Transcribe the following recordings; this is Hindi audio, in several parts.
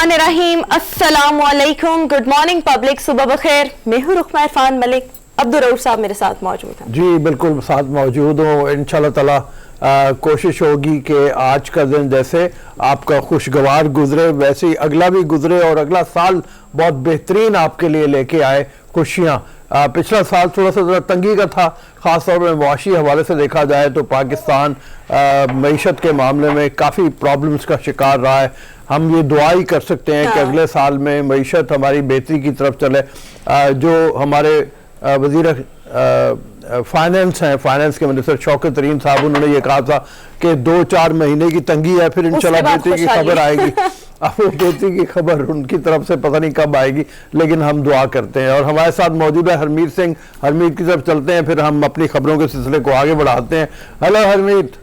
बिस्मिल्लाहिर्रहमानिर्रहीम, अस्सलामुअलैकुम, गुड मॉर्निंग पब्लिक, सुबह बखैर। मैं हूँ रुखमा इरफान मलिक। अब्दुल रऊफ साहब मेरे साथ मौजूद हैं। जी बिल्कुल साथ मौजूद हूँ। इंशाल्लाह ताला कोशिश होगी कि आज का दिन जैसे आपका खुशगवार गुजरे वैसे ही अगला भी गुजरे और अगला साल बहुत बेहतरीन आपके लिए लेके आए खुशियाँ। पिछला साल थोड़ा सा तंगी का था, ख़ासतौर पर मुआशी हवाले से देखा जाए तो पाकिस्तान मईशत के मामले में काफ़ी प्रॉब्लम्स का शिकार रहा है। हम ये दुआ ही कर सकते हैं कि अगले साल में मईशत हमारी बेहतरी की तरफ चले। जो हमारे वज़ीर फाइनेंस हैं, फाइनेंस के मिनिस्टर शौकत तरीन साहब, उन्होंने ये कहा था कि 2-4 महीने की तंगी है, फिर इंशाल्लाह बेहतरी की खबर आएगी। अब वो बेहतरी की खबर उनकी तरफ से पता नहीं कब आएगी, लेकिन हम दुआ करते हैं। और हमारे साथ मौजूद है हरमीत सिंह। हरमीत की तरफ चलते हैं, फिर हम अपनी खबरों के सिलसिले को आगे बढ़ाते हैं। हेलो हरमीत।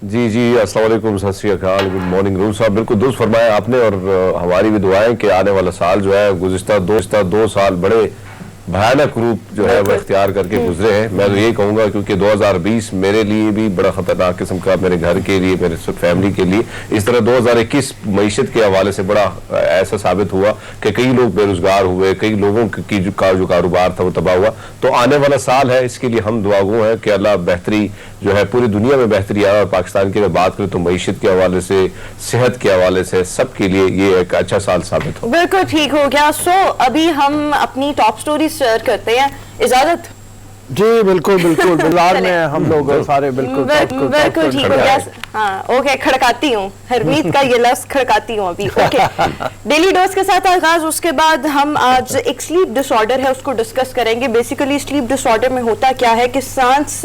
जी जी, अस्सलाम वालेकुम, सत श्री अकाल, गुड मॉर्निंग। रूफ साहब बिल्कुल दुरुस्त फरमाया आपने, और हमारी भी दुआएं कि आने वाला साल जो है गुज़िश्ता 2 साल बड़े भयानक रूप जो है वो इख्तियार करके गुजरे हैं। मैं तो यही कहूँगा क्योंकि 2020 मेरे लिए भी बड़ा खतरनाक किस्म का, मेरे घर के लिए, मेरे फैमिली के लिए। इस तरह 2021 मईशत के हवाले से बड़ा ऐसा साबित हुआ कि कई लोग बेरोजगार हुए, कई लोगों की जो कारोबार था वो तबाह हुआ। तो आने वाला साल है, इसके लिए हम दुआगो हैं कि अल्लाह बेहतरी जो है पूरी दुनिया में बेहतरी आए। और पाकिस्तान की मैं बात करूँ तो मईशत के हवाले से, सेहत के हवाले से, सबके लिए ये एक अच्छा साल साबित हो। बिल्कुल ठीक हो गया। अभी हम अपनी टॉप स्टोरी शेयर करते हैं। इजाजत? जी बिल्कुल बिल्कुल, बाजार में हम लोग सारे बिल्कुल बिल्कुल ठीक हो गया। हाँ ओके, खड़काती हूँ हरमीत का ये लफ्ज, खड़काती हूँ अभी। ओके, डेली डोज के साथ आगाज। उसके बाद हम आज एक स्लीप डिसऑर्डर है उसको डिस्कस करेंगे। बेसिकली स्लीप डिसऑर्डर में होता क्या है कि सांस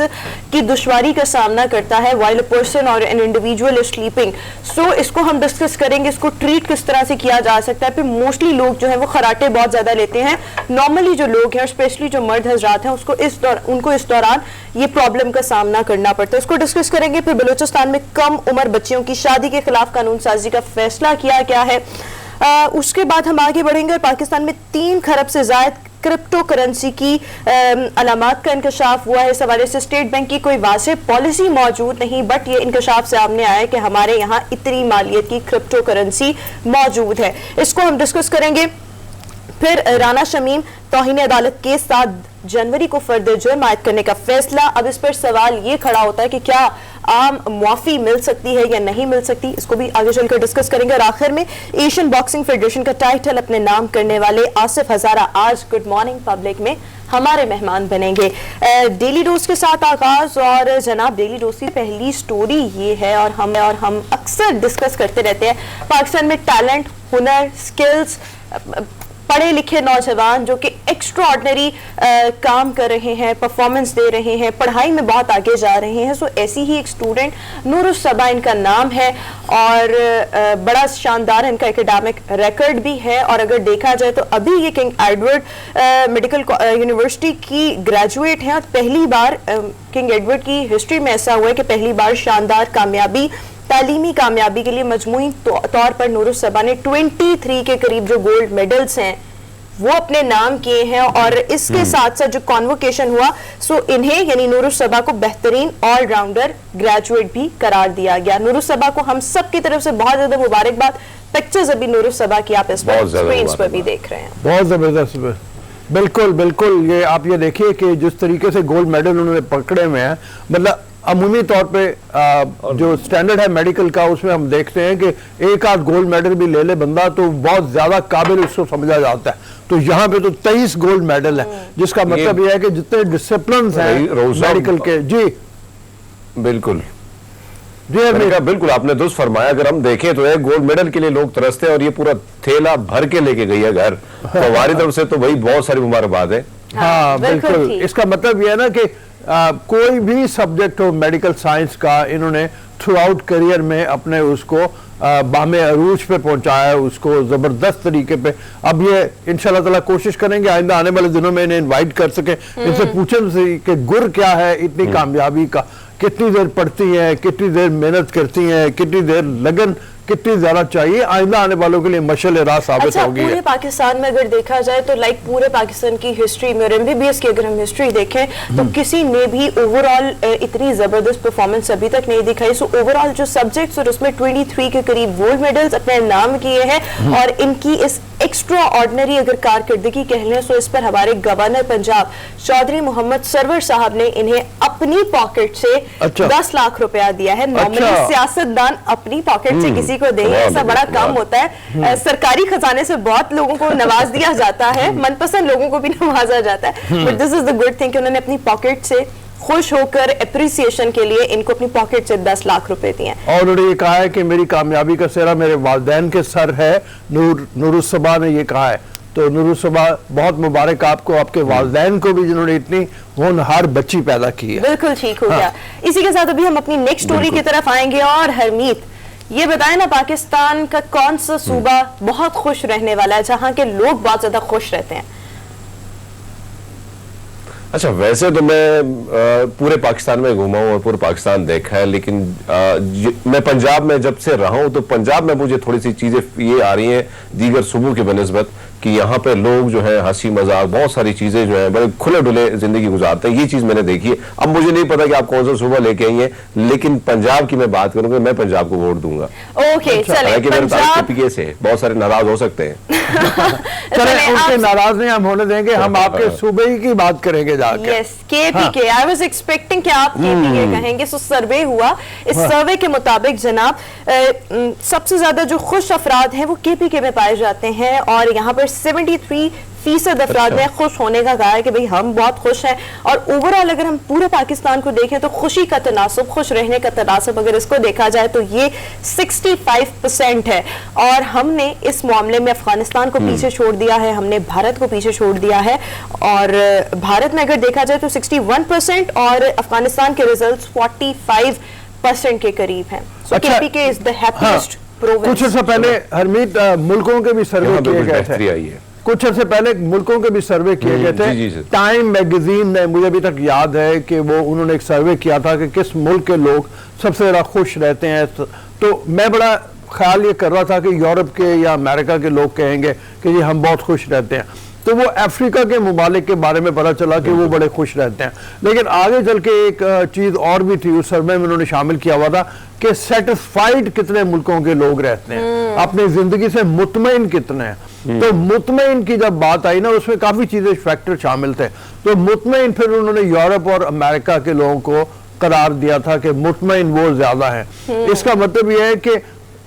की दुश्वारी का सामना करता है व्हाइल अ पर्सन और एन इंडिविजुअल इज स्लीपिंग। सो इसको हम डिस्कस करेंगे, इसको ट्रीट किस तरह से किया जा सकता है। फिर मोस्टली लोग जो है वो खराटे बहुत ज्यादा लेते हैं। नॉर्मली जो लोग हैं, स्पेशली जो मर्द हजरात हैं, उनको इस दौरान ये प्रॉब्लम का सामना करना पड़ता है। इसको डिस्कस करेंगे। फिर बलूचिस्तान में कम उम्र बच्चियों की शादी के खिलाफ कानून साजी का फैसला किया गया है। उसके बाद हम आगे बढ़ेंगे और पाकिस्तान में 3 खरब से ज्यादा क्रिप्टो करेंसी की अलामात का इंकशाफ हुआ है। इस हवाले से स्टेट बैंक की कोई वाज़ेह पॉलिसी मौजूद नहीं, बट ये इंकशाफ सामने आया है कि हमारे यहाँ इतनी मालियत की क्रिप्टो करेंसी मौजूद है। इसको हम डिस्कस करेंगे। फिर राना शमीम तौहीन अदालत के 7 जनवरी को फर्द जुर्म आयद करने का फैसला। अब इस पर सवाल ये खड़ा होता है कि क्या आम मुआफी मिल सकती है या नहीं मिल सकती, इसको भी आगे चलकर डिस्कस करेंगे। और आखिर में एशियन बॉक्सिंग फेडरेशन का टाइटल अपने नाम करने वाले आसिफ हजारा आज गुड मॉर्निंग पब्लिक में हमारे मेहमान बनेंगे। डेली डोज के साथ आगाज। और जनाब, डेली डोज की पहली स्टोरी ये है, और हम अक्सर डिस्कस करते रहते हैं, पाकिस्तान में टैलेंट, हुनर, स्किल्स, पढ़े लिखे नौजवान जो कि एक्स्ट्राऑर्डिनरी काम कर रहे हैं, परफॉर्मेंस दे रहे हैं, पढ़ाई में बहुत आगे जा रहे हैं। सो ऐसी ही एक स्टूडेंट नूरुस्सबा इनका नाम है, और बड़ा शानदार इनका एकेडमिक रिकॉर्ड भी है। और अगर देखा जाए तो अभी ये किंग एडवर्ड मेडिकल यूनिवर्सिटी की ग्रेजुएट हैं, और पहली बार किंग एडवर्ड की हिस्ट्री में ऐसा हुआ है कि पहली बार शानदार कामयाबी, तालीमी कामयाबी के लिए मजमूई तौर पर नूरुस्सबा ने 23 के करीब जो गोल्ड मेडल्स हैं वो अपने नाम किए हैं। और इसके साथ साथ जो कॉन्वोकेशन हुआ, सो इन्हें यानी नूरुस्सबा को बेहतरीन ऑलराउंडर ग्रेजुएट भी करार दिया गया। नूरुस्सबा को हम सब की तरफ से बहुत ज्यादा मुबारकबाद। पिक्चर्स अभी नूरुस्सबा की आप इस पर स्क्रीन पर भी देख रहे हैं, बहुत जबरदस्त। बिल्कुल बिल्कुल, ये आप ये देखिए कि जिस तरीके से गोल्ड मेडल उन्होंने पकड़े हुए हैं, मतलब अमूमी तौर पे जो स्टैंडर्ड है मेडिकल का, उसमें हम देखते हैं कि एक आध गोल्ड मेडल भी ले ले बंदा तो बहुत ज्यादा काबिल उसको समझा जाता है। तो यहाँ पे तो 23 गोल्ड मेडल है, जिसका मतलब यह है कि जितने डिसिप्लिन हैं मेडिकल के। जी बिल्कुल जी, बिल्कुल आपने दुरुस्त फरमाया। अगर हम देखें तो एक गोल्ड मेडल के लिए लोग तरसते हैं, और ये पूरा थैला भर के लेके गई है घर। तो हमारी तरफ से तो भाई बहुत सारी मुबारकबाद है। हाँ बिल्कुल, इसका मतलब यह है ना कि कोई भी सब्जेक्ट हो मेडिकल साइंस का, इन्होंने थ्रू आउट करियर में अपने उसको बामे अरूज पे पहुंचाया है, उसको जबरदस्त तरीके पे। अब ये इंशाल्लाह ताला कोशिश करेंगे आइंदा आने वाले दिनों में इन्हें इनवाइट कर सके, इनसे पूछें कि गुर क्या है इतनी कामयाबी का, कितनी देर पढ़ती हैं, कितनी देर मेहनत करती हैं, कितनी देर लगन कितनी ज्यादा चाहिए, आइंदा आने वालों के लिए मशल राह साबित अच्छा, होगी। पूरे पाकिस्तान में अगर देखा जाए तो लाइक पूरे पाकिस्तान की हिस्ट्री में और एमबीबीएस की अगर हम हिस्ट्री देखें तो किसी ने भी ओवरऑल इतनी जबरदस्त परफॉर्मेंस अभी तक नहीं दिखाई। सो ओवरऑल जो सब्जेक्ट्स और उसमें 23 के करीब गोल्ड मेडल्स अपने नाम किए हैं और इनकी इस एक्स्ट्रा ऑर्डिनरी अगर कारकर्दगी कह लें तो इस पर हमारे गवर्नर पंजाब चौधरी मोहम्मद सरवर साहब ने इन्हें अपनी पॉकेट से 10 लाख रुपया दिया है। नॉर्मली सियासतदान अपनी पॉकेट से किसी को देंगे, ऐसा बड़ा काम होता है। सरकारी खजाने से बहुत लोगों को नवाज दिया जाता है, मनपसंद लोगों को भी नवाजा जाता है, but this is the good thing कि उन्होंने अपनी पॉकेट से खुश होकर एप्रिसिएशन के लिए इनको अपनी पॉकेट से 10 लाख रुपए दिए। और उन्होंने ये कहा है कि मेरी कामयाबी का सेहरा मेरे वालिदैन के सर है। नूरुस्सबा ने ये कहा है, तो नूरुस्सबा बहुत मुबारक आपको, आपके वालिदैन को भी जिन्होंने इतनी होनहार बच्ची पैदा की है। बिल्कुल ठीक हो गया। इसी के साथ अभी हम अपनी नेक्स्ट स्टोरी की तरफ आएंगे और हरमीत ये बताएं ना, पाकिस्तान का कौन सा सूबा बहुत खुश रहने वाला है, जहां के लोग बहुत ज्यादा खुश रहते हैं? अच्छा, वैसे तो मैं पूरे पाकिस्तान में घूमा हूँ और पूरे पाकिस्तान देखा है, लेकिन मैं पंजाब में जब से रहा हूँ तो पंजाब में मुझे थोड़ी सी चीजें ये आ रही हैं दीगर सूबों की बनिस्बत कि यहाँ पे लोग जो है हंसी मजाक बहुत सारी चीजें जो है बड़े खुले डुले जिंदगी गुजारते हैं। ये चीज मैंने देखी है। अब मुझे नहीं पता कि आप कौन सा सूबा लेके आई हैं, लेकिन पंजाब की मैं बात करूंगा, मैं पंजाब को वोट दूंगा। ओके, चलें, पंजाब से बहुत सारे नाराज हो सकते हैं। चलें, उनके नाराज नहीं हम होने देंगे, हम आपके सूबे की बात करेंगे जाके। Yes, KPK. I was expecting कि आप केपीके कहेंगे। सो सर्वे हुआ, इस सर्वे के मुताबिक जनाब सबसे ज्यादा जो खुश अफराद हैं वो केपीके में पाए जाते हैं और यहाँ पर 73% अफराद ने खुश होने का कहा है कि भाई हम बहुत खुश हैं। और ओवरऑल अगर हम पूरे पाकिस्तान को देखें तो खुशी का तनासुब, खुश रहने का तनासुब अगर इसको देखा जाए तो ये 65% है। और हमने इस मामले में अफगानिस्तान को पीछे छोड़ दिया है, हमने भारत को पीछे छोड़ दिया है। और भारत में अगर देखा जाए तो 61% और अफगानिस्तान के रिजल्ट 45% के करीब हैं। So KPK is the happiest province. कुछ अर्सा पहले हरमीत मुल्कों के भी सर्वे किए गए थे, कुछ अर्से पहले मुल्कों के भी सर्वे किए गए थे। टाइम मैगजीन ने, मुझे अभी तक याद है कि वो उन्होंने एक सर्वे किया था कि किस मुल्क के लोग सबसे ज्यादा खुश रहते हैं। तो मैं बड़ा ख्याल ये कर रहा था कि यूरोप के या अमेरिका के लोग कहेंगे कि जी हम बहुत खुश रहते हैं, तो वो अफ्रीका के मुमालिक के बारे में पता चला कि वो बड़े खुश रहते हैं। लेकिन आगे चल के एक चीज और भी थी उस सर्वे में उन्होंने शामिल किया हुआ था कि सेटिस्फाइड कितने मुल्कों के लोग रहते हैं, अपनी जिंदगी से मुतमईन कितने हैं। तो मुतमईन की जब बात आई ना, उसमें काफी चीजें फैक्टर शामिल थे। तो मुतमईन फिर उन्होंने यूरोप और अमेरिका के लोगों को करार दिया था कि मुतमईन वो ज्यादा है। इसका मतलब यह है कि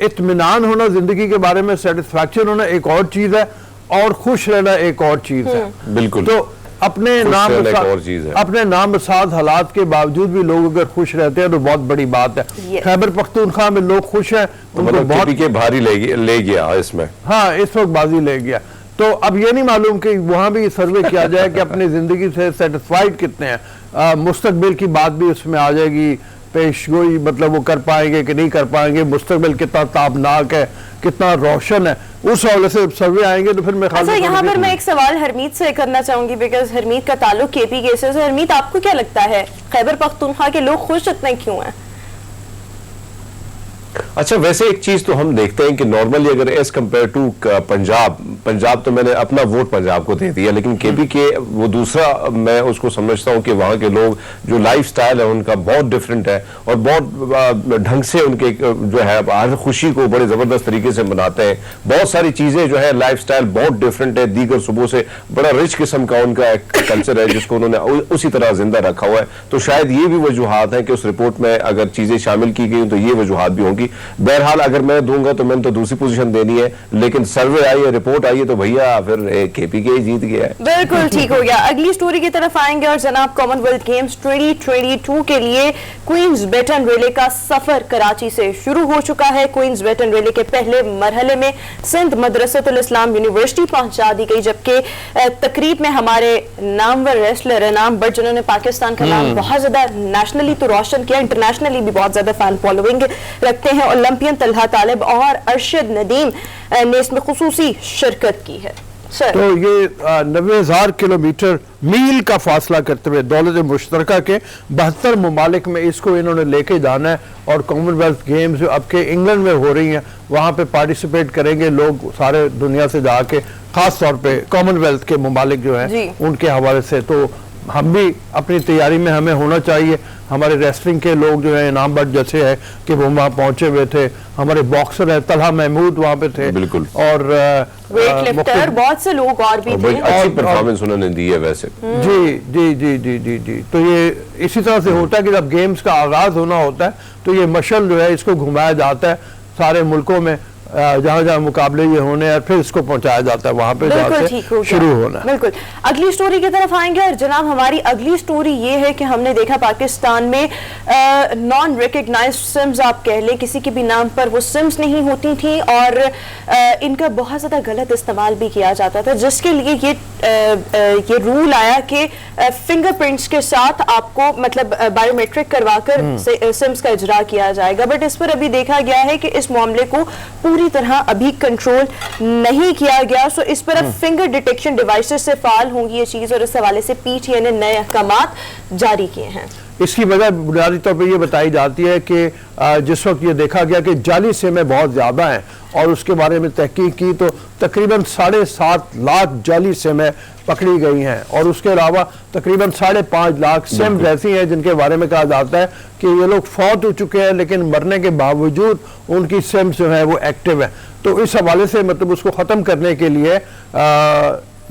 इत्मीनान होना जिंदगी के बारे में, सेटिस्फैक्शन होना एक और चीज है और खुश रहना एक और चीज है। बिल्कुल। तो अपने नाम साथ हालात के बावजूद भी लोग अगर खुश रहते हैं तो बहुत बड़ी बात है। खैबर पख्तूनख्वा में लोग खुश हैं, उनको बहुत के भारी ले गया इसमें। हाँ, इस वक्त बाजी ले गया। तो अब ये नहीं मालूम कि वहां भी सर्वे किया जाए कि अपनी जिंदगी से सेटिस्फाइड कितने हैं। मुस्तकबिल की बात भी उसमें आ जाएगी, पेशगोई, मतलब वो कर पाएंगे कि नहीं कर पाएंगे, मुस्तकबिल कितना ताबनाक है, कितना रोशन है, उस हवाले से सर्वे आएंगे तो फिर मैं अच्छा, यहाँ पर मैं एक सवाल हरमीत से करना चाहूंगी बिकॉज हरमीत का ताल्लुक केपीके से। हरमीत, आपको क्या लगता है खैबर पख्तूनख्वा के लोग खुश इतने क्यों हैं? अच्छा, वैसे एक चीज तो हम देखते हैं कि नॉर्मली अगर एज कम्पेयर टू पंजाब तो मैंने अपना वोट पंजाब को दे दिया, लेकिन केपीके वो दूसरा मैं उसको समझता हूं कि वहां के लोग जो लाइफ स्टाइल है उनका बहुत डिफरेंट है और बहुत ढंग से उनके जो है हर खुशी को बड़े जबरदस्त तरीके से मनाते हैं। बहुत सारी चीजें जो है लाइफ स्टाइल बहुत डिफरेंट है, दीगर सूबों से बड़ा रिच किस्म का उनका कल्चर है जिसको उन्होंने उसी तरह जिंदा रखा हुआ है। तो शायद ये भी वजूहात है कि उस रिपोर्ट में अगर चीजें शामिल की गई तो ये वजूहात भी होंगी। बहरहाल अगर मैं दूंगा तो मैंने तो दूसरी पोजीशन देनी है, लेकिन सर्वे आई है, रिपोर्ट आई है, तो भैया फिर केपीके ही जीत गया है। बिल्कुल ठीक हो गया। अगली स्टोरी की तरफ आएंगे और जनाब कॉमनवेल्थ गेम्स 2022 के लिए क्वींस बैटन रिले का सफर कराची से शुरू हो चुका है। क्वींस बैटन रिले के पहले मरहले में सिंध मदरसतुल इस्लाम यूनिवर्सिटी पहुंचा दी गई, जबकि तकरीब में हमारे नामवर रेसलर इनाम बट जिन्होंने पाकिस्तान का नाम बहुत ज्यादा नेशनली तो रोशन किया, इंटरनेशनली भी बहुत ज्यादा फैन फॉलोइंग रखते हैं, ओलंपियन तलहा तालिब और अरशद नदीम ने इसमें खुसूसी शिरकत की है। सर। तो ये 90,000 किलोमीटर मील का फासला करते हुए दौलत मुश्तरका के 72 ममालिक में इसको इन्होंने लेके जाना है। और कॉमनवेल्थ गेम्स जो अब के इंग्लैंड में हो रही हैं वहाँ पे पार्टिसिपेट करेंगे लोग सारे दुनिया से जाके, खास तौर पे कॉमनवेल्थ के ममालिक जो हैं उनके हवाले से। तो हम भी अपनी तैयारी में हमें होना चाहिए। हमारे रेसलिंग के लोग जो है इनाम बट जैसे है कि वो वहाँ पहुंचे हुए थे, हमारे बॉक्सर है तलहा महमूद वहाँ पे थे, बिल्कुल, और वेट लिफ्टर बहुत से लोग और भी थे, अच्छी परफॉर्मेंस उन्होंने दी है वैसे। जी जी जी जी जी जी। तो ये इसी तरह से होता है कि जब गेम्स का आगाज होना होता है तो ये मशल जो है इसको घुमाया जाता है सारे मुल्कों में, जहाँ जहाँ मुकाबले ये होने हैं, फिर इसको पहुंचाया जाता है वहां पे जहाँ से शुरू होना है। बिल्कुल अगली स्टोरी की तरफ आएंगे। और जनाब हमारी अगली स्टोरी ये है कि हमने देखा पाकिस्तान में नॉन रिकग्नाइज्ड सिम्स, आप कह लें किसी के भी नाम पर वो सिम्स नहीं होती थी और इनका बहुत ज्यादा गलत इस्तेमाल भी किया जाता था, जिसके लिए ये रूल आया कि फिंगरप्रिंट्स के साथ आपको मतलब बायोमेट्रिक करवाकर सिम्स का इजरा किया जाएगा। बट इस पर अभी देखा गया है कि इस मामले को पूरी तरह अभी कंट्रोल नहीं किया गया। सो इस पर अब फिंगर डिटेक्शन डिवाइसेस से फाल होंगी ये चीज, और इस हवाले से पीटीए ने नए अहकामात जारी किए हैं। इसकी वजह बुनियादी तौर पर यह बताई जाती है कि जिस वक्त ये देखा गया कि जाली सिमें बहुत ज्यादा हैं और उसके बारे में तहकीक की तो तकरीबन 7.5 लाख जाली सिमें पकड़ी गई हैं, और उसके अलावा तकरीबन 5.5 लाख सिम्स ऐसी हैं जिनके बारे में कहा जाता है कि ये लोग फौत हो चुके हैं लेकिन मरने के बावजूद उनकी सिम्स जो है वो एक्टिव है। तो इस हवाले से मतलब उसको ख़त्म करने के लिए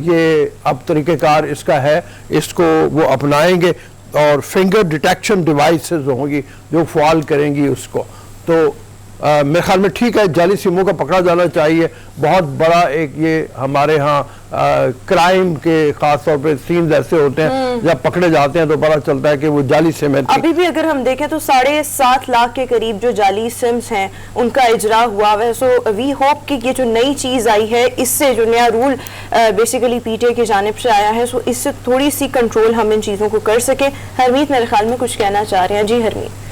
ये अब तरीक़ेकार इसका है, इसको वो अपनाएंगे और फिंगर डिटेक्शन डिवाइसेस होंगी जो फ़ाल करेंगी उसको। तो मेरे ख्याल में ठीक है, जाली सिमों का पकड़ा जाना चाहिए। बहुत बड़ा एक ये हमारे यहाँ क्राइम के खास तौर पे सीन्स ऐसे होते हैं जब पकड़े जाते हैं तो पता चलता है कि वो जाली सिम है। अभी भी अगर हम देखें तो 7.5 लाख के करीब जो जाली सिम्स हैं उनका इजरा हुआ है। सो वी होप कि ये जो नई चीज आई है, इससे जो नया रूल बेसिकली पीटीए की जानिब से आया है, सो इससे थोड़ी सी कंट्रोल हम इन चीजों को कर सके। हरमीत मेरे ख्याल में कुछ कहना चाह रहे हैं। जी हरमीत।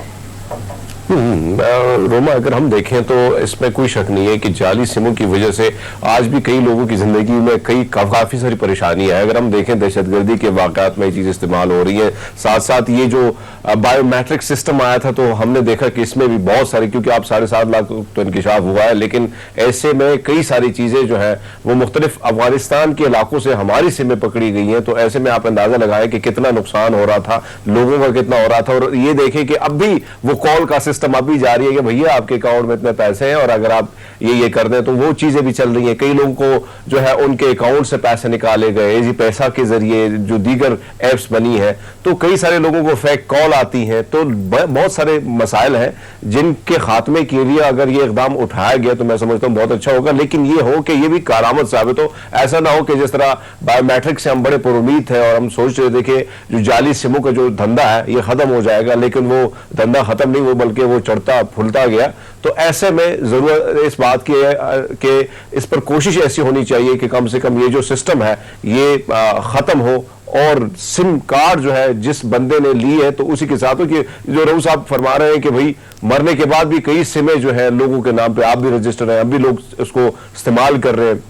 रोमा, अगर हम देखें तो इसमें कोई शक नहीं है कि जाली सिमों की वजह से आज भी कई लोगों की जिंदगी में काफी सारी परेशानी है। अगर हम देखें दहशतगर्दी के वाकयात में ये चीज इस्तेमाल हो रही है, साथ साथ ये जो बायोमेट्रिक सिस्टम आया था तो हमने देखा कि इसमें भी बहुत सारी, क्योंकि आप 7.5 लाख तो इंकशाफ हुआ है, लेकिन ऐसे में कई सारी चीजें जो है वो मुख्तलिफ अफगानिस्तान के इलाकों से हमारी सिमें पकड़ी गई हैं। तो ऐसे में आप अंदाजा लगाएं कि कितना नुकसान हो रहा था, लोगों का कितना हो रहा था। और ये देखें कि अब भी वो कॉल का सिस्टम अभी जारी है कि भैया आपके अकाउंट में इतने पैसे हैं और अगर आप ये कर दें तो वो चीजें भी चल रही हैं। कई लोगों को जो है उनके अकाउंट से पैसे निकाले गए इजी पैसा के जरिए, जो दीगर एप्स बनी है, तो कई सारे लोगों को फेक कॉल आती है। तो बहुत सारे मसाइल हैं जिनके खात्मे के लिए अगर ये इकदाम उठाया गया तो मैं समझता हूँ बहुत अच्छा होगा। लेकिन ये हो कि ये भी कारामद साबित हो, ऐसा ना हो कि जिस तरह बायोमेट्रिक से हम बड़े पुरुमीद थे और हम सोच रहे थे कि जो जाली सिमों का जो धंधा है ये खत्म हो जाएगा, लेकिन वो धंधा खत्म नहीं हुआ बल्कि वो चढ़ता फूलता गया। तो ऐसे में जरूरत इस बात की है कि इस पर कोशिश ऐसी होनी चाहिए कि कम से कम ये जो सिस्टम है ये खत्म हो और सिम कार्ड जो है जिस बंदे ने ली है तो उसी के साथ हो। कि जो रऊफ साहब फरमा रहे हैं कि भाई मरने के बाद भी कई सिमें जो है लोगों के नाम पे आप भी रजिस्टर हैं, अब भी लोग उसको इस्तेमाल कर रहे हैं।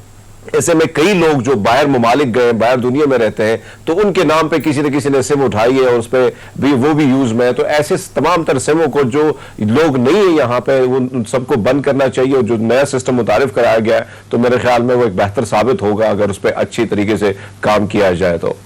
ऐसे में कई लोग जो बाहर ममालिक गए, बाहर दुनिया में रहते हैं, तो उनके नाम पे किसी न किसी ने सिम उठाई है और उस पर भी वो भी यूज में है। तो ऐसे तमाम तर सिमों को जो लोग नहीं है यहाँ पे उन सबको बंद करना चाहिए। और जो नया सिस्टम मुतारिफ कराया गया है तो मेरे ख्याल में वो एक बेहतर साबित होगा अगर उस पर अच्छी तरीके से काम किया जाए। तो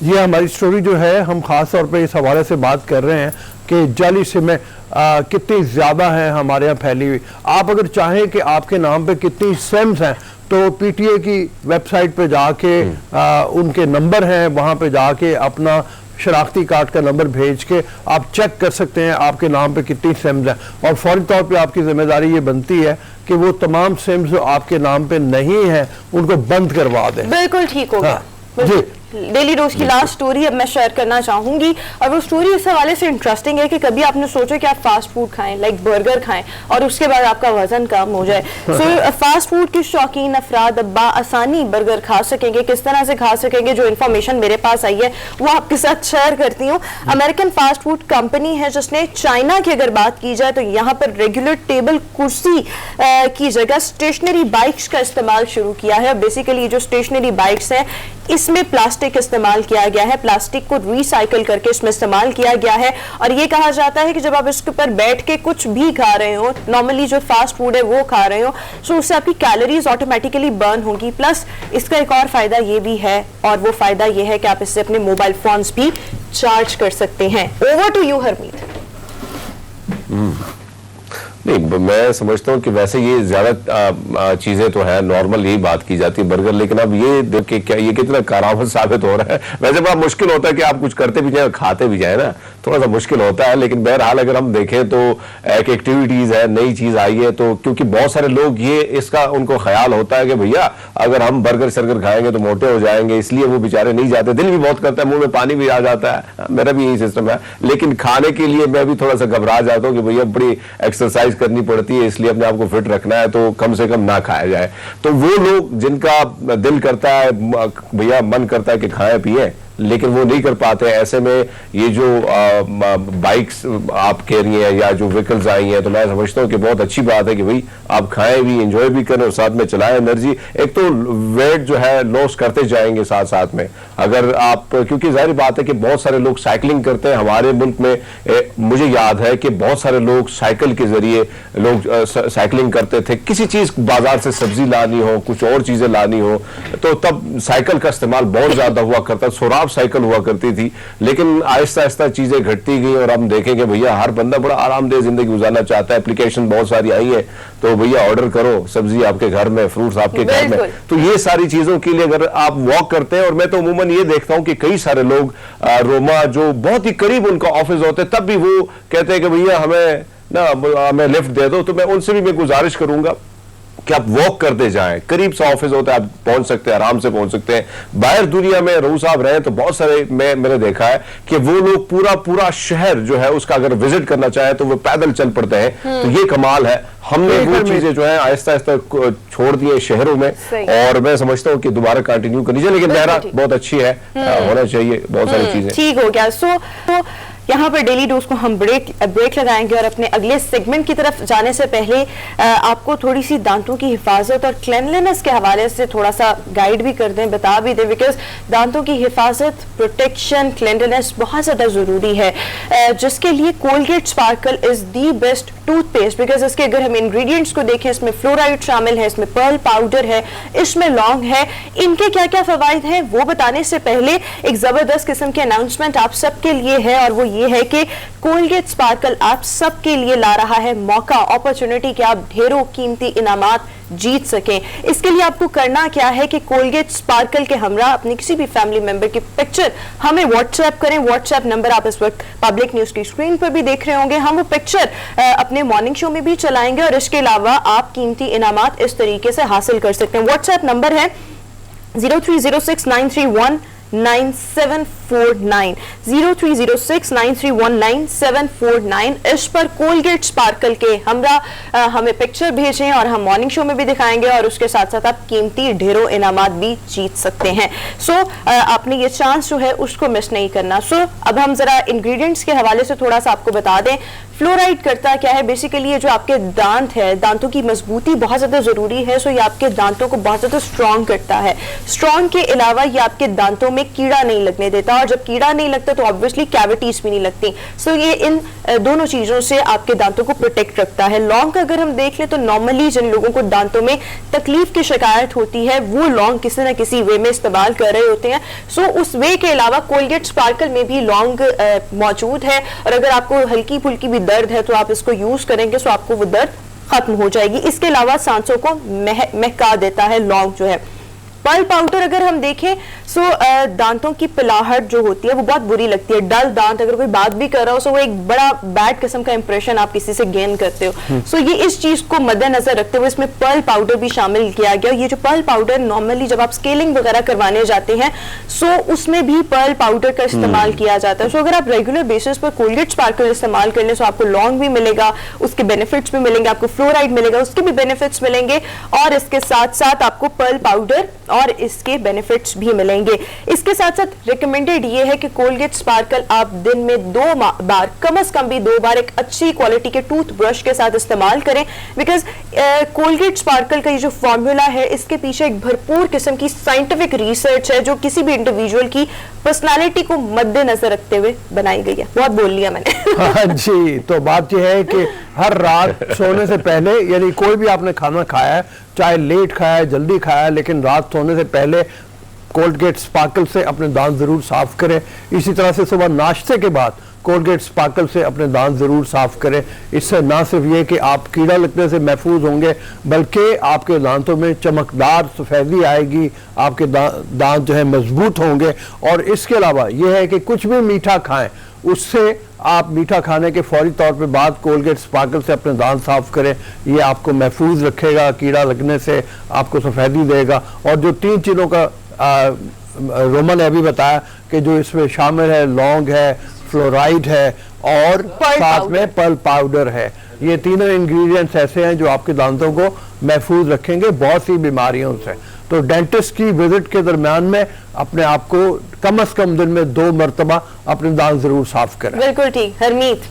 ये हमारी स्टोरी जो है हम खास तौर पे इस हवाले से बात कर रहे हैं कि जाली सिमें कितनी ज़्यादा हैं हमारे यहाँ फैली हुई। आप अगर चाहें कि आपके नाम पे कितनी सिम्स हैं तो पीटीए की वेबसाइट पे जाके उनके नंबर हैं, वहाँ पे जाके अपना शनाख्ती कार्ड का नंबर भेज के आप चेक कर सकते हैं आपके नाम पे कितनी सिम्स हैं। और फौरी तौर पे आपकी जिम्मेदारी ये बनती है कि वो तमाम सिम्स जो आपके नाम पे नहीं है उनको बंद करवा दें। बिल्कुल ठीक होगा। जी। डेली डोज की लास्ट स्टोरी अब मैं शेयर करना चाहूंगी, और वो स्टोरी इस हवाले से इंटरेस्टिंग है कि कभी आपने सोचा कि आप फास्ट फूड खाएं, लाइक बर्गर खाएं, और उसके बाद आपका वजन कम हो जाए। सो फास्ट फूड के शौकीन अफराद अब आसानी बर्गर खा सकेंगे। किस तरह से खा सकेंगे, जो इन्फॉर्मेशन मेरे पास आई है वो आपके साथ शेयर करती हूँ। अमेरिकन फास्ट फूड कंपनी है जिसने चाइना की अगर बात की जाए तो यहाँ पर रेगुलर टेबल कुर्सी की जगह स्टेशनरी बाइक्स का इस्तेमाल शुरू किया है। बेसिकली जो स्टेशनरी बाइक्स हैं इसमें प्लास्टिक इस्तेमाल किया गया है, प्लास्टिक को रिसाइकल करके इसमें इस्तेमाल किया गया है, और ये कहा जाता है कि जब आप इसके ऊपर बैठ के कुछ भी खा रहे हो, नॉर्मली जो फास्ट फूड है वो खा रहे हो, सो उससे आपकी कैलोरीज ऑटोमेटिकली बर्न होगी। प्लस इसका एक और फायदा ये भी है, और वो फायदा ये है कि आप इससे अपने मोबाइल फोन्स भी चार्ज कर सकते हैं। Over to you Harmeet. नहीं, मैं समझता हूँ कि वैसे ये ज्यादा चीजें तो है, नॉर्मल यही बात की जाती है बर्गर, लेकिन अब ये देख के क्या ये कितना करावत साबित हो रहा है। वैसे बड़ा मुश्किल होता है कि आप कुछ करते भी जाए और खाते भी जाए ना, थोड़ा सा मुश्किल होता है, लेकिन बहरहाल अगर हम देखें तो एक एक्टिविटीज है, नई चीज आई है, तो क्योंकि बहुत सारे लोग ये इसका उनको ख्याल होता है कि भैया अगर हम बर्गर शर्गर खाएंगे तो मोटे हो जाएंगे, इसलिए वो बेचारे नहीं जाते। दिल भी बहुत करता है, मुंह में पानी भी आ जाता है, मेरा भी यही सिस्टम है, लेकिन खाने के लिए मैं भी थोड़ा सा घबरा जाता हूँ कि भैया बड़ी एक्सरसाइज करनी पड़ती है, इसलिए अपने आप को फिट रखना है, तो कम से कम ना खाया जाए। तो वो लोग जिनका दिल करता है, भैया मन करता है कि खाएं पिए, लेकिन वो नहीं कर पाते, ऐसे में ये जो बाइक्स आप कह रही हैं या जो व्हीकल्स आई हैं, तो मैं समझता हूँ कि बहुत अच्छी बात है कि भाई आप खाएं भी, एंजॉय भी करें और साथ में चलाएं एनर्जी। एक तो वेट जो है लॉस करते जाएंगे साथ साथ में, अगर आप, क्योंकि जाहिर बात है कि बहुत सारे लोग साइकिलिंग करते हैं हमारे मुल्क में। मुझे याद है कि बहुत सारे लोग साइकिल के जरिए लोग साइकिलिंग करते थे, किसी चीज बाजार से सब्जी लानी हो, कुछ और चीजें लानी हो, तो तब साइकिल का इस्तेमाल बहुत ज्यादा हुआ करता, साइकिल हुआ करती थी। लेकिन आहिस्ता आहिस्ता चीजें घटती गई और हम देखेंगे भैया हर बंदा बड़ा आरामदेह जिंदगी गुजारना चाहता है, एप्लीकेशन बहुत सारी आई है, तो भैया ऑर्डर करो, सब्जी आपके घर में, फ्रूट्स आपके घर में। तो ये सारी चीजों के लिए अगर आप वॉक करते हैं, और मैं तो अमूमन ये देखता हूं कि कई सारे लोग रोमा जो बहुत ही करीब उनका ऑफिस होते हैं, तब भी वो कहते हैं कि भैया हमें लिफ्ट दे दो, तो मैं उनसे भी मैं गुजारिश करूंगा कि आप वॉक करते जाएं, करीब सा ऑफिस होता है, आप पहुंच सकते हैं, आराम से पहुंच सकते हैं। बाहर दुनिया में रहू साहब रहे तो बहुत सारे मैंने देखा है कि वो लोग पूरा शहर जो है उसका अगर विजिट करना चाहे तो वो पैदल चल पड़ते हैं। तो ये कमाल है, हमने वो चीजें जो है आहिस्ता आहिस्ता छोड़ दी है शहरों में, और मैं समझता हूँ कि दोबारा कंटिन्यू करनी चाहिए, लेकिन मेरा बहुत अच्छी है, होना चाहिए बहुत सारी चीजें। ठीक हो गया। सो यहाँ पर डेली डोज को हम ब्रेक लगाएंगे, और अपने अगले सेगमेंट की तरफ जाने से पहले आपको थोड़ी सी दांतों की हिफाजत और क्लेनलीनेस के हवाले से थोड़ा सा गाइड भी कर दें, बता भी दें, बिकॉज दांतों की हिफाजत, प्रोटेक्शन, क्लेनलीनेस बहुत ज़्यादा ज़रूरी है, जिसके लिए Colgate sparkle is the best toothpaste. Because इसके अगर हम इंग्रेडिएंट्स को देखें, इसमें फ्लोराइड शामिल है, इसमें पर्ल पाउडर है, इसमें लौंग है। इनके क्या क्या फवाइद हैं वो बताने से पहले एक ज़बरदस्त किस्म की अनाउंसमेंट आप सबके लिए है, और वो ये है कि कोलगेट स्पार्कल आप सबके लिए ला रहा है मौका, अपॉर्चुनिटी कि आप ढेरों कीमती इनामात जीत सकें। इसके लिए आपको करना क्या है कि कोलगेट स्पार्कल के हमरा अपने किसी भी फैमिली मेंबर की पिक्चर हमें व्हाट्सएप करें। व्हाट्सएप नंबर आप इस वक्त पब्लिक न्यूज की स्क्रीन पर भी देख रहे होंगे। हम वो पिक्चर अपने मॉर्निंग शो में भी चलाएंगे, और इसके अलावा आप कीमती इनामात इस तरीके से हासिल कर सकते हैं। व्हाट्सएप नंबर है 0306931949 0306931949। इस पर कोलगेट स्पार्कल के हमरा हमें पिक्चर भेजें और हम मॉर्निंग शो में भी दिखाएंगे, और उसके साथ साथ आप कीमती ढेरों इनामात भी जीत सकते हैं। सो आपने ये चांस जो है उसको मिस नहीं करना। सो अब हम जरा इंग्रेडिएंट्स के हवाले से थोड़ा सा आपको बता दें। फ्लोराइड करता क्या है, बेसिकली ये जो आपके दांत है, दांतों की मजबूती बहुत ज्यादा जरूरी है, सो ये आपके दांतों को बहुत ज्यादा स्ट्रॉन्ग करता है। स्ट्रॉन्ग के अलावा ये आपके दांतों में कीड़ा नहीं लगने देता, और जब कीड़ा नहीं लगता तो ऑब्वियसली कैविटीज भी नहीं लगती। सो ये इन दोनों चीजों से आपके दांतों को प्रोटेक्ट रखता है। लौंग का अगर हम देख लें तो नॉर्मली जिन लोगों को दांतों में तकलीफ की शिकायत होती है वो लौंग किसी न किसी वे में इस्तेमाल कर रहे होते हैं। सो उस वे के अलावा कोलगेट स्पार्कल में भी लौंग मौजूद है, और अगर आपको हल्की फुल्की भी दर्द है तो आप इसको यूज करेंगे तो आपको वो दर्द खत्म हो जाएगी। इसके अलावा सांसों को महका देता है लौंग जो है। पर्ल पाउडर अगर हम देखें सो दांतों की पिलाहट जो होती है वो बहुत बुरी लगती है। डल दांत अगर कोई बात भी कर रहा हो सो वो एक बड़ा बैड किस्म का इंप्रेशन आप किसी से गेन करते हो। सो ये इस चीज को मद्देनजर रखते हुए इसमें पर्ल पाउडर भी शामिल किया गया। ये जो पर्ल पाउडर नॉर्मली जब आप स्केलिंग वगैरह करवाने जाते हैं सो उसमें भी पर्ल पाउडर का इस्तेमाल किया जाता है। सो अगर आप रेगुलर बेसिस पर कोलगेट स्पार्कल इस्तेमाल कर लें तो आपको लॉन्ग भी मिलेगा, उसके बेनिफिट्स भी मिलेंगे, आपको फ्लोराइड मिलेगा उसके भी बेनिफिट्स मिलेंगे, और इसके साथ साथ आपको पर्ल पाउडर और इसके बेनिफिट्स भी मिलेंगे। इसके साथ साथ रिकमेंडेड ये है कि कोलगेट स्पार्कल आप दिन में 2 बार, कम से कम भी 2 बार एक अच्छी क्वालिटी के टूथब्रश के साथ इस्तेमाल करें, बिकॉज कोलगेट स्पार्कल का ये जो फॉर्मूला है इसके पीछे एक भरपूर किस्म की साइंटिफिक रिसर्च है जो किसी भी इंडिविजुअल की पर्सनालिटी को मद्देनजर रखते हुए बनाई गई है। बहुत बोल लिया मैंने। हाँ जी, तो बात यह है कि हर रात सोने से पहले, यानी कोई भी आपने खाना खाया है, चाहे लेट खाया है जल्दी खाया है, लेकिन रात सोने से पहले कोलगेट स्पार्कल से अपने दांत जरूर साफ करें। इसी तरह से सुबह नाश्ते के बाद कोलगेट स्पार्कल से अपने दांत जरूर साफ करें। इससे ना सिर्फ ये कि आप कीड़ा लगने से महफूज होंगे बल्कि आपके दांतों में चमकदार सफेदी आएगी, आपके दांत जो है मजबूत होंगे। और इसके अलावा यह है कि कुछ भी मीठा खाएं उससे आप मीठा खाने के फौरी तौर पे बाद कोलगेट स्पार्कल से अपने दांत साफ करें। ये आपको महफूज रखेगा, कीड़ा लगने से आपको सफेदी देगा। और जो 3 चीज़ों का रोमन ने अभी बताया कि जो इसमें शामिल है, लौंग है, फ्लोराइड है और साथ में पर्ल पाउडर है। ये तीनों इंग्रेडिएंट्स ऐसे हैं जो आपके दांतों को महफूज रखेंगे बहुत सी बीमारियों से। तो डेंटिस्ट की विजिट के दरमियान में अपने आप को कम से कम दिन में 2 मरतबा अपने दांत जरूर साफ करें। बिल्कुल ठीक। हरमीत।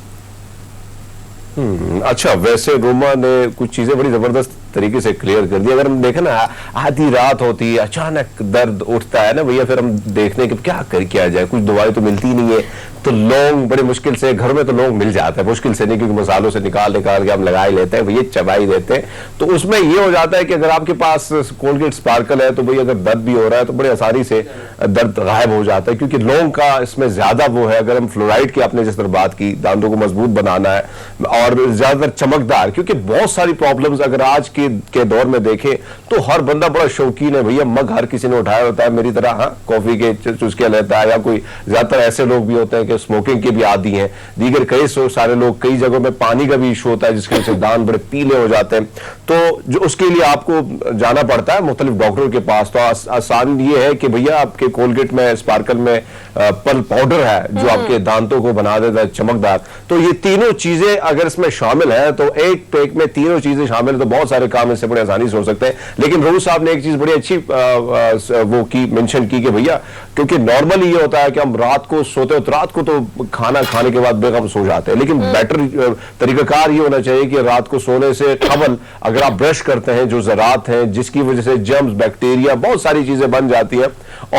अच्छा, वैसे रोमा ने कुछ चीजें बड़ी जबरदस्त तरीके से क्लियर कर दी। अगर हम देखें ना, आधी रात होती है, अचानक दर्द उठता है ना भैया, फिर हम देखने के क्या किया जाए, कुछ दवाई तो मिलती ही नहीं है, तो लौंग बड़ी मुश्किल से, घर में तो लौंग मिल जाता है, मुश्किल से नहीं, क्योंकि मसालों से निकाल के हम लगा ही लेते हैं, भैया चबा ही देते हैं। तो उसमें ये हो जाता है कि अगर आपके पास कोलगेट स्पार्कल है तो भैया अगर दर्द भी हो रहा है तो बड़ी आसानी से दर्द गायब हो जाता है, क्योंकि लौंग का इसमें ज्यादा वो है। अगर हम फ्लोराइड की आपने जिस तरह बात की, दांतों को मजबूत बनाना है और ज्यादातर चमकदार, क्योंकि बहुत सारी प्रॉब्लम्स अगर आज के दौर में देखें तो हर बंदा बड़ा शौकीन है भैया, मग हर किसी ने उठाया होता है मेरी तरह, हाँ, कॉफी के चुस्के लेता है, या कोई ज्यादातर ऐसे लोग भी होते हैं कि स्मोकिंग के भी आदी हैं, दीगर कई सारे लोग, कई जगहों में पानी का भी इशू होता है जिसकी वजह से दांत बड़े पीले हो जाते हैं। तो जो उसके लिए आपको जाना पड़ता है मुख्तलिफ डॉक्टरों के पास। तो आसान ये है कि भैया आपके कोलगेट में, स्पार्कल में पर्ल पाउडर है जो आपके दांतों को बना देता है चमकदार। तो ये तीनों चीजें अगर इसमें शामिल है तो एक पैक में तीनों चीजें शामिल है तो बहुत सारे काम इससे बड़े आसानी से हो सकते हैं। लेकिन रोज साहब ने एक चीज बड़ी अच्छी वो की मेंशन की कि भैया, क्योंकि नॉर्मली ये होता है कि हम रात को सोते हो तो रात को तो खाना खाने के बाद बेगम सो जाते हैं, लेकिन बेटर तरीकाकार ये होना चाहिए कि रात को सोने से कबल अगर आप ब्रश करते हैं, जो ज़रात हैं जिसकी वजह से जर्म्स, बैक्टीरिया, बहुत सारी चीजें बन जाती है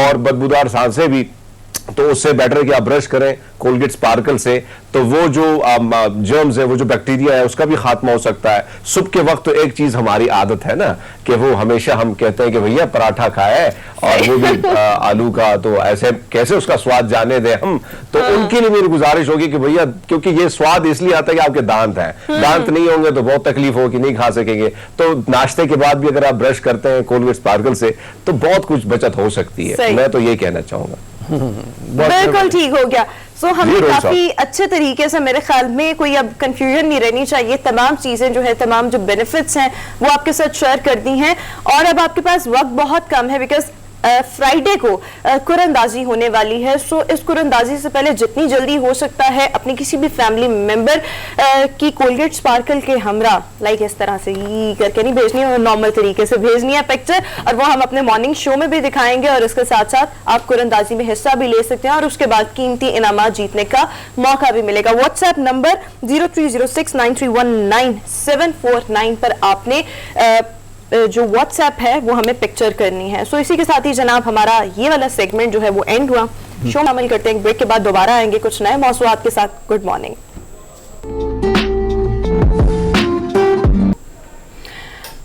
और बदबूदार सांसें भी, तो उससे बेटर है कि आप ब्रश करें कोलगेट स्पार्कल से, तो वो जो जर्म्स है, वो जो बैक्टीरिया है, उसका भी खात्मा हो सकता है। सुबह के वक्त तो एक चीज हमारी आदत है ना कि वो हमेशा हम कहते हैं कि भैया पराठा खाए और वो भी आलू का, तो ऐसे कैसे उसका स्वाद जाने दें हम। तो उनके लिए मेरी गुजारिश होगी कि भैया, क्योंकि ये स्वाद इसलिए आता है कि आपके दांत हैं, दांत नहीं होंगे तो बहुत तकलीफ होगी, नहीं खा सकेंगे। तो नाश्ते के बाद भी अगर आप ब्रश करते हैं कोलगेट स्पार्कल से तो बहुत कुछ बचत हो सकती है। मैं तो ये कहना चाहूंगा। बिल्कुल ठीक हो गया। सो हमें काफी अच्छे तरीके से, मेरे ख्याल में कोई अब कंफ्यूजन नहीं रहनी चाहिए, तमाम चीजें जो है, तमाम जो बेनिफिट्स हैं वो आपके साथ शेयर कर दी हैं। और अब आपके पास वक्त बहुत कम है बिकॉज फ्राइडे को कुरअंदाजी होने वाली है। सो इस कुरअंदाजी से पहले जितनी जल्दी हो सकता है अपनी किसी भी फैमिली मेंबर की कोलगेट स्पार्कल के हमरा लाइक इस तरह से ही करके नहीं भेजनी है, नॉर्मल तरीके से भेजनी है पिक्चर, और वो हम अपने मॉर्निंग शो में भी दिखाएंगे और इसके साथ साथ आप कुरअंदाजी में हिस्सा भी ले सकते हैं और उसके बाद कीमती इनामात जीतने का मौका भी मिलेगा। व्हाट्सएप नंबर 030693197949 पर आपने जो व्हाट्सएप है वो हमें पिक्चर करनी है। सो इसी के साथ ही जनाब हमारा ये वाला सेगमेंट जो है वो एंड हुआ। शो में अमल करते हैं, ब्रेक के बाद दोबारा आएंगे कुछ नए मौसूआत के साथ। Good morning.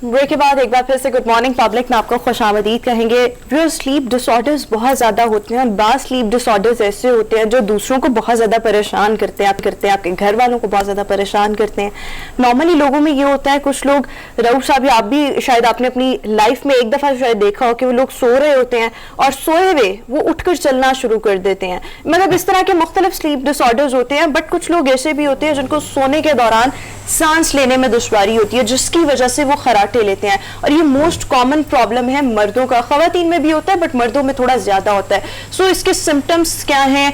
ब्रेक के बाद एक बार फिर से गुड मॉर्निंग पब्लिक में आपको खुशामदीद कहेंगे। व्यूअर्स, स्लीप डिसऑर्डर्स बहुत ज़्यादा होते हैं और बाज़ स्लीप डिसऑर्डर्स ऐसे होते हैं जो दूसरों को बहुत ज़्यादा परेशान करते हैं, आपके घर वालों को बहुत ज़्यादा परेशान करते हैं। नॉर्मली लोगों में ये होता है, कुछ लोग, रऊफ साहब आप भी शायद आपने अपनी लाइफ में एक दफ़ा शायद देखा हो कि वो लोग सो रहे होते हैं और सोए हुए वो उठकर चलना शुरू कर देते हैं। मतलब इस तरह के मुख्तलिफ स्लीप डिसऑर्डर्स होते हैं। बट कुछ लोग ऐसे भी होते हैं जिनको सोने के दौरान सांस लेने में दुश्वारी होती है, जिसकी वजह से वो खराटे लेते हैं। और ये मोस्ट कॉमन प्रॉब्लम है मर्दों का, खवातीन में भी होता है बट मर्दों में थोड़ा ज्यादा होता है। सो इसके सिम्टम्स क्या हैं,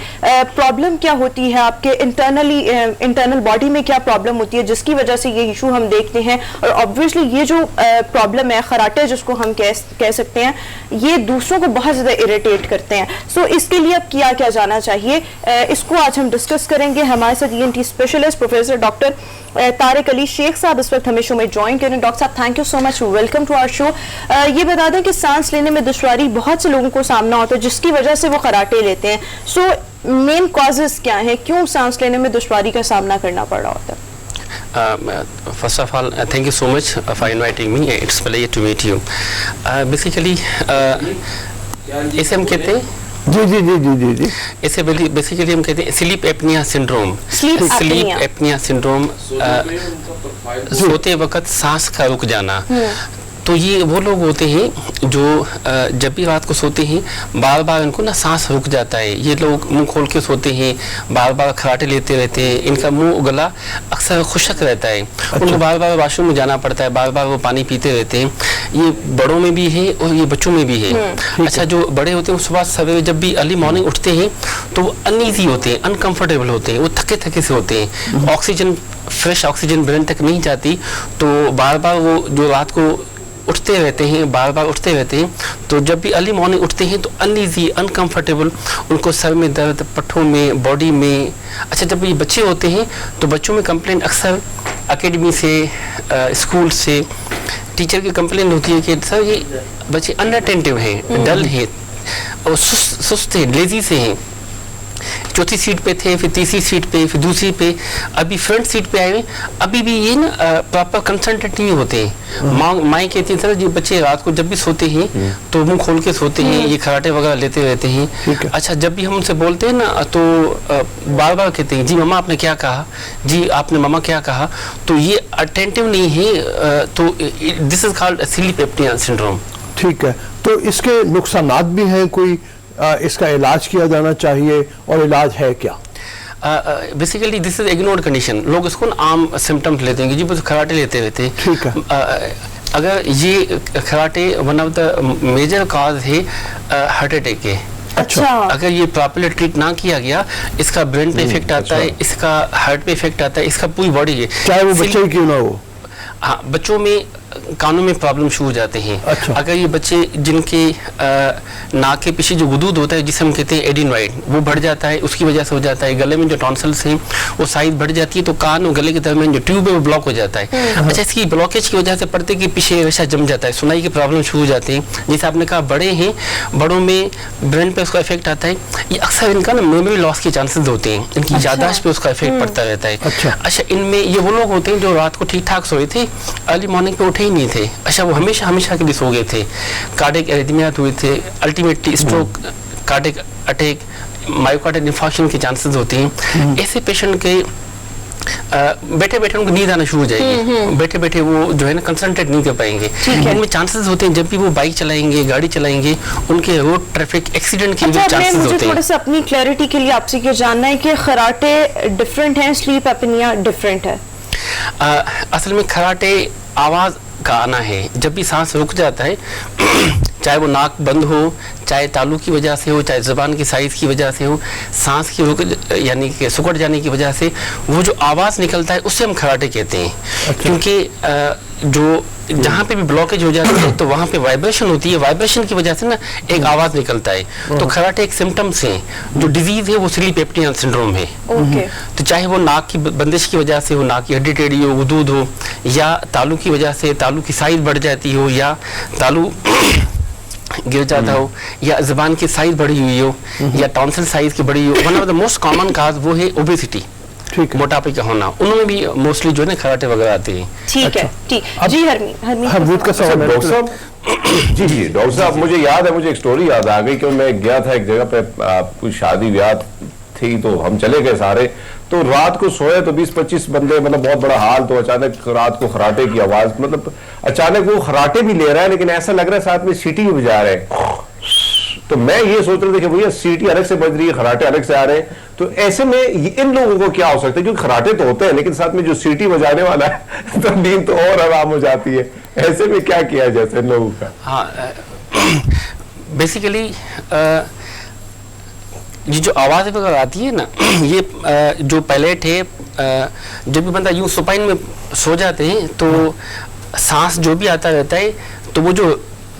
प्रॉब्लम क्या होती है, आपके इंटरनल बॉडी में क्या प्रॉब्लम होती है जिसकी वजह से ये इशू हम देखते हैं। और ऑब्वियसली ये जो प्रॉब्लम है खराटे जिसको हम कह सकते हैं, ये दूसरों को बहुत ज्यादा इरिटेट करते हैं। सो इसके लिए अब किया क्या जाना चाहिए, इसको आज हम डिस्कस करेंगे। हमारे साथ ENT specialist professor doctor Tariq Ali Sheikh साहब इस वक्त हमें शो में ज्वाइन करें। डॉक्टर साहब, thank you so much, welcome to our show. ये बता दें कि सांस लेने में दुश्वारी बहुत से लोगों को सामना होता है जिसकी वजह से वो खराटे लेते हैं। सो मेन कॉजेस क्या हैं, क्यों सांस लेने में दुश्वारी का सामना करना पड़ रहा होता है? First of all, thank you so much for inviting me. It's a pleasure to meet you. Basically, इसे हम कहते हैं जी इसे बेसिकली हम कहते हैं sleep apnoea syndrome. Sleep apnoea syndrome, सोते वक्त सांस का रुक जाना। तो ये वो लोग होते हैं जो जब भी रात को सोते हैं बार बार इनको ना सांस रुक जाता है। ये लोग मुंह खोल के सोते हैं, बार बार खराटे लेते रहते हैं, इनका मुंह गला अक्सर खुशक रहता है। उनको बार बार वॉशरूम में जाना पड़ता है, बार बार वो पानी पीते रहते हैं। ये बड़ों में भी है और ये बच्चों में भी है। अच्छा, जो बड़े होते हैं सुबह सवेरे जब भी अर्ली मॉर्निंग उठते हैं तो वो अनईजी होते हैं, अनकंफर्टेबल होते हैं, वो थके थके से होते हैं। ऑक्सीजन, फ्रेश ऑक्सीजन ब्रेन तक नहीं जाती, तो बार बार वो जो रात को उठते रहते हैं, बार बार उठते रहते हैं। तो जब भी अर्ली मॉर्निंग उठते हैं तो अनईजी, अनकंफर्टेबल, उनको सर में दर्द, पट्ठों में, बॉडी में। अच्छा, जब ये बच्चे होते हैं तो बच्चों में कंप्लेंट अक्सर एकेडमी से, स्कूल से टीचर की कंप्लेंट होती है कि सर ये बच्चे अनअटेंटिव हैं, डल हैं और सुस्त हैं, लेजी से हैं। चौथी सीट पे थे, फिर तीसरी सीट पे, फिर दूसरी पे, अभी फ्रंट सीट पे आए हुए, अभी भी ये ना प्रॉपर कंसंट्रेट नहीं होते हैं। माँ कहती है सर ये बच्चे रात को जब भी सोते हैं तो मुंह खोल के सोते हैं, ये खराटे वगैरह लेते रहते हैं। अच्छा, जब भी हम उनसे बोलते हैं ना तो बार बार कहते हैं जी मम्मा आपने क्या कहा, जी आपने मम्मा क्या कहा, तो ये अटेंटिव नहीं है। तो this is called sleep apnoea syndrome. ठीक है, तो इसके नुकसानात भी हैं कोई, इसका इलाज किया जाना चाहिए और इलाज है क्या? Basically this is ignored condition. लोग इसको आम सिम्टम्स लेते हैं कि जी बस खराटे लेते रहते हैं। ठीक है। अगर ये खराटे one of the major cause है हार्ट अटैक के। अच्छा, अगर ये प्रॉपर्ली ट्रीट ना किया गया, इसका ब्रेन पे इफेक्ट आता है, इसका हार्ट पे इफेक्ट आता है, इसका पूरी बॉडी है, चाहे वो बच्चे क्यों ना हो। हाँ, बच्चों में कानों में प्रॉब्लम शुरू हो जाते हैं। अच्छा। अगर ये बच्चे जिनके नाक के पीछे जो गुदूद होता है जिसे हम कहते हैं एडिनॉइड, वो बढ़ जाता है, उसकी वजह से हो जाता है। गले में जो टॉन्सिल्स हैं वो साइज बढ़ जाती है, तो कान और गले के दरमियान जो ट्यूब है वो ब्लॉक हो जाता है। अच्छा, इसकी ब्लॉकेज की वजह से पर्दे के पीछे रेशा जम जाता है, सुनाई की प्रॉब्लम शुरू हो जाती है। जैसे आपने कहा बड़े हैं, बड़ों में ब्रेन पे उसका इफेक्ट आता है। ये अक्सर इनका ना मेमोरी लॉस के चांसेस होते हैं, इनकी याददाश्त पे उसका इफेक्ट पड़ता रहता है। अच्छा, इनमें ये वो लोग होते हैं जो रात को ठीक ठाक सोए थे, अर्ली मॉर्निंग पे उठे ही नहीं थे। अच्छा, वो हमेशा के लिए सो गए थे, कार्डियक एरिथमियाज हुए थे, ultimately stroke, cardiac attack, myocardial infarction के चांसेस होते हैं। ऐसे पेशेंट के बैठे बैठे उनको नींद आना शुरू हो जाएगी, बैठे बैठे वो जो है ना कंसंट्रेट नहीं कर पाएंगे। इनमें चांसेस होते हैं जब भी वो बाइक चलाएंगे, गाड़ी चलाएंगे, उनके रोड ट्रैफिक एक्सीडेंट के भी चांसेस होते हैं। थोड़ा सा अपनी क्लैरिटी के लिए आपसे ये जानना है कि खराटे डिफरेंट हैं, स्लीप एपनिया डिफरेंट है? असल में खराटे आवाज का आना है, जब भी सांस रुक जाता है चाहे वो नाक बंद हो, चाहे तालू की वजह से हो, चाहे ज़बान की साइज की वजह से हो, सांस की रुक यानी कि सुकड़ जाने की वजह से वो जो आवाज़ निकलता है उससे हम खराटे कहते हैं। अच्छा। क्योंकि जो जहाँ पे भी ब्लॉकेज हो जाती है तो वहाँ पे वाइब्रेशन होती है, वाइब्रेशन की वजह से ना एक आवाज़ निकलता है। तो खराटे एक सिम्टम्स हैं, जो डिजीज है वो स्लीप एपनिया सिंड्रोम है। तो चाहे वो नाक की बंदिश की वजह से हो, नाक की हड्डी टेढ़ी हो, वदूद हो, या तालू की वजह से तालू की साइज बढ़ जाती हो, या तालू गिर जाता हो, या ज़बान की साइज बढ़ी हुई हो, या टॉन्सिल साइज की बड़ी हो। One of the most common cause वो है ओबेसिटी। ठीक है। मोटापे का होना, उनमें भी मोस्टली जो है ना खराटे वगैरह आते हैं। ठीक है, ठीक जी। हरमीत का सवाल है। डॉक्टर साहब जी डॉक्टर साहब, मुझे याद है, मुझे एक स्टोरी याद आ गई कि मैं गया था एक जगह पे, कोई शादी ब्याह थी, तो हम चले गए सारे, तो रात को सोए तो 20-25 बंदे, मतलब बहुत बड़ा हाल, तो अचानक रात को खराटे की आवाज, मतलब अचानक वो खराटे भी ले रहा है लेकिन ऐसा लग रहा है साथ में सीटी भी बजा रहे हैं। तो मैं ये सोच रहा था कि भैया सीटी अलग से बज रही है, खराटे अलग से आ रहे हैं, तो ऐसे में इन लोगों को क्या हो सकता है, क्योंकि खराटे तो होते हैं लेकिन साथ में जो सीटी बजाने वाला है तो नींद तो और आराम हो जाती है, ऐसे में क्या किया जाए इन लोगों का? हाँ, बेसिकली ये जो आवाज़ वगैरह आती है ना, ये जो पैलेट है, जब भी बंदा यूं सुपाइन में सो जाते हैं तो सांस जो भी आता रहता है, तो वो जो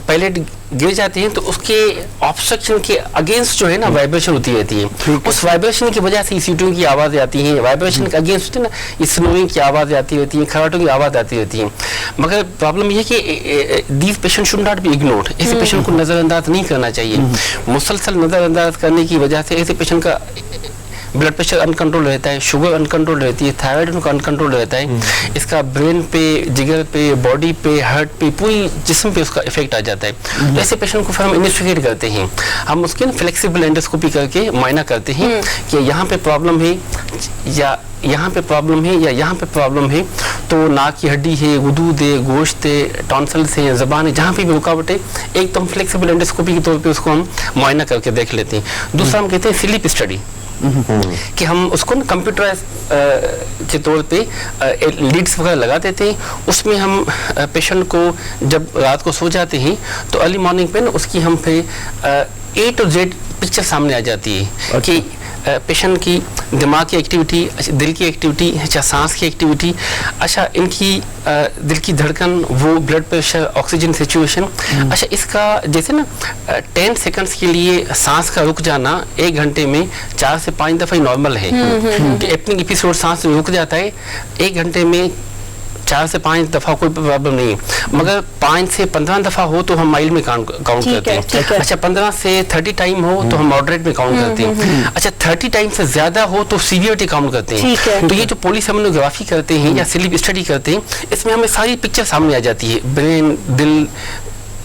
पैलेट गिर जाते हैं तो उसके ऑब्स्ट्रक्शन के अगेंस्ट जो है ना वाइब्रेशन होती रहती है। उस वाइब्रेशन की वजह से सीटियों की आवाज़ आती है, वाइब्रेशन के अगेंस्ट ना स्नोरिंग की आवाज़ आती रहती है, खराटों की आवाज़ आती रहती है। मगर प्रॉब्लम यह है कि these patient should not be ignored. ऐसे पेशेंट को नज़रअंदाज नहीं करना चाहिए। मुसलसल नज़रअंदाज करने की वजह से ऐसे पेशेंट का ब्लड प्रेशर अनकंट्रोल रहता है, शुगर अनकंट्रोल रहती है, थायराइड उनका अनकंट्रोल रहता है, इसका ब्रेन पे, जिगर पे, बॉडी पे, हार्ट पे, पूरी जिस्म पे उसका इफेक्ट आ जाता है। तो ऐसे पेशेंट को फिर हम इन्वेस्टिगेट करते हैं, हम उसकी फ्लेक्सिबल एंडोस्कोपी करके मुआयना करते हैं कि यहाँ पे प्रॉब्लम है या यहाँ पे प्रॉब्लम है या यहाँ पे प्रॉब्लम है। तो नाक की हड्डी है, गुदूद है, गोश्त है, टॉन्सिल्स है, ज़बान है, जहाँ पे भी रुकावट है, एकदम फ्लेक्सिबल एंडोस्कोपी के तौर पे उसको हम मुआयना करके देख लेते हैं। दूसरा हम कहते हैं स्लीप स्टडी, कि हम उसको कंप्यूटराइज के तौर पे लीड्स वगैरह लगा देते हैं। उसमें हम पेशेंट को जब रात को सो जाते हैं तो अर्ली मॉर्निंग पे ना उसकी हम फिर A to Z पिक्चर सामने आ जाती है कि पेशेंट की दिमाग की एक्टिविटी, दिल की एक्टिविटी, अच्छा सांस की एक्टिविटी, अच्छा इनकी दिल की धड़कन, वो ब्लड प्रेशर, ऑक्सीजन सिचुएशन। अच्छा इसका जैसे ना 10 सेकंड्स के लिए सांस का रुक जाना 1 घंटे में 4 से 5 दफ़ा ही नॉर्मल है कि एपनिक एपिसोड सांस रुक जाता है 1 घंटे में 4 से 5 दफ़ा, कोई प्रॉब्लम नहीं है। मगर 5 से 15 दफ़ा हो तो हम माइल्ड में काउंट करते हैं। अच्छा 15 से 30 टाइम हो तो हम मॉडरेट में काउंट करते हैं। अच्छा 30 टाइम से ज़्यादा हो तो सीवियरिटी काउंट करते हैं। तो ये जो पॉलीसोमनोग्राफी करते हैं या स्लीप स्टडी करते हैं, इसमें हमें सारी पिक्चर सामने आ जाती है, ब्रेन, दिल,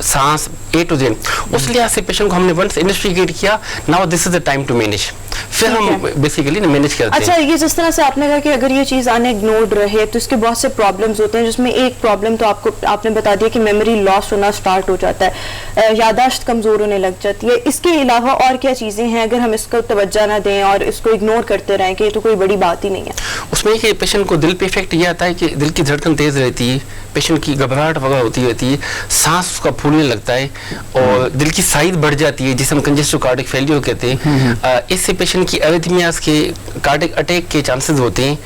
सांस, A to Z। उस लिहाज से पेशेंट को हमने वंस इन्वेस्टिगेट किया, now this is the time to manage, फिर हम बेसिकली मैनेज करते हैं। अच्छा, ये जिस तरह से आपने कहा कि अगर ये चीज़ अनइग्नोर्ड रहे तो इसके बहुत से प्रॉब्लम्स होते हैं, जिसमें एक प्रॉब्लम तो आपने बता दिया कि मेमोरी लॉस होना स्टार्ट हो जाता है, यादाश्त कमज़ोर होने लग जाती है। इसके अलावा और क्या चीज़ें हैं अगर हम इसको तवज्जो ना दें और इसको इग्नोर करते रहें कि ये तो कोई बड़ी बात ही नहीं है? उसमें कि पेशेंट को दिल पे इफेक्ट ये आता है कि दिल की धड़कन तेज़ रहती है, पेशेंट की घबराहट वगैरह होती रहती है, सांस उसका फूलने लगता है और दिल की साइज बढ़ जाती है, जिसे हम कंजेस्टिव कार्डियक फेलियर कहते हैं। इससे पेशेंट की एरिथमियास के, कार्डियक अटैक के चांसेस होते हैं,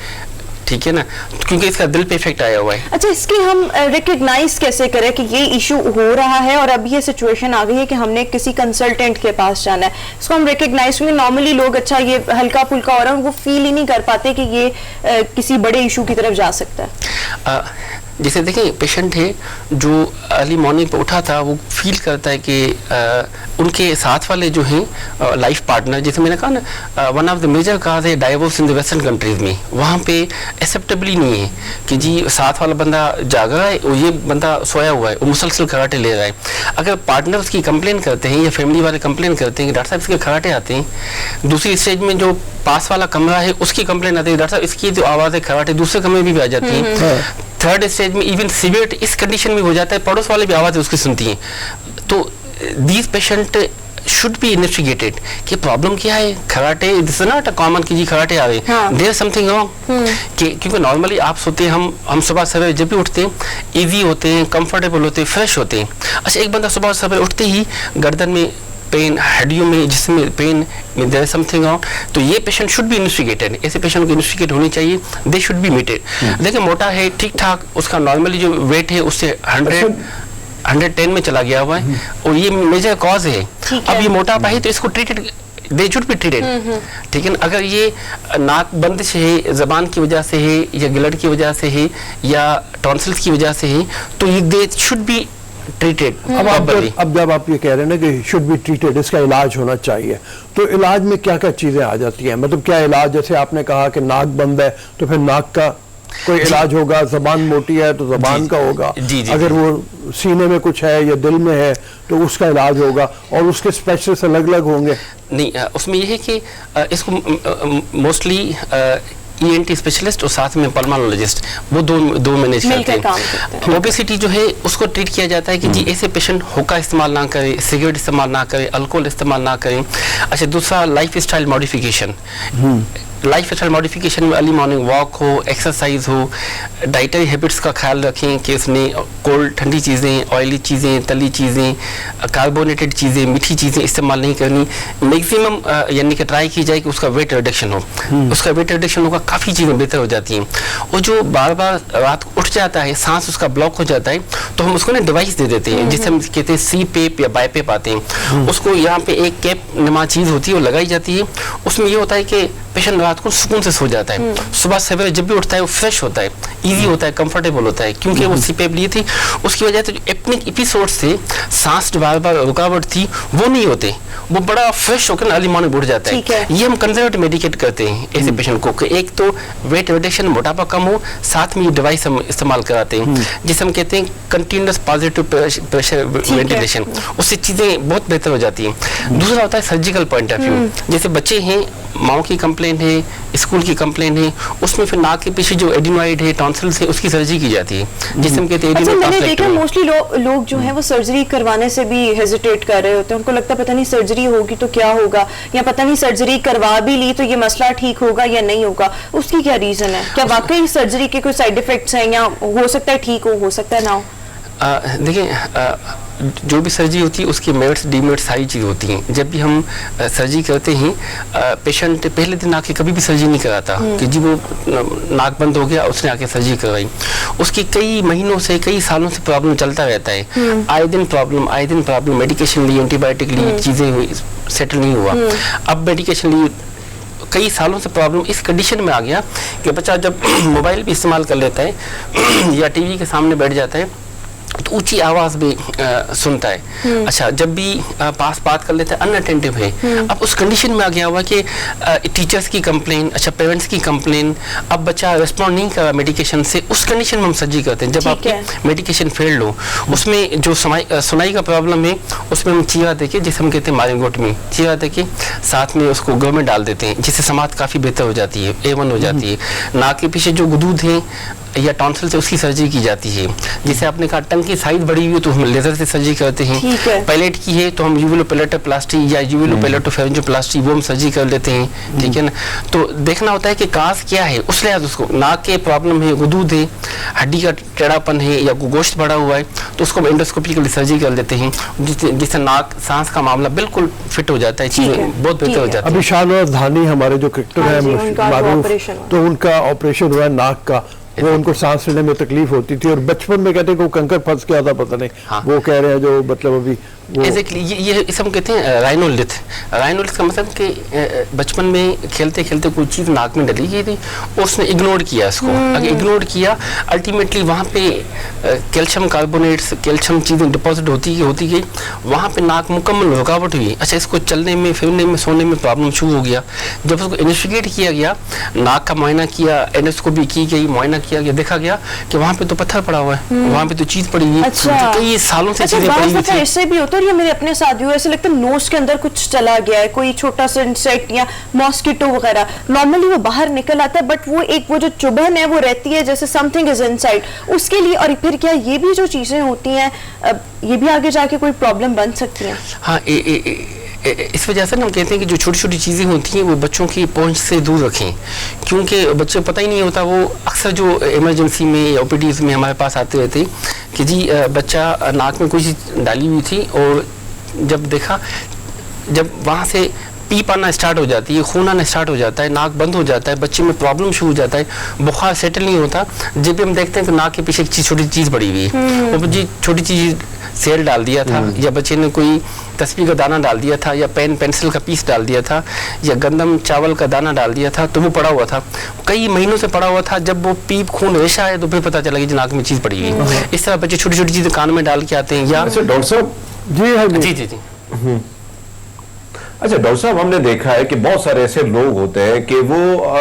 ठीक है ना, क्योंकि इसका दिल पे इफेक्ट आया हुआ है। अच्छा, इसकी हम रिकग्नाइज कैसे करें कि ये इशू हो रहा है और अब ये सिचुएशन आ गई है कि हमने किसी कंसल्टेंट के पास जाना है? इसको हम रिकग्नाइज, क्योंकि नॉर्मली लोग अच्छा ये हल्का फुल्का हो रहा है, वो फील ही नहीं कर पाते कि ये किसी बड़े इशू की तरफ जा सकता है। जैसे देखिए पेशेंट है जो अर्ली मॉर्निंग पे उठा था, वो फील करता है कि उनके साथ वाले जो हैं लाइफ पार्टनर, जैसे मैंने कहा ना, one of the major cause है divorce in the western countries में, वहाँ पे एक्सेप्टेबल नहीं है कि जी साथ वाला बंदा जागा है और ये बंदा सोया हुआ है, वो मुसलसल खराटे ले रहा है। अगर पार्टनर उसकी कंप्लेन करते हैं या फैमिली वाले कंप्लेन करते हैं कि डॉक्टर साहब इसके खराटे आते हैं, दूसरी स्टेज में जो पास वाला कमरा है उसकी कंप्लेन आती है, डॉक्टर साहब इसकी जो आवाज़ है खराटे दूसरे कमरे में भी आ जाती है। थर्ड स्टेज में इवन सीवियर इस कंडीशन में हो जाता है, पड़ोस वाले भी आवाज़ उसकी सुनती हैं। तो these patient should be investigated कि प्रॉब्लम क्या है। खराटे this is not a common कि जी खराटे आ रहे, देयर समथिंग रॉन्ग। क्योंकि नॉर्मली आप सोते हैं, हम सुबह सवेरे जब भी उठते हैं ईजी होते हैं, कंफर्टेबल होते हैं, फ्रेश होते हैं। अच्छा एक बंदा सुबह सवेरे उठते ही गर्दन में पेन, हड्डियों में जिसमें pain, there is something wrong, तो ये पेशेंट शुड बी इन्वेस्टिगेटेड। ऐसे पेशेंट को इन्वेस्टिगेट होनी चाहिए, दे शुड बी मीटेड। देखिए मोटा है, ठीक ठाक, उसका नॉर्मली जो वेट है उससे 110 में चला गया हुआ है और ये मेजर कॉज है। अब ये मोटापा है तो इसको treated, they should be treated, ठीक है ना। अगर ये नाक बंदिश है, जबान की वजह से है या गिलट की वजह से है या टॉन्सिल्स की वजह से है, तो ये दे शुड बी treated अब properly. जब आप ये कह रहे हैं ना कि शुड बी ट्रीटेड, इसका इलाज होना चाहिए, तो इलाज में क्या क्या चीजें आ जाती हैं? मतलब क्या इलाज, जैसे आपने कहा कि नाक बंद है तो फिर नाक का कोई इलाज होगा, जबान मोटी है तो जबान का होगा, अगर वो सीने में कुछ है या दिल में है तो उसका इलाज होगा, और उसके स्पेशलिस्ट अलग अलग होंगे? नहीं, उसमें यह है कि इसको मोस्टली ENT स्पेशलिस्ट और साथ में पल्मोनोलॉजिस्ट, वो दो मैनेज करते हैं। ओबेसिटी जो है उसको ट्रीट किया जाता है कि जी ऐसे पेशेंट हुक्का इस्तेमाल ना करे, सिगरेट इस्तेमाल ना करे, अल्कोहल इस्तेमाल ना करें। अच्छा, दूसरा life style modification. Life style modification में अर्ली मॉर्निंग वॉक हो, एक्सरसाइज हो, डाइटरी हैबिट्स का ख्याल रखें कि उसमें कोल्ड ठंडी चीज़ें, ऑयली चीज़ें, तली चीज़ें, कार्बोनेटेड चीज़ें, मीठी चीज़ें इस्तेमाल नहीं करनी। मैक्सिमम यानी कि ट्राई की जाए कि उसका वेट रिडक्शन हो। उसका वेट रिडक्शन होगा, काफ़ी चीज़ें बेहतर हो जाती हैं। और जो बार बार रात को उठ जाता है, सांस उसका ब्लॉक हो जाता है, तो हम उसको ना डिवाइस दे देते हैं जिसे हम कहते हैं CPAP या बाईपेप आते हैं। उसको यहाँ पे एक कैप नुमा चीज़ होती है, वो लगाई जाती है। उसमें ये होता है कि पेशेंट रात को सुकून से सो जाता है, सुबह सवेरे जब भी उठता है वो फ्रेश होता है, इजी होता है, कंफर्टेबल होता है, क्योंकि वो CPAP ली थी। उसकी वजह से जो एपनिक एपिसोड से सांस जो बार बार रुकावट थी वो नहीं होते, वो बड़ा फ्रेश होकर अर्ली मॉर्निंग उठ जाता है। ये हम कंजर्वेटिव मेडिकेट करते हैं ऐसे पेशेंट को कि एक तो वेट रिडक्शन, मोटापा कम हो, साथ में ये डिवाइस हम इस्तेमाल कराते हैं जिसे हम कहते हैं कंटिन्यूअस पॉजिटिव प्रेशर वेंटिलेशन। उससे चीज़ें बहुत बेहतर हो जाती हैं। दूसरा होता है सर्जिकल पॉइंट ऑफ व्यू। जैसे बच्चे हैं, माओ की कंप्लेंट है, स्कूल की कंप्लेंट है, उसमें फिर नाक के पीछे जो एडिनोइड है, टॉन्सिल्स है, उसकी सर्जरी की जाती है जिसे हम कहते हैं अच्छा, मैंने देखा मोस्टली लोग जो हैं वो सर्जरी करवाने से भी हेजिटेट कर रहे होते हैं। उनको लगता है पता नहीं सर्जरी होगी तो क्या होगा, या पता नहीं सर्जरी करवा भी ली तो ये मसला ठीक होगा या नहीं होगा। उसकी क्या रीजन है? क्या वाकई सर्जरी के कोई साइड इफेक्ट्स हैं, या हो सकता है ठीक हो सकता है ना हो? देखिए, जो भी सर्जरी होती है उसकी मेरिट्स डीमेरिट्स सारी चीज़ होती हैं। जब भी हम सर्जरी करते हैं, पेशेंट पहले दिन आके कभी भी सर्जरी नहीं कराता कि जी वो नाक बंद हो गया, उसने आके सर्जरी करवाई। उसकी कई महीनों से, कई सालों से प्रॉब्लम चलता रहता है। आए दिन प्रॉब्लम, मेडिकेशन ली, एंटीबायोटिक ली, चीज़ें हुई, सेटल नहीं हुआ। अब मेडिकेशन ली, कई सालों से प्रॉब्लम इस कंडीशन में आ गया कि बच्चा जब मोबाइल भी इस्तेमाल कर लेता है या टीवी के सामने बैठ जाता है तो ऊंची आवाज भी सुनता है। अच्छा, जब भी पास बात कर लेता है अनअटेंटिव है। अब उस कंडीशन में आ गया हुआ कि टीचर्स की कंप्लेन, अच्छा पेरेंट्स की कंप्लेन, अब बच्चा रिस्पॉन्ड नहीं कर रहा मेडिकेशन से, उस कंडीशन में हम सर्जरी करते हैं। जब आपकी मेडिकेशन फेल्ड हो, उसमें जो सुनाई का प्रॉब्लम है, उसमें हम चीरा देके, जिसे हम कहते हैं मारिंगोटमी, चीरा देके साथ में उसको गम में डाल देते हैं, जिससे समाज काफ़ी बेहतर हो जाती है, A1 हो जाती है। नाक के पीछे जो गुदूद है या टॉन्सिल से, उसकी सर्जरी की जाती है। जैसे आपने कहा टंग की साइज बड़ी हुई है तो हम लेजर से सर्जरी करते हैं। पैलेट की है तो हम यूविलोपैलेटोप्लास्टी या यूविलोपैलेटोफेरेंजियोप्लास्टी वो हम सर्जरी कर लेते हैं, ठीक है ना। तो देखना होता है कि काज क्या है, उस लिहाज उसको नाक के प्रॉब्लम है, गुदूद है, हड्डी का टेढ़ापन है या गोश्त बढ़ा हुआ है, तो उसको एंडोस्कोपिकली सर्जरी कर लेते हैं, जिससे नाक सांस का मामला बिल्कुल फिट हो जाता है, चीजें बहुत बेहतर हो जाती है। अभी शाहनवाज धानी हमारे जो क्रिकेटर हैं मारूफ, तो उनका ऑपरेशन हुआ नाक का, वो उनको सांस लेने में तकलीफ होती थी और बचपन में कहते हैं कि वो कंकर फंस गया था, पता नहीं। हाँ। वो कह रहे हैं जो मतलब अभी एग्जैक्टली ये इसे हम कहते हैं राइनोलिथ। राइनोलिथ का मतलब कि बचपन में खेलते खेलते कोई चीज़ नाक में डली गई थी और उसने इग्नोर किया इसको। अगर इग्नोर किया, अल्टीमेटली वहाँ पे कैल्शियम कार्बोनेट्स, कैल्शियम चीज़ें डिपॉजिट होती गई, वहाँ पे नाक मुकम्मल रुकावट हुई। अच्छा, इसको चलने में, फिरने में, सोने में प्रॉब्लम शुरू हो गया। जब उसको इन्वेस्टिगेट किया गया, नाक का मुआयना किया, एंडोस्कोपी की गई, मुआयना किया गया, देखा गया कि वहाँ पे तो पत्थर पड़ा हुआ है, वहाँ पे तो चीज़ पड़ी हुई है, कई सालों से चीज़ें पड़ी हुई थी। इससे भी होता है, ये मेरे अपने साथ हुआ, ऐसे लगता है नोज के अंदर कुछ चला गया है, कोई छोटा सा इंसेक्ट या मॉस्किटो वगैरह। नॉर्मली वो बाहर निकल आता है, बट वो जो चुभन है वो रहती है, जैसे समथिंग इज इनसाइड उसके लिए। और फिर क्या ये भी जो चीजें होती हैं, ये भी आगे जाके कोई प्रॉब्लम बन सकती है? हाँ, इस वजह से ना हम कहते हैं कि जो छोटी छोटी चीज़ें होती हैं वो बच्चों की पहुंच से दूर रखें, क्योंकि बच्चे को पता ही नहीं होता। वो अक्सर जो इमरजेंसी में या OPDs में हमारे पास आते रहते हैं कि जी बच्चा नाक में कोई चीज़ डाली हुई थी, और जब देखा, जब वहाँ से पीप आना स्टार्ट हो जाती है, खून आना स्टार्ट हो जाता है, नाक बंद हो जाता है, बच्चे में प्रॉब्लम शुरू हो जाता है, बुखार सेटल नहीं होता। जब भी हम देखते हैं कि नाक के पीछे एक छोटी चीज़ पड़ी हुई है, वो जी छोटी चीज़ सेल डाल दिया था, या बच्चे ने कोई तस्वीर का दाना डाल दिया था, या पेंसिल का पीस डाल दिया था, या गंदम चावल का दाना डाल दिया था, तो वो पड़ा हुआ था, कई महीनों से पड़ा हुआ था। जब वो पीप खून रेशा है तो फिर पता चला कि नाक में चीज़ पड़ी हुई है। इस तरह बच्चे छोटी छोटी चीज़ें कान में डाल के आते हैं। या डॉक्टर साहब जी हाँ जी जी जी अच्छा डॉक्टर साहब, हमने देखा है कि बहुत सारे ऐसे लोग होते हैं कि वो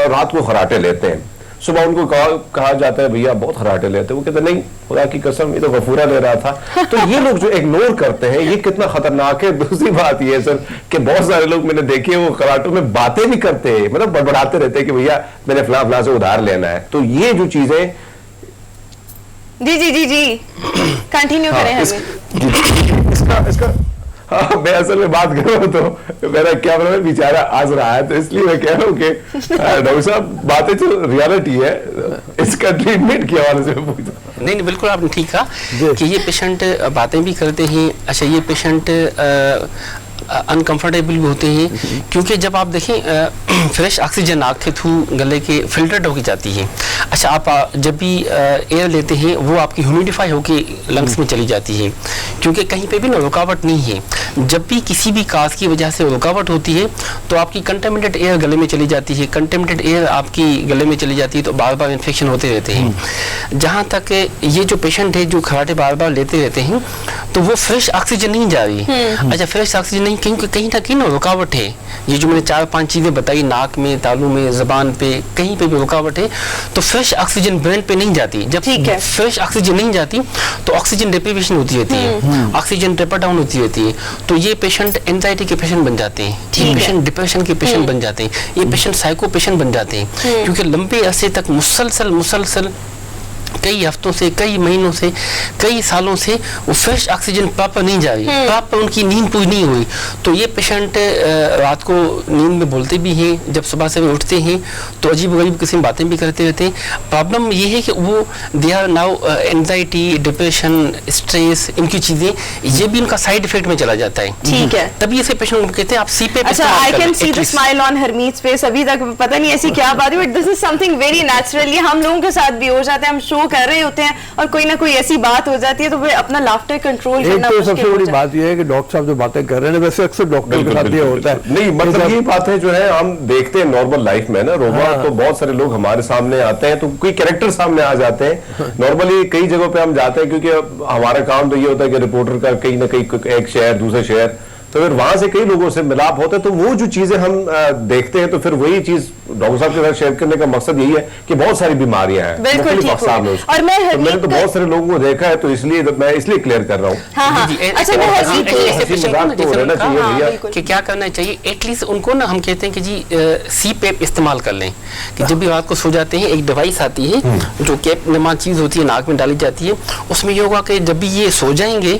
रात को खराटे लेते हैं, सुबह उनको कहा जाता है भैया बहुत खराटे लेते हैं, वो कहते नहीं खुदा की कसम ये तो गफूरा ले रहा था। तो ये लोग जो इग्नोर करते हैं, ये कितना खतरनाक है। दूसरी बात ये है सर कि बहुत सारे लोग मैंने देखे वो खराटों में बातें भी करते हैं, मतलब बड़बड़ाते रहते हैं कि भैया मैंने फला से उधार लेना है। तो ये जो चीजें जी जी जी जी कंटिन्यू करें हमें। इसका हाँ, मैं असल में बात कर रहा हूँ तो मेरा कैमरा में बेचारा हंस रहा है, तो इसलिए मैं कह रहा हूँ कि डॉक्टर साहब बातें जो रियलिटी है इसका ट्रीटमेंट के हवाले से पूछ रहा हूं। नहीं बिल्कुल आपने ठीक कहा कि ये पेशेंट बातें भी करते हैं। अच्छा ये पेशेंट अनकंफर्टेबल भी होते हैं, क्योंकि जब आप देखें फ्रेश ऑक्सीजन नाक के थ्रू गले के फिल्टर्ड होकर जाती है। अच्छा आप जब भी एयर लेते हैं वो आपकी ह्यूमिडिफाई होकर लंग्स में चली जाती है, क्योंकि कहीं पे भी ना रुकावट नहीं है। जब भी किसी भी काज की वजह से रुकावट होती है तो आपकी कंटेमिनेटेड एयर गले में चली जाती है, कंटेमिनेटेड एयर आपकी गले में चली जाती है, तो बार बार इन्फेक्शन होते रहते हैं। जहाँ तक ये जो पेशेंट है जो खराटे बार बार लेते रहते हैं तो वो फ्रेश ऑक्सीजन नहीं जा रही। अच्छा फ्रेश ऑक्सीजन नहीं, क्योंकि कहीं ना कहीं ना रुकावट है। ये जो मैंने 4-5 चीजें बताई, नाक में, तालू में, जबान पे, कहीं पे भी रुकावट है, तो फ्रेश ऑक्सीजन ब्रेन पे नहीं जाती। जब फ्रेश ऑक्सीजन नहीं जाती तो ऑक्सीजन डिप्रीवेशन होती रहती है, ऑक्सीजन टेपर डाउन होती रहती है। तो ये पेशेंट एंजाइटी के पेशेंट बन जाते हैं, ये पेशेंट डिप्रेशन के पेशेंट बन जाते हैं, ये पेशेंट साइको पेशेंट बन जाते हैं, क्योंकि लंबे अरसे तक मुसलसल कई हफ्तों से, कई महीनों से, कई सालों से वो फ्रेश ऑक्सीजन प्रॉपर नहीं जा रही, प्रॉपर उनकी नींद पूरी नहीं हुई। तो ये पेशेंट रात को नींद में बोलते भी हैं, जब सुबह से वे उठते हैं तो अजीब गरीब किस्म बातें भी करते रहते हैं। प्रॉब्लम ये है कि वो they are now anxiety, depression, stress, इनकी चीजें, ये भी उनका साइड इफेक्ट में चला जाता है। ठीक है, तभी ऐसे पेशेंट को कहते हैं आप सीपेप। अच्छा I can see the smile on Harmeet's face. अभी तक पता नहीं ऐसी क्या बात है, but this is something very natural. ये हम लोगों के साथ भी हो जाता है, हम शो कर रहे होते हैं और कोई ना कोई ऐसी बात हो जाती है तो फिर अपना लाफ्टर कंट्रोल करना मुश्किल। सबसे बड़ी बात यह है कि डॉक्टर साहब जो बातें कर रहे हैं वैसे अक्सर डॉक्टर के साथ ये होता है। नहीं मतलब ये बातें जो है हम देखते हैं नॉर्मल लाइफ में ना रोमा, तो बहुत सारे लोग हमारे सामने आते हैं तो कोई कैरेक्टर सामने आ जाते हैं। नॉर्मली कई जगहों पे हम जाते हैं क्योंकि हमारा काम तो ये होता है कि रिपोर्टर का कहीं ना कहीं एक शहर दूसरे शहर, तो फिर वहां से कई लोगों से मिलाप होता है, तो वो जो चीजें हम देखते हैं तो फिर वही चीज डॉक्टर साहब के साथ शेयर करने का मकसद यही है कि बहुत सारी बीमारियां हैं मुख्तलिफ अक़साम में, और मैंने तो बहुत सारे लोगों को देखा है, तो इसलिए मैं इसलिए क्लियर कर रहा हूँ कि क्या करना चाहिए। एटलीस्ट उनको ना हम कहते हैं कि जी सीपेप इस्तेमाल कर लें, कि जब भी रात को सो जाते हैं एक डिवाइस आती है जो कैप नुमा चीज होती है, नाक में डाली जाती है, उसमें ये होगा कि जब भी ये सो जाएंगे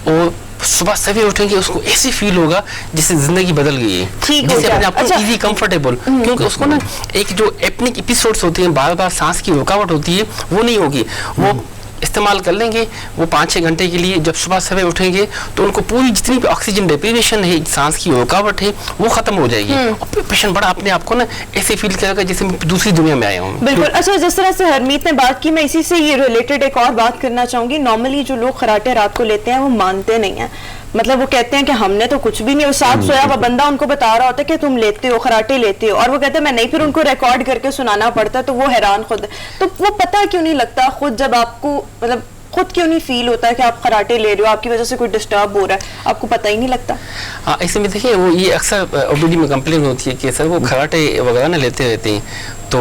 और सुबह सवेरे उठेंगे उसको ऐसे फील होगा जैसे जिंदगी बदल गई है, जैसे अपने आप को इजी कंफर्टेबल, क्योंकि उसको ना एक जो एपनिक एपिसोड्स होते हैं, बार बार सांस की रुकावट होती है, वो नहीं होगी। वो इस्तेमाल कर लेंगे वो 5-6 घंटे के लिए, जब सुबह सवेरे उठेंगे तो उनको पूरी जितनी भी ऑक्सीजन डिप्रीवेशन है, सांस की रुकावट है, वो खत्म हो जाएगी और पेशेंट बड़ा अपने आप को ना ऐसे फील करेगा जैसे मैं दूसरी दुनिया में आया हूँ। बिल्कुल। अच्छा जिस तरह से हरमीत ने बात की, मैं इसी से ये रिलेटेड एक और बात करना चाहूंगी। नॉर्मली जो लोग खराटे रात को लेते हैं वो मानते नहीं है, मतलब वो कहते हैं कि हमने तो कुछ भी नहीं, साथ सोया हुआ बंदा उनको बता रहा होता है कि तुम लेते हो, खराटे लेते हो, और वो कहते हैं मैं नहीं, फिर उनको रिकॉर्ड करके सुनाना पड़ता है, तो वो हैरान खुद। तो वो पता क्यों नहीं लगता खुद, जब आपको मतलब खुद क्यों नहीं फील होता है कि आप खराटे ले रहे हो, आपकी वजह से कोई डिस्टर्ब हो रहा है, आपको पता ही नहीं लगता? हाँ ऐसे में देखिए वो ये अक्सर ओपीडी में कंप्लेन होती है कि सर वो खराटे वगैरह ना लेते रहते हैं, तो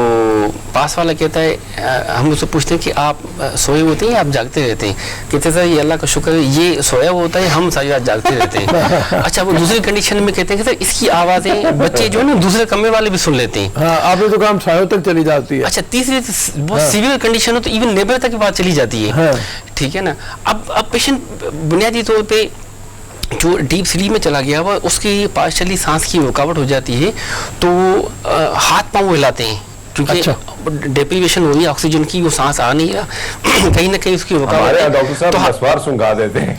पास वाला कहता है, हम उससे पूछते हैं कि आप सोए होते हैं या आप जागते रहते हैं, कहते सर ये अल्लाह का शुक्र है ये सोया हुआ होता है, हम सारी रात जागते रहते हैं। अच्छा वो दूसरी कंडीशन में कहते हैं कि सर इसकी आवाज़ें बच्चे जो है ना दूसरे कमरे वाले भी सुन लेते हैं। हाँ, आपने तो काम सायों तक चली जाती है। अच्छा तीसरी बहुत सीवियर कंडीशन हो तो इवन नेबर तक की बात चली जाती है, ठीक है ना। अब पेशेंट बुनियादी तौर पे जो डीप स्लीप में चला गया हुआ उसकी पार्शली सांस की रुकावट हो जाती है, तो हाथ पांव हिलाते हैं, क्योंकि डेप्रीवेशन हो रही है ऑक्सीजन की, वो सांस आ नहीं रहा कहीं ना कहीं उसकी हमारे यहाँ डॉक्टर साहब नस्वार सुंघा देते हैं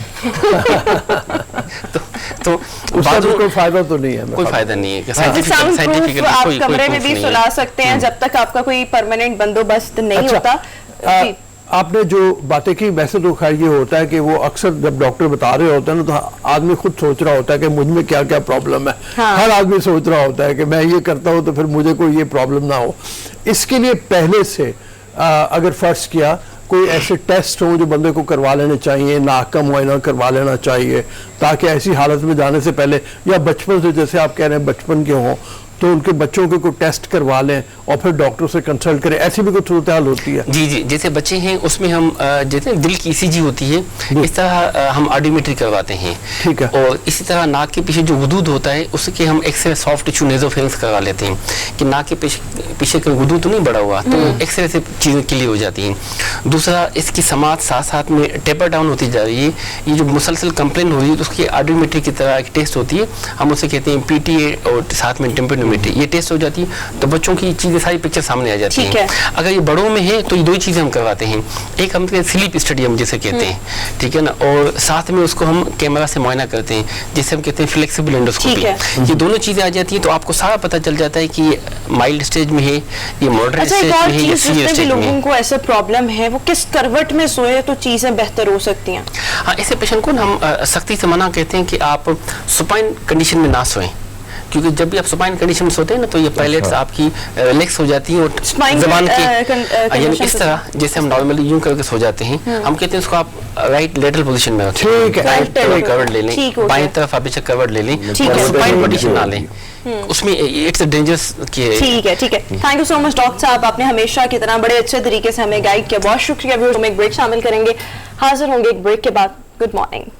तो उसका तो कोई फायदा तो नहीं है, कोई फायदा नहीं है। साइंटिफिकली आप कमरे में भी सुला सकते हैं जब तक आपका कोई परमानेंट बंदोबस्त नहीं होता। आपने जो बातें की, वैसे तो खैर ये होता है कि वो अक्सर जब डॉक्टर बता रहे होते हैं ना, तो आदमी खुद सोच रहा होता है कि मुझ में क्या क्या प्रॉब्लम है। हाँ। हर आदमी सोच रहा होता है कि मैं ये करता हूँ तो फिर मुझे कोई ये प्रॉब्लम ना हो। इसके लिए पहले से अगर फर्ज किया कोई ऐसे टेस्ट हो जो बंदे को करवा लेने चाहिए, नाक का मुआयना करवा लेना चाहिए, ताकि ऐसी हालत में जाने से पहले, या बचपन से, जैसे आप कह रहे हैं बचपन के हों, तो उनके बच्चों के कोई टेस्ट करवा लें और फिर डॉक्टर से कंसल्ट करें, ऐसी भी कुछ सूरत हाल होती है? जी जी, जैसे बच्चे हैं उसमें हम जैसे दिल की ईसीजी होती है, इस तरह हम ऑडियोमेट्री करवाते हैं। ठीक है। और इसी तरह नाक के पीछे जो गुदूद होता है उसके हम एक्सरे सॉफ्ट टिश्यू नेजोफेरेंस करवा लेते हैं कि नाक के पीछे का गुदूद तो नहीं बढ़ा हुआ, तो एक्सरे से चीज़ें क्लियर हो जाती हैं। दूसरा, इसकी समाज साथ साथ में टेपर डाउन होती जा रही है। ये जो मुसलसल कंप्लेन हो रही है तो उसकी ऑडियोमेट्री की तरह एक टेस्ट होती है, हम उसे कहते हैं पीटीए, और साथ में टेम्परेचर, ये टेस्ट हो जाती है तो बच्चों की चीजें सारी पिक्चर सामने आ जाती हैं। अगर ये बड़ों में है तो ये दो ही चीजें हम करवाते हैं, एक हम स्लीप स्टडी हम जिसे कहते हैं, ठीक है ना, और साथ में उसको हम कैमरा से मुआयना करते हैं जिसे हम कहते हैं फ्लेक्सिबल एंडोस्कोपी। ये दोनों चीजें आ जाती हैं तो आपको सारा पता चल जाता है कि माइल्ड स्टेज में है, ये मॉडरेट स्टेज में है, या सीवियर स्टेज में है। लोगों को ऐसे प्रॉब्लम है वो किस करवट में सोए तो चीजें बेहतर हो सकती हैं? हाँ, ऐसे पेशेंट को हम सख्ती से मना कहते हैं कि आप सुपाइन कंडीशन में ना सोएं, क्योंकि जब भी आप सुपाइन कंडीशन में सोते हैं ना तो ये पायलेट्स आपकी रिलैक्स हो जाती हैं और जबान की यानी इस तरह जैसे हम नॉर्मली यूं करके सो जाते हैं, हम कहते हैं उसको आप राइट लेटरल पोजीशन में रखें, ठीक है, कवर ले लें, बाएं तरफ आप पीछे कवर ले लें, सुपाइन पोजीशन ना लें, उसमें इट्स डेंजरस की। ठीक है, ठीक है। Thank you so much doctor साहब, आपने हमेशा की तरह बड़े अच्छे तरीके से हमें गाइड किया, बहुत शुक्रिया। हम एक ब्रेक शामिल करेंगे, हाजिर होंगे एक ब्रेक के बाद। Good morning.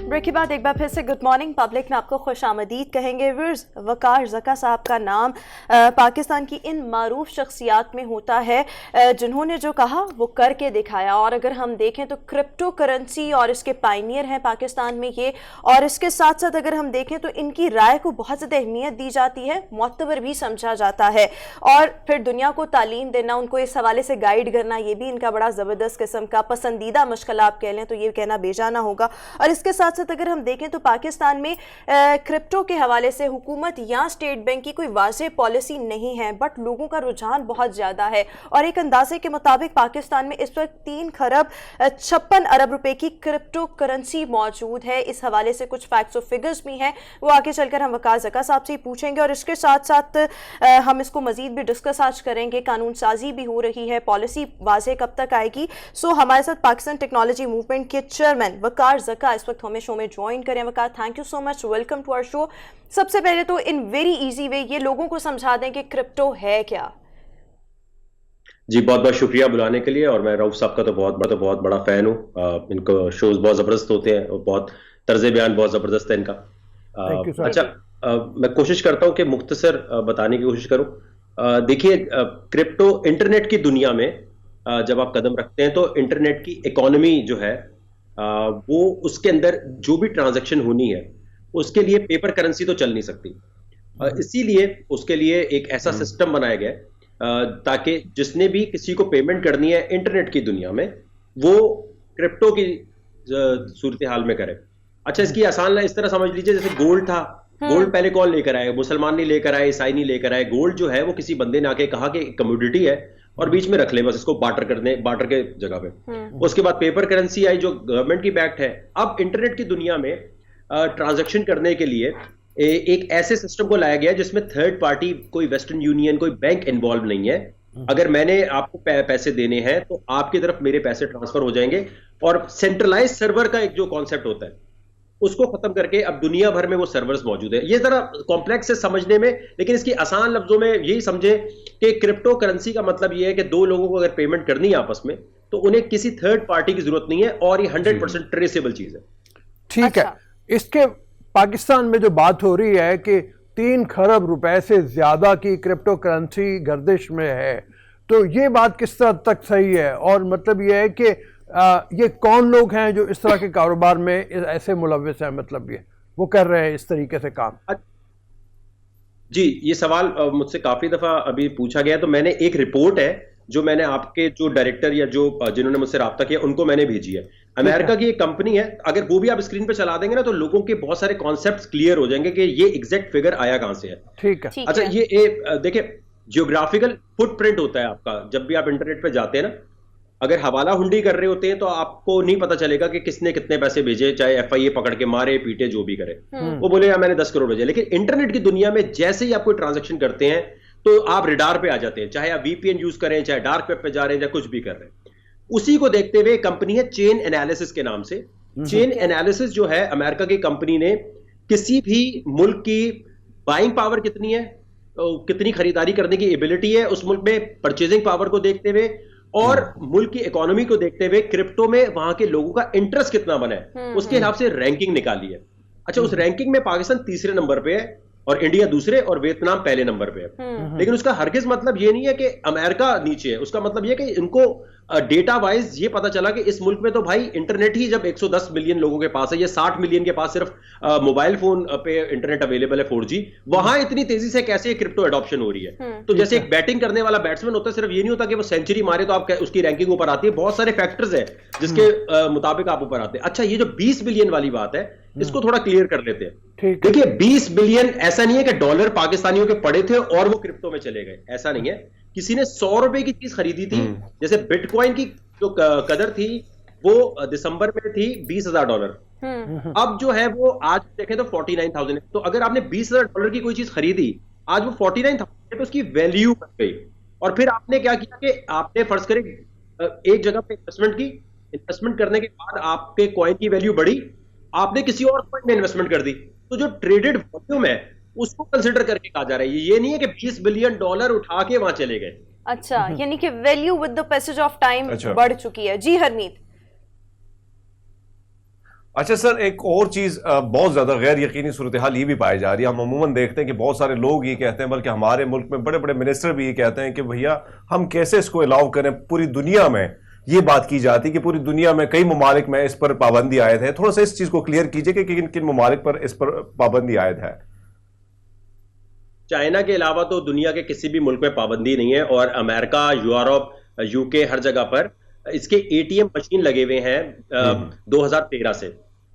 ब्रेक के बाद एक बार फिर से गुड मॉर्निंग पब्लिक में आपको खुश आमदीद कहेंगे। व्यूअर्स, वकार ज़का साहब का नाम पाकिस्तान की इन मारूफ शख्सियात में होता है जिन्होंने जो कहा वो करके दिखाया। और अगर हम देखें तो क्रिप्टो करेंसी और इसके पायनियर हैं पाकिस्तान में ये, और इसके साथ साथ अगर हम देखें तो इनकी राय को बहुत ज़्यादा अहमियत दी जाती है, मोतबर भी समझा जाता है, और फिर दुनिया को तालीम देना, उनको इस हवाले से गाइड करना, ये भी इनका बड़ा ज़बरदस्त किस्म का पसंदीदा मशगला आप कह लें तो ये कहना बेजाना होगा। और इसके साथ अगर हम देखें तो पाकिस्तान में क्रिप्टो के हवाले से हुकूमत या स्टेट बैंक की कोई वाज़ेह पॉलिसी नहीं है, बट लोगों का रुझान बहुत ज़्यादा है। और एक अंदाजे के मुताबिक पाकिस्तान में इस वक्त 3 खरब 56 अरब रुपए की क्रिप्टो करेंसी मौजूद है। इस हवाले से कुछ फैक्ट्स और फिगर्स भी हैं, वो आगे चलकर हम वकार ज़का साहब से ही पूछेंगे। और इसके साथ साथ हम इसको मजीद भी डिस्कस आज करेंगे, कानून साजी भी हो रही है, पॉलिसी वाज़ेह कब तक आएगी। सो हमारे साथ पाकिस्तान टेक्नोलॉजी मूवमेंट के चेयरमैन वकार ज़का इस वक्त हमें शो में ज्वाइन करें। Waqar, thank you so much, welcome to our show. सबसे पहले तो इन वेरी इजी वे ये लोगों को समझा दें कि क्रिप्टो है क्या। जी, बहुत बहुत शुक्रिया बुलाने के लिए, और मैं रऊफ साहब का तो बहुत बड़ा फैन हूँ। इनको शोज बहुत जबरदस्त होते हैं और बहुत तर्ज बयान बहुत जबरदस्त है इनका। अच्छा, मैं कोशिश करता हूँ कि मुख्तसर बताने की कोशिश करूँ। देखिए, क्रिप्टो इंटरनेट की दुनिया में जब आप कदम रखते हैं तो इंटरनेट की इकोनॉमी जो है वो उसके अंदर जो भी ट्रांजैक्शन होनी है उसके लिए पेपर करेंसी तो चल नहीं सकती। इसीलिए उसके लिए एक ऐसा सिस्टम बनाया गया ताकि जिसने भी किसी को पेमेंट करनी है इंटरनेट की दुनिया में वो क्रिप्टो की सूरत हाल में करे। अच्छा, इसकी आसान इस तरह समझ लीजिए जैसे गोल्ड था। गोल्ड पहले कौन लेकर आए? मुसलमान नहीं लेकर आए, ईसाई नहीं लेकर आए। गोल्ड जो है वो किसी बंदे ने आके कहा कि कमोडिटी है और बीच में रख ले, बस इसको बार्टर के जगह पे। उसके बाद पेपर करेंसी आई जो गवर्नमेंट की बैक्ड है। अब इंटरनेट की दुनिया में ट्रांजैक्शन करने के लिए एक ऐसे सिस्टम को लाया गया जिसमें थर्ड पार्टी, कोई वेस्टर्न यूनियन, कोई बैंक इन्वॉल्व नहीं है। अगर मैंने आपको पैसे देने हैं तो आपकी तरफ मेरे पैसे ट्रांसफर हो जाएंगे। और सेंट्रलाइज सर्वर का एक जो कॉन्सेप्ट होता है उसको खत्म करके अब दुनिया भर में वो सर्वर्स मौजूद है। ये जरा कॉम्प्लेक्स है समझने में, लेकिन इसकी आसान लफ्जों में यही समझे कि क्रिप्टो करेंसी का मतलब ये है कि दो लोगों को अगर पेमेंट करनी है आपस में तो उन्हें किसी थर्ड पार्टी की जरूरत नहीं है, और ये 100% ट्रेसेबल चीज है। ठीक है। इसके पाकिस्तान में जो बात हो रही है कि 3 खरब रुपए से ज्यादा की क्रिप्टो करेंसी गर्दिश में है, तो ये बात किस तरह तक सही है? और मतलब ये है कि ये कौन लोग हैं जो इस तरह के कारोबार में ऐसे मुलव्विस हैं, मतलब ये वो कर रहे हैं इस तरीके से काम? जी, ये सवाल मुझसे काफी दफा अभी पूछा गया, तो मैंने एक रिपोर्ट है जो मैंने आपके जो डायरेक्टर या जो जिन्होंने मुझसे राब्ता किया उनको मैंने भेजी है। अमेरिका की एक कंपनी है, अगर वो भी आप स्क्रीन पे चला देंगे ना तो लोगों के बहुत सारे कॉन्सेप्ट्स क्लियर हो जाएंगे कि ये एग्जैक्ट फिगर आया कहां से है। ठीक है। अच्छा, ये देखिए, जियोग्राफिकल फुटप्रिंट होता है आपका जब भी आप इंटरनेट पे जाते हैं ना। अगर हवाला हुंडी कर रहे होते हैं तो आपको नहीं पता चलेगा कि किसने कितने पैसे भेजे, चाहे एफआईए पकड़ के मारे पीटे जो भी करे, वो बोलेगा मैंने 10 करोड़ भेजे। लेकिन इंटरनेट की दुनिया में जैसे ही आप कोई ट्रांजैक्शन करते हैं तो आप रिडार पे आ जाते हैं, चाहे आप वीपीएन यूज करें, चाहे डार्क वेब पे जा रहे हैं, या कुछ भी कर रहे हैं। उसी को देखते हुए कंपनी है चेन एनालिसिस के नाम से। चेन एनालिसिस जो है अमेरिका की कंपनी ने, किसी भी मुल्क की बाइंग पावर कितनी है, कितनी खरीदारी करने की एबिलिटी है उस मुल्क में, परचेजिंग पावर को देखते हुए और मुल्क की इकोनॉमी को देखते हुए क्रिप्टो में वहां के लोगों का इंटरेस्ट कितना बना है, उसके हिसाब से रैंकिंग निकाली है। अच्छा, उस रैंकिंग में पाकिस्तान तीसरे नंबर पे है और इंडिया दूसरे और वियतनाम पहले नंबर पे है। लेकिन उसका हरगिज मतलब ये नहीं है कि अमेरिका नीचे है, उसका मतलब ये कि इनको डेटा वाइज ये पता चला कि इस मुल्क में तो भाई इंटरनेट ही जब 110 मिलियन लोगों के पास है, ये 60 मिलियन के पास सिर्फ मोबाइल फोन पे इंटरनेट अवेलेबल है 4G, वहां इतनी तेजी से कैसे क्रिप्टो एडॉप्शन हो रही है। तो जैसे एक बैटिंग करने वाला बैट्समैन होता है, सिर्फ ये नहीं होता कि वो सेंचुरी मारे तो आप उसकी रैंकिंग ऊपर आती है, बहुत सारे फैक्टर्स है जिसके मुताबिक आप ऊपर आते हैं। अच्छा, ये जो 20 बिलियन वाली बात है इसको थोड़ा क्लियर कर लेते हैं। देखिए, 20 बिलियन ऐसा नहीं है कि डॉलर पाकिस्तानियों के पड़े थे और वो क्रिप्टो में चले गए, ऐसा नहीं है। किसी ने 100 रुपए की चीज खरीदी थी, जैसे बिटकॉइन की जो कदर थी वो दिसंबर में थी $20,000, अब जो है वो आज देखें तो 49,000 है। तो अगर आपने $20,000 की कोई चीज खरीदी, आज वो 49,000 है, तो उसकी वैल्यू बढ़ गई। और फिर आपने क्या किया कि आपने फर्ज करें एक जगह पे इन्वेस्टमेंट की, इन्वेस्टमेंट करने के बाद आपके कॉइन की वैल्यू बढ़ी, आपने किसी और कॉइन में इन्वेस्टमेंट कर दी, तो जो ट्रेडेड वॉल्यूम है उसको कंसिडर करके कहा जा रहा है। ये नहीं है कि $20 बिलियन उठा के वहां चले गए। अच्छा, यानी कि value with the passage of time बढ़ चुकी है। जी हरमीत। अच्छा सर, एक और चीज बहुत ज्यादा गैर यकीनी सूरत हाल ये भी पाई जा रही है। हम अमूमन देखते हैं कि बहुत सारे लोग ये कहते हैं, बल्कि हमारे मुल्क में बड़े बड़े मिनिस्टर भी ये कहते हैं कि भैया हम कैसे इसको अलाउ करें। पूरी दुनिया में ये बात की जाती है कि पूरी दुनिया में कई ममालिक में इस पर पाबंदी आयद है। थोड़ा सा इस चीज को क्लियर कीजिए कि किन किन ममालिक पर इस पर पाबंदी आयद है। चाइना के अलावा तो दुनिया के किसी भी मुल्क में पाबंदी नहीं है, और अमेरिका, यूरोप, यूके, हर जगह पर इसके एटीएम मशीन लगे हुए हैं 2013 से।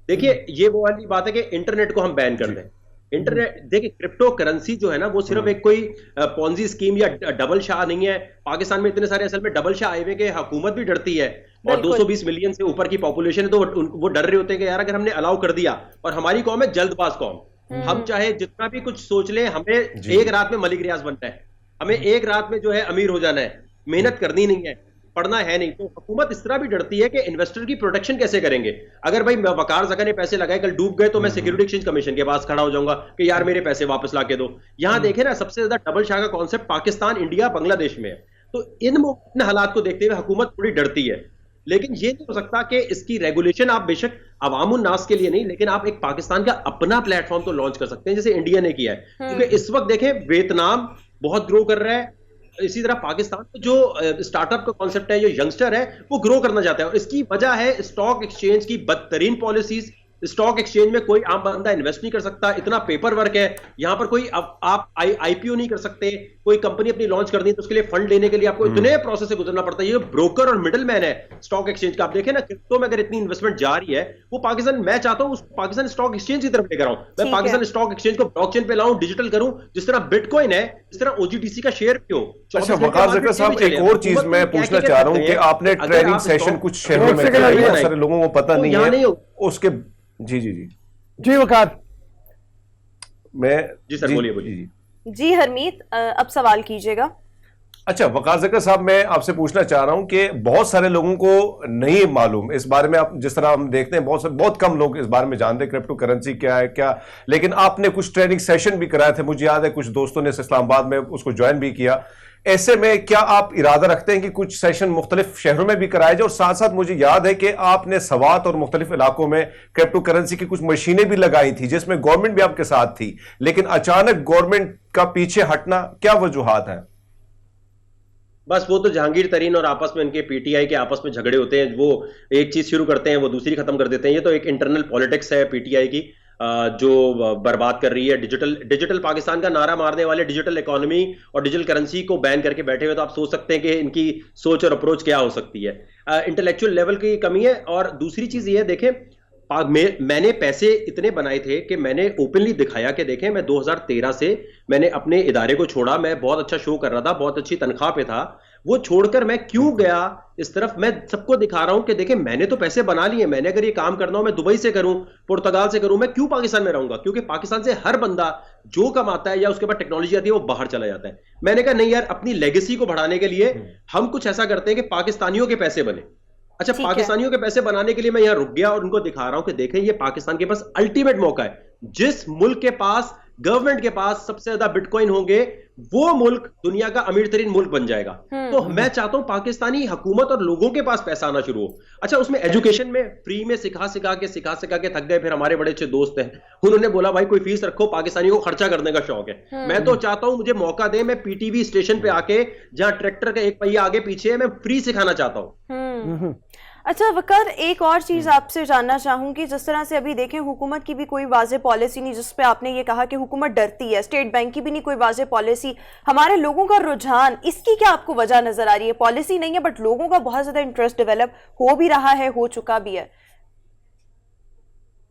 देखिए, ये वो वाली बात है कि इंटरनेट को हम बैन कर दें। इंटरनेट, देखिए, क्रिप्टो करेंसी जो है ना वो सिर्फ एक कोई पॉन्जी स्कीम या डबल शाह नहीं है। पाकिस्तान में इतने सारे असल में डबल शाह आए हुए कि हुकूमत भी डरती है, और 220 मिलियन से ऊपर की पॉपुलेशन है, तो वो डर रहे होते हैं कि यार अगर हमने अलाउ कर दिया, और हमारी कौम है जल्दबाज कौम, हम चाहे जितना भी कुछ सोच ले, हमें एक रात में मलिक रियाज बनना है, हमें एक रात में जो है अमीर हो जाना है, मेहनत करनी नहीं है, पढ़ना है नहीं। तो हुकूमत इस तरह भी डरती है कि इन्वेस्टर की प्रोटेक्शन कैसे करेंगे। अगर भाई वकार जका ने पैसे लगाए, कल डूब गए, तो मैं सिक्योरिटी एक्सचेंज कमीशन के पास खड़ा हो जाऊंगा कि यार मेरे पैसे वापस ला के दो। यहां देखे ना, सबसे ज्यादा डबल शाह का कॉन्सेप्ट पाकिस्तान, इंडिया, बांग्लादेश में है। तो इन हालात को देखते हुए हुकूमत थोड़ी डरती है। लेकिन ये नहीं हो सकता कि इसकी रेगुलेशन आप बेशक अवामुन नास के लिए नहीं, लेकिन आप एक पाकिस्तान का अपना प्लेटफॉर्म तो लॉन्च कर सकते हैं, जैसे इंडिया ने किया है। क्योंकि इस वक्त देखें, वियतनाम बहुत ग्रो कर रहा है, इसी तरह पाकिस्तान में जो स्टार्टअप का कॉन्सेप्ट है, जो यंगस्टर है, वो ग्रो करना चाहता है। और इसकी वजह है स्टॉक एक्सचेंज की बदतरीन पॉलिसीज। स्टॉक एक्सचेंज में कोई आम बंदा इन्वेस्ट नहीं कर सकता, इतना पेपर वर्क है यहां पर। कोई आप आईपीओ नहीं कर सकते, कोई कंपनी अपनी लॉन्च करनी है तो उसके लिए फंड लेने के लिए आपको इतने प्रोसेस से गुजरना पड़ता है। ये ब्रोकर और मिडिल मैन है स्टॉक एक्सचेंज का। आप देखें ना, क्रिप्टो में अगर इतनी इन्वेस्टमेंट जा रही है, वो पाकिस्तान, मैं चाहता हूं पाकिस्तान स्टॉक एक्सचेंज की तरफ लेकर आऊं। मैं पाकिस्तान स्टॉक एक्सचेंज को ब्लॉकचेन पे लाऊं, डिजिटल करूं, जिस तरह बिटकॉइन है, इस तरह ओजीटीसी का शेयर भी हो। अच्छा वकार ज़कर साहब, एक और चीज मैं पूछना चाह रहा हूं कि आपने ट्रेनिंग सेशन कुछ शहरों में किया, बहुत सारे लोगों को पता नहीं है उसके। जी जी जी जी वकार, मैं जी सर, बोलिए। जी हरमीत, अब सवाल कीजिएगा। अच्छा वकार ज़कर साहब, मैं आपसे पूछना चाह रहा हूं कि बहुत सारे लोगों को नहीं मालूम इस बारे में। आप जिस तरह हम देखते हैं, बहुत कम लोग इस बारे में जानते हैं क्रिप्टो करेंसी क्या है क्या। लेकिन आपने कुछ ट्रेनिंग सेशन भी कराए थे, मुझे याद है, कुछ दोस्तों ने इस्लामाबाद में उसको ज्वाइन भी किया। ऐसे में क्या आप इरादा रखते हैं कि कुछ सेशन मुख्तलिफ शहरों में भी कराए जाए? और साथ साथ मुझे याद है कि आपने सवात और मुख्तलिफ इलाकों में क्रिप्टो करेंसी की कुछ मशीनें भी लगाई थी, जिसमें गवर्नमेंट भी आपके साथ थी, लेकिन अचानक गवर्नमेंट का पीछे हटना, क्या वजूहात हैं? बस वो तो जहांगीर तरीन और आपस में इनके पीटीआई के आपस में झगड़े होते हैं। वो एक चीज शुरू करते हैं, वो दूसरी खत्म कर देते हैं। ये तो एक इंटरनल पॉलिटिक्स है पीटीआई की। जो बर्बाद कर रही है। डिजिटल पाकिस्तान का नारा मारने वाले डिजिटल इकोनॉमी और डिजिटल करेंसी को बैन करके बैठे हुए, तो आप सोच सकते हैं कि इनकी सोच और अप्रोच क्या हो सकती है। इंटेलेक्चुअल लेवल की कमी है। और दूसरी चीज ये देखें, मैंने पैसे इतने बनाए थे कि मैंने ओपनली दिखाया कि देखें, मैं 2013 से मैंने अपने इदारे को छोड़ा, मैं बहुत अच्छा शो कर रहा था, बहुत अच्छी तनख्वाह पे था, वो छोड़कर मैं क्यों गया इस तरफ। मैं सबको दिखा रहा हूं कि देखें मैंने तो पैसे बना लिए, मैंने अगर ये काम करना हो मैं दुबई से करूं, पुर्तगाल से करूं, मैं क्यों पाकिस्तान में रहूंगा? क्योंकि पाकिस्तान से हर बंदा जो कमाता है या उसके बाद टेक्नोलॉजी आती है वो बाहर चला जाता है। मैंने कहा नहीं यार, अपनी लेगेसी को बढ़ाने के लिए हम कुछ ऐसा करते हैं कि पाकिस्तानियों के पैसे बने। अच्छा, पाकिस्तानियों के पैसे बनाने के लिए मैं यहां रुक गया और उनको दिखा रहा हूं कि देखें ये पाकिस्तान के पास अल्टीमेट मौका है। जिस मुल्क के पास, गवर्नमेंट के पास सबसे ज्यादा बिटकॉइन होंगे, वो मुल्क दुनिया का अमीर तरीन मुल्क बन जाएगा। तो मैं चाहता हूं पाकिस्तानी हुकूमत और लोगों के पास पैसा आना शुरू हो। अच्छा, उसमें एजुकेशन में फ्री में सिखा सिखा के थक गए। फिर हमारे बड़े अच्छे दोस्त हैं, उन्होंने बोला भाई कोई फीस रखो, पाकिस्तानियों को खर्चा करने का शौक है। मैं तो चाहता हूं मुझे मौका दे, मैं पीटीवी स्टेशन पे आके जहां ट्रैक्टर का एक पहिया आगे पीछे है, मैं फ्री सिखाना चाहता हूं। अच्छा वकार, एक और चीज आपसे जानना चाहूंगी, जिस तरह से अभी देखें हुकूमत की भी कोई वाज़े पॉलिसी नहीं, जिस पे आपने ये कहा कि हुकूमत डरती है, स्टेट बैंक की भी नहीं कोई वाज़े पॉलिसी, हमारे लोगों का रुझान, इसकी क्या आपको वजह नजर आ रही है? पॉलिसी नहीं है बट लोगों का बहुत ज्यादा इंटरेस्ट डेवलप हो भी रहा है, हो चुका भी है।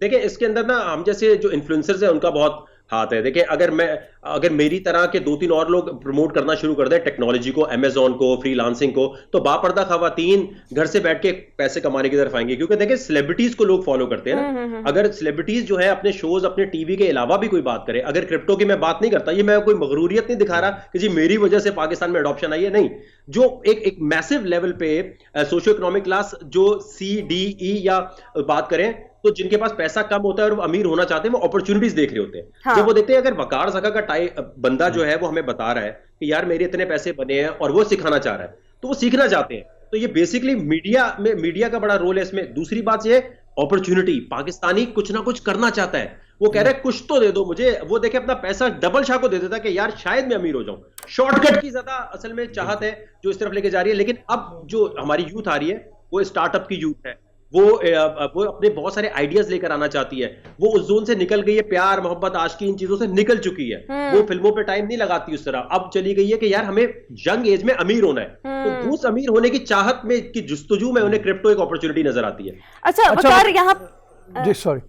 देखिए इसके अंदर ना हम जैसे जो इन्फ्लुएंसर्स हैं उनका बहुत हाथ है। देखिए अगर मेरी तरह के 2-3 और लोग प्रमोट करना शुरू कर दें टेक्नोलॉजी को, अमेजॉन को, फ्रीलांसिंग को, तो बापर्दा खवातीन घर से बैठ के पैसे कमाने की तरफ आएंगे। क्योंकि देखिए सेलिब्रिटीज को लोग फॉलो करते हैं ना। अगर सेलिब्रिटीज जो है अपने शोज, अपने टीवी के अलावा भी कोई बात करे, अगर क्रिप्टो की मैं बात नहीं करता, ये मैं कोई मगरूरियत नहीं दिखा रहा कि जी मेरी वजह से पाकिस्तान में अडॉप्शन आई है, नहीं। जो एक मैसिव लेवल पे सोशियो इकोनॉमिक क्लास जो CDE या बात करें, तो जिनके पास पैसा कम होता है और वो अमीर होना चाहते हैं, वो अपॉर्चुनिटीज देख रहे होते हैं। हाँ। जब वो देखते हैं अगर वकार ज़का का बंदा जो है वो हमें बता रहा है कि यार मेरे इतने पैसे बने हैं और वो सिखाना चाह रहा है, तो वो सीखना चाहते हैं। तो ये बेसिकली मीडिया का बड़ा रोल है इसमें। दूसरी बात ये अपॉर्चुनिटी, पाकिस्तानी कुछ ना कुछ करना चाहता है, वो कह रहा है कुछ तो दे दो मुझे। वो देखे अपना पैसा डबल शाह को दे देता है कि यार शायद मैं अमीर हो जाऊं। शॉर्टकट की ज्यादा असल में चाहत है जो इस तरफ लेके जा रही है। लेकिन अब जो हमारी यूथ आ रही है वो स्टार्टअप की यूथ है, वो अपने बहुत सारे आइडियाज लेकर आना चाहती है। वो उस जोन से निकल गई है, प्यार मोहब्बत आशिकी इन चीजों से निकल चुकी है। वो फिल्मों पे टाइम नहीं लगाती उस तरह। अब चली गई है कि यार हमें यंग एज में अमीर होना है। तो उस अमीर होने की चाहत में की जुस्तजू में उन्हें क्रिप्टो एक अपॉर्चुनिटी नजर आती है। अच्छा वकार, यहाँ जी सॉरी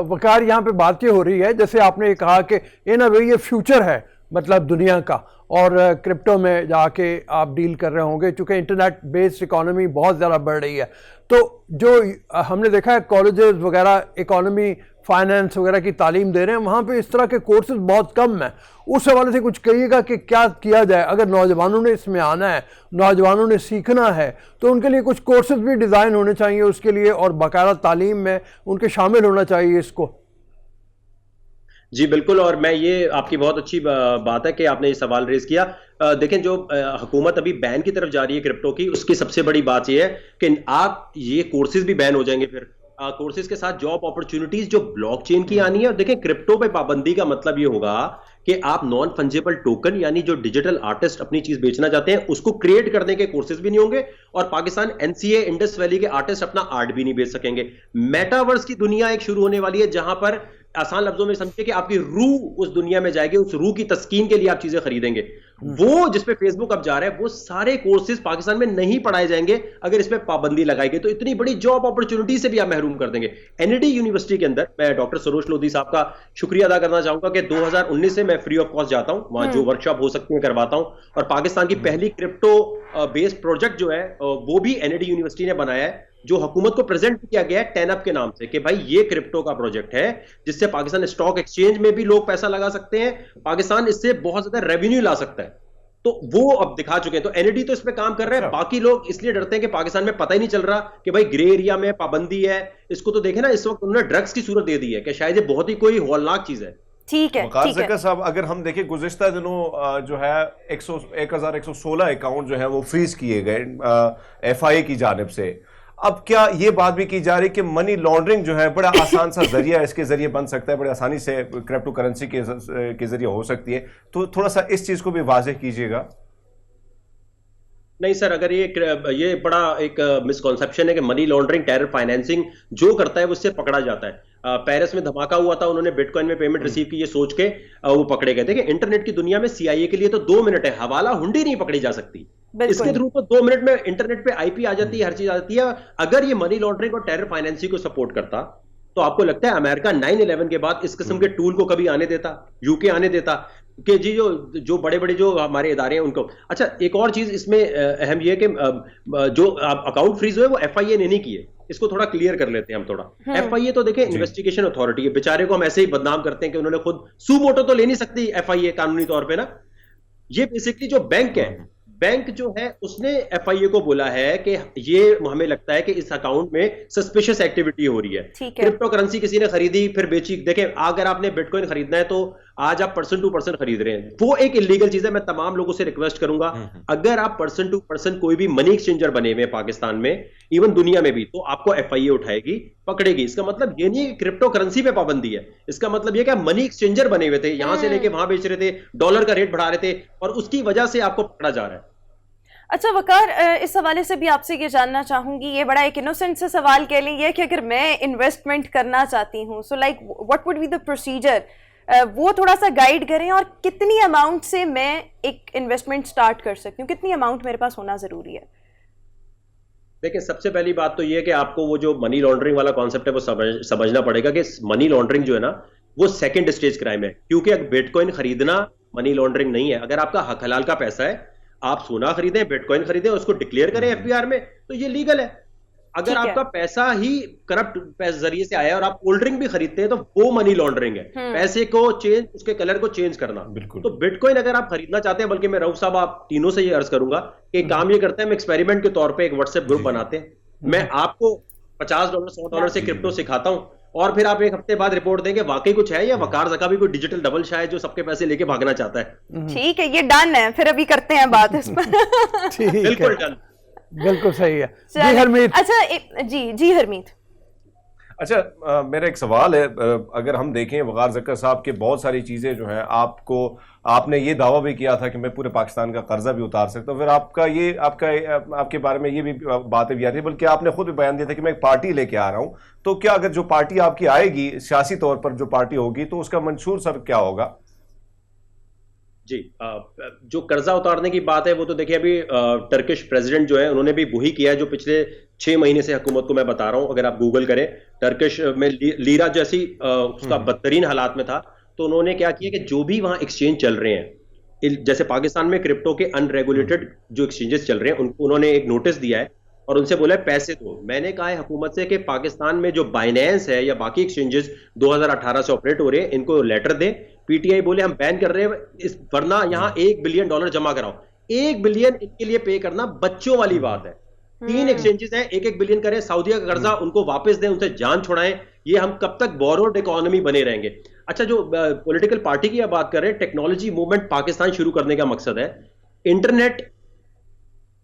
वकार, यहाँ पे बात ये हो रही है जैसे आपने कहा कि इन अ वे ये फ्यूचर है मतलब दुनिया का, और क्रिप्टो में जाके आप डील कर रहे होंगे चूँकि इंटरनेट बेस्ड इकोनॉमी बहुत ज़्यादा बढ़ रही है। तो जो हमने देखा है कॉलेजेस वगैरह इकोनॉमी फाइनेंस वगैरह की तालीम दे रहे हैं, वहाँ पे इस तरह के कोर्सेज बहुत कम हैं। उस हवाले से कुछ कहिएगा कि क्या किया जाए अगर नौजवानों ने इसमें आना है, नौजवानों ने सीखना है, तो उनके लिए कुछ कोर्सेज भी डिज़ाइन होने चाहिए उसके लिए, और बाकायदा तालीम में उनके शामिल होना चाहिए इसको। जी बिल्कुल, और मैं ये आपकी बहुत अच्छी बात है कि आपने ये सवाल रेज किया। देखें जो हुकूमत अभी बैन की तरफ जा रही है क्रिप्टो की, उसकी सबसे बड़ी बात ये है कि आप ये कोर्सेज भी बैन हो जाएंगे। फिर कोर्सेज के साथ जॉब अपॉर्चुनिटीज जो ब्लॉकचेन की आनी है। और देखें क्रिप्टो पे पाबंदी का मतलब ये होगा कि आप नॉन फंजेबल टोकन यानी जो डिजिटल आर्टिस्ट अपनी चीज बेचना चाहते हैं उसको क्रिएट करने के कोर्सेज भी नहीं होंगे, और पाकिस्तान NCA इंडस वैली के आर्टिस्ट अपना आर्ट भी नहीं बेच सकेंगे। मेटावर्स की दुनिया एक शुरू होने वाली है जहां पर आसान लफ्जों में समझिए कि आपकी रूह उस दुनिया में जाएगी, उस रूह की तस्कीन के लिए आप चीजें खरीदेंगे। वो जिसपे फेसबुक अब जा रहा है, वो सारे कोर्सेज पाकिस्तान में नहीं पढ़ाए जाएंगे अगर इस पे पाबंदी लगाई गई। तो इतनी बड़ी जॉब अपॉर्चुनिटी से भी आप महरूम कर देंगे। NID यूनिवर्सिटी के अंदर मैं डॉक्टर सरोज लोधी साहब का शुक्रिया अदा करना चाहूंगा कि 2019 से मैं फ्री ऑफ कॉस्ट जाता हूं, वहां जो वर्कशॉप हो सकती है करवाता हूं। और पाकिस्तान की पहली क्रिप्टो बेस्ड प्रोजेक्ट जो है वो भी NID यूनिवर्सिटी ने बनाया है, जो हुकूमत को प्रेजेंट किया गया है 10 अप के नाम से कि भाई ये क्रिप्टो का प्रोजेक्ट है जिससे पाकिस्तान स्टॉक एक्सचेंज में भी लोग पैसा लगा सकते हैं, पाकिस्तान इससे बहुत ज्यादा रेवेन्यू ला सकता है। तो वो अब दिखा चुके हैं। तो NID तो इस पे काम कर रहे हैं। बाकी लोग इसलिए डरते हैं कि पाकिस्तान में पता ही नहीं चल रहा कि भाई ग्रे एरिया में पाबंदी है। इसको तो देखे ना, इस वक्त उन्होंने ड्रग्स की सूरत दे दी है कि शायद ये बहुत ही कोई हौलनाक चीज है। ठीक है ज़का साहब, अगर हम देखें गुज़िश्ता दिनों जो है 1116 अकाउंट जो है वो फ्रीज किए गए FIA की जानिब से। अब क्या ये बात भी की जा रही कि मनी लॉन्ड्रिंग जो है बड़ा आसान सा जरिया इसके जरिए बन सकता है, बड़े आसानी से क्रिप्टो करेंसी के जरिए हो सकती है, तो थोड़ा सा इस चीज को भी वाज़ेह कीजिएगा। नहीं सर, अगर ये बड़ा एक मिसकॉन्सेप्शन है कि मनी लॉन्ड्रिंग, टेरर फाइनेंसिंग जो करता है उससे पकड़ा जाता है। पेरिस में धमाका हुआ था, उन्होंने बिटकॉइन में पेमेंट रिसीव की ये सोच के वो पकड़े गए थे कि इंटरनेट की दुनिया में CIA के लिए तो 2 मिनट है, हवाला हुंडी नहीं पकड़ी जा सकती, इसके थ्रू तो 2 मिनट में इंटरनेट पे IP आ जाती है, हर चीज आ जाती है। अगर ये मनी लॉन्ड्रिंग और टेरर फाइनेंसिंग को सपोर्ट करता तो आपको लगता है अमेरिका 9/11 के बाद इस किस्म के टूल को कभी आने देता, यूके आने देता कि जी जो बड़े बड़े जो हमारे इदारे हैं उनको। अच्छा, एक और चीज इसमें अहम ये है कि जो अकाउंट फ्रीज हुए वो FIA ने नहीं किए, इसको थोड़ा क्लियर कर लेते हैं हम थोड़ा। FIA तो देखें इन्वेस्टिगेशन अथॉरिटी है, बेचारे को हम ऐसे ही बदनाम करते हैं कि उन्होंने खुद सुमोटो तो ले नहीं सकती FIA कानूनी तौर पे ना। ये बेसिकली जो बैंक है, बैंक जो है उसने FIA को बोला है कि ये हमें लगता है कि इस अकाउंट में सस्पिशियस एक्टिविटी हो रही है। क्रिप्टो करेंसी किसी ने खरीदी फिर बेची, देखें अगर आपने बिटकॉइन खरीदना है तो आज आप पर्सन टू पर्सन खरीद रहे हैं, वो एक इलीगल चीज है। मैं तमाम लोगों से रिक्वेस्ट करूंगा, अगर आप पर्सन टू पर्सन कोई भी मनी एक्सचेंजर बने हुए पाकिस्तान में, इवन दुनिया में भी, तो आपको FIA उठाएगी, पकड़ेगी। इसका मतलब ये नहीं क्रिप्टो करेंसी पे पाबंदी है, इसका मतलब ये कि मनी एक्सचेंजर बने हुए थे, यहां से लेके वहां बेच रहे थे, डॉलर का रेट बढ़ा रहे थे और उसकी वजह से आपको पकड़ा जा रहा है। अच्छा वकार, इस हवाले से भी आपसे ये जानना चाहूंगी, ये बड़ा एक इनोसेंट सा सवाल कह लें, ये कि अगर मैं इन्वेस्टमेंट करना चाहती हूँ, so like what would be the procedure, वो थोड़ा सा गाइड करें, और कितनी अमाउंट से मैं एक इन्वेस्टमेंट स्टार्ट कर सकती हूँ, कितनी अमाउंट मेरे पास होना जरूरी है? देखिए, सबसे पहली बात तो ये है कि आपको वो जो मनी लॉन्ड्रिंग वाला कॉन्सेप्ट है वो समझना पड़ेगा कि मनी लॉन्ड्रिंग जो है ना वो सेकंड स्टेज क्राइम है, क्योंकि अगर बिटकॉइन खरीदना मनी लॉन्ड्रिंग नहीं है। अगर आपका हक हलाल का पैसा है, आप सोना खरीदें, बिटकॉइन खरीदें, उसको डिक्लेयर करें FBR में, तो ये लीगल है। अगर आपका पैसा ही करप्ट जरिए से आया और आप कोल्ड ड्रिंक भी खरीदते हैं तो वो मनी लॉन्ड्रिंग है, पैसे को चेंज, उसके कलर को चेंज करना। तो बिटकॉइन अगर आप खरीदना चाहते हैं, बल्कि मैं रऊफ साहब आप तीनों से ये अर्ज करूंगा कि काम ये करते हैं, हम एक्सपेरिमेंट के तौर पे एक व्हाट्सएप ग्रुप बनाते हैं, मैं आपको $50 $100 से क्रिप्टो सिखाता हूं और फिर आप एक हफ्ते बाद रिपोर्ट देंगे वाकई कुछ है या वकार ज़का भी कोई डिजिटल डबल शायद जो सबके पैसे लेके भागना चाहता है। ठीक है, ये डन है, फिर अभी करते हैं बात इस पर। बिल्कुल डन, बिल्कुल सही है जी हरमीत। अच्छा जी हरमीत, अच्छा मेरा एक सवाल है, अगर हम देखें वकार ज़का साहब के बहुत सारी चीज़ें जो हैं, आपने ये दावा भी किया था कि मैं पूरे पाकिस्तान का कर्जा भी उतार सकता हूँ, फिर आपके बारे में ये भी बातें भी आ रही है, बल्कि आपने खुद भी बयान दिया था कि मैं एक पार्टी लेके आ रहा हूँ। तो क्या अगर जो पार्टी आपकी आएगी, सियासी तौर पर जो पार्टी होगी, तो उसका मंशूर सब क्या होगा? जी, जो कर्जा उतारने की बात है वो तो देखिए अभी टर्किश प्रेसिडेंट जो है उन्होंने भी वही किया है जो पिछले 6 महीने से हुकूमत को मैं बता रहा हूं। अगर आप गूगल करें, टर्किश में लीरा जैसी उसका बदतरीन हालात में था, तो उन्होंने क्या किया कि जो भी वहां एक्सचेंज चल रहे हैं, जैसे पाकिस्तान में क्रिप्टो के अनरेगुलेटेड जो एक्सचेंजेस चल रहे हैं, उनको उन्होंने एक नोटिस दिया है और उनसे बोला है पैसे दो। मैंने कहा है हुकूमत से कि पाकिस्तान में जो बाइनेंस है या बाकी एक्सचेंजेस 2018 से ऑपरेट हो रहे हैं, इनको लेटर दें। PTI बोले हम बैन कर रहे हैं वरना यहाँ $1 बिलियन जमा कराओ। 1 बिलियन इनके लिए पे करना बच्चों वाली बात है। 3 एक्सचेंजेस हैं, 1-1 बिलियन करें, सऊदीया का कर्जा उनको वापस दें, उनसे जान छुड़ाएं। ये हम कब तक बोरोड इकोनॉमी बने रहेंगे? अच्छा, जो पॉलिटिकल पार्टी की आप बात कर रहे हैं, टेक्नोलॉजी मूवमेंट पाकिस्तान शुरू करने का मकसद है। इंटरनेट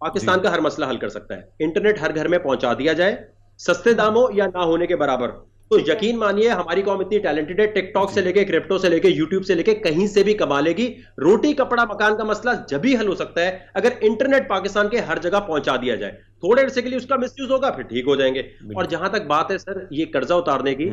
पाकिस्तान का हर मसला हल कर सकता है। इंटरनेट हर घर में पहुंचा दिया जाए, सस्ते दामों या ना होने के बराबर, तो यकीन मानिए हमारी कौम इतनी टैलेंटेड है, टिकटॉक से लेके क्रिप्टो से लेके यूट्यूब से लेके कहीं से भी कमा लेगी। रोटी कपड़ा मकान का मसला जब भी हल हो सकता है अगर इंटरनेट पाकिस्तान के हर जगह पहुंचा दिया जाए। थोड़े अरसे के लिए उसका मिसयूज होगा, फिर ठीक हो जाएंगे। और जहां तक बात है सर ये कर्जा उतारने की,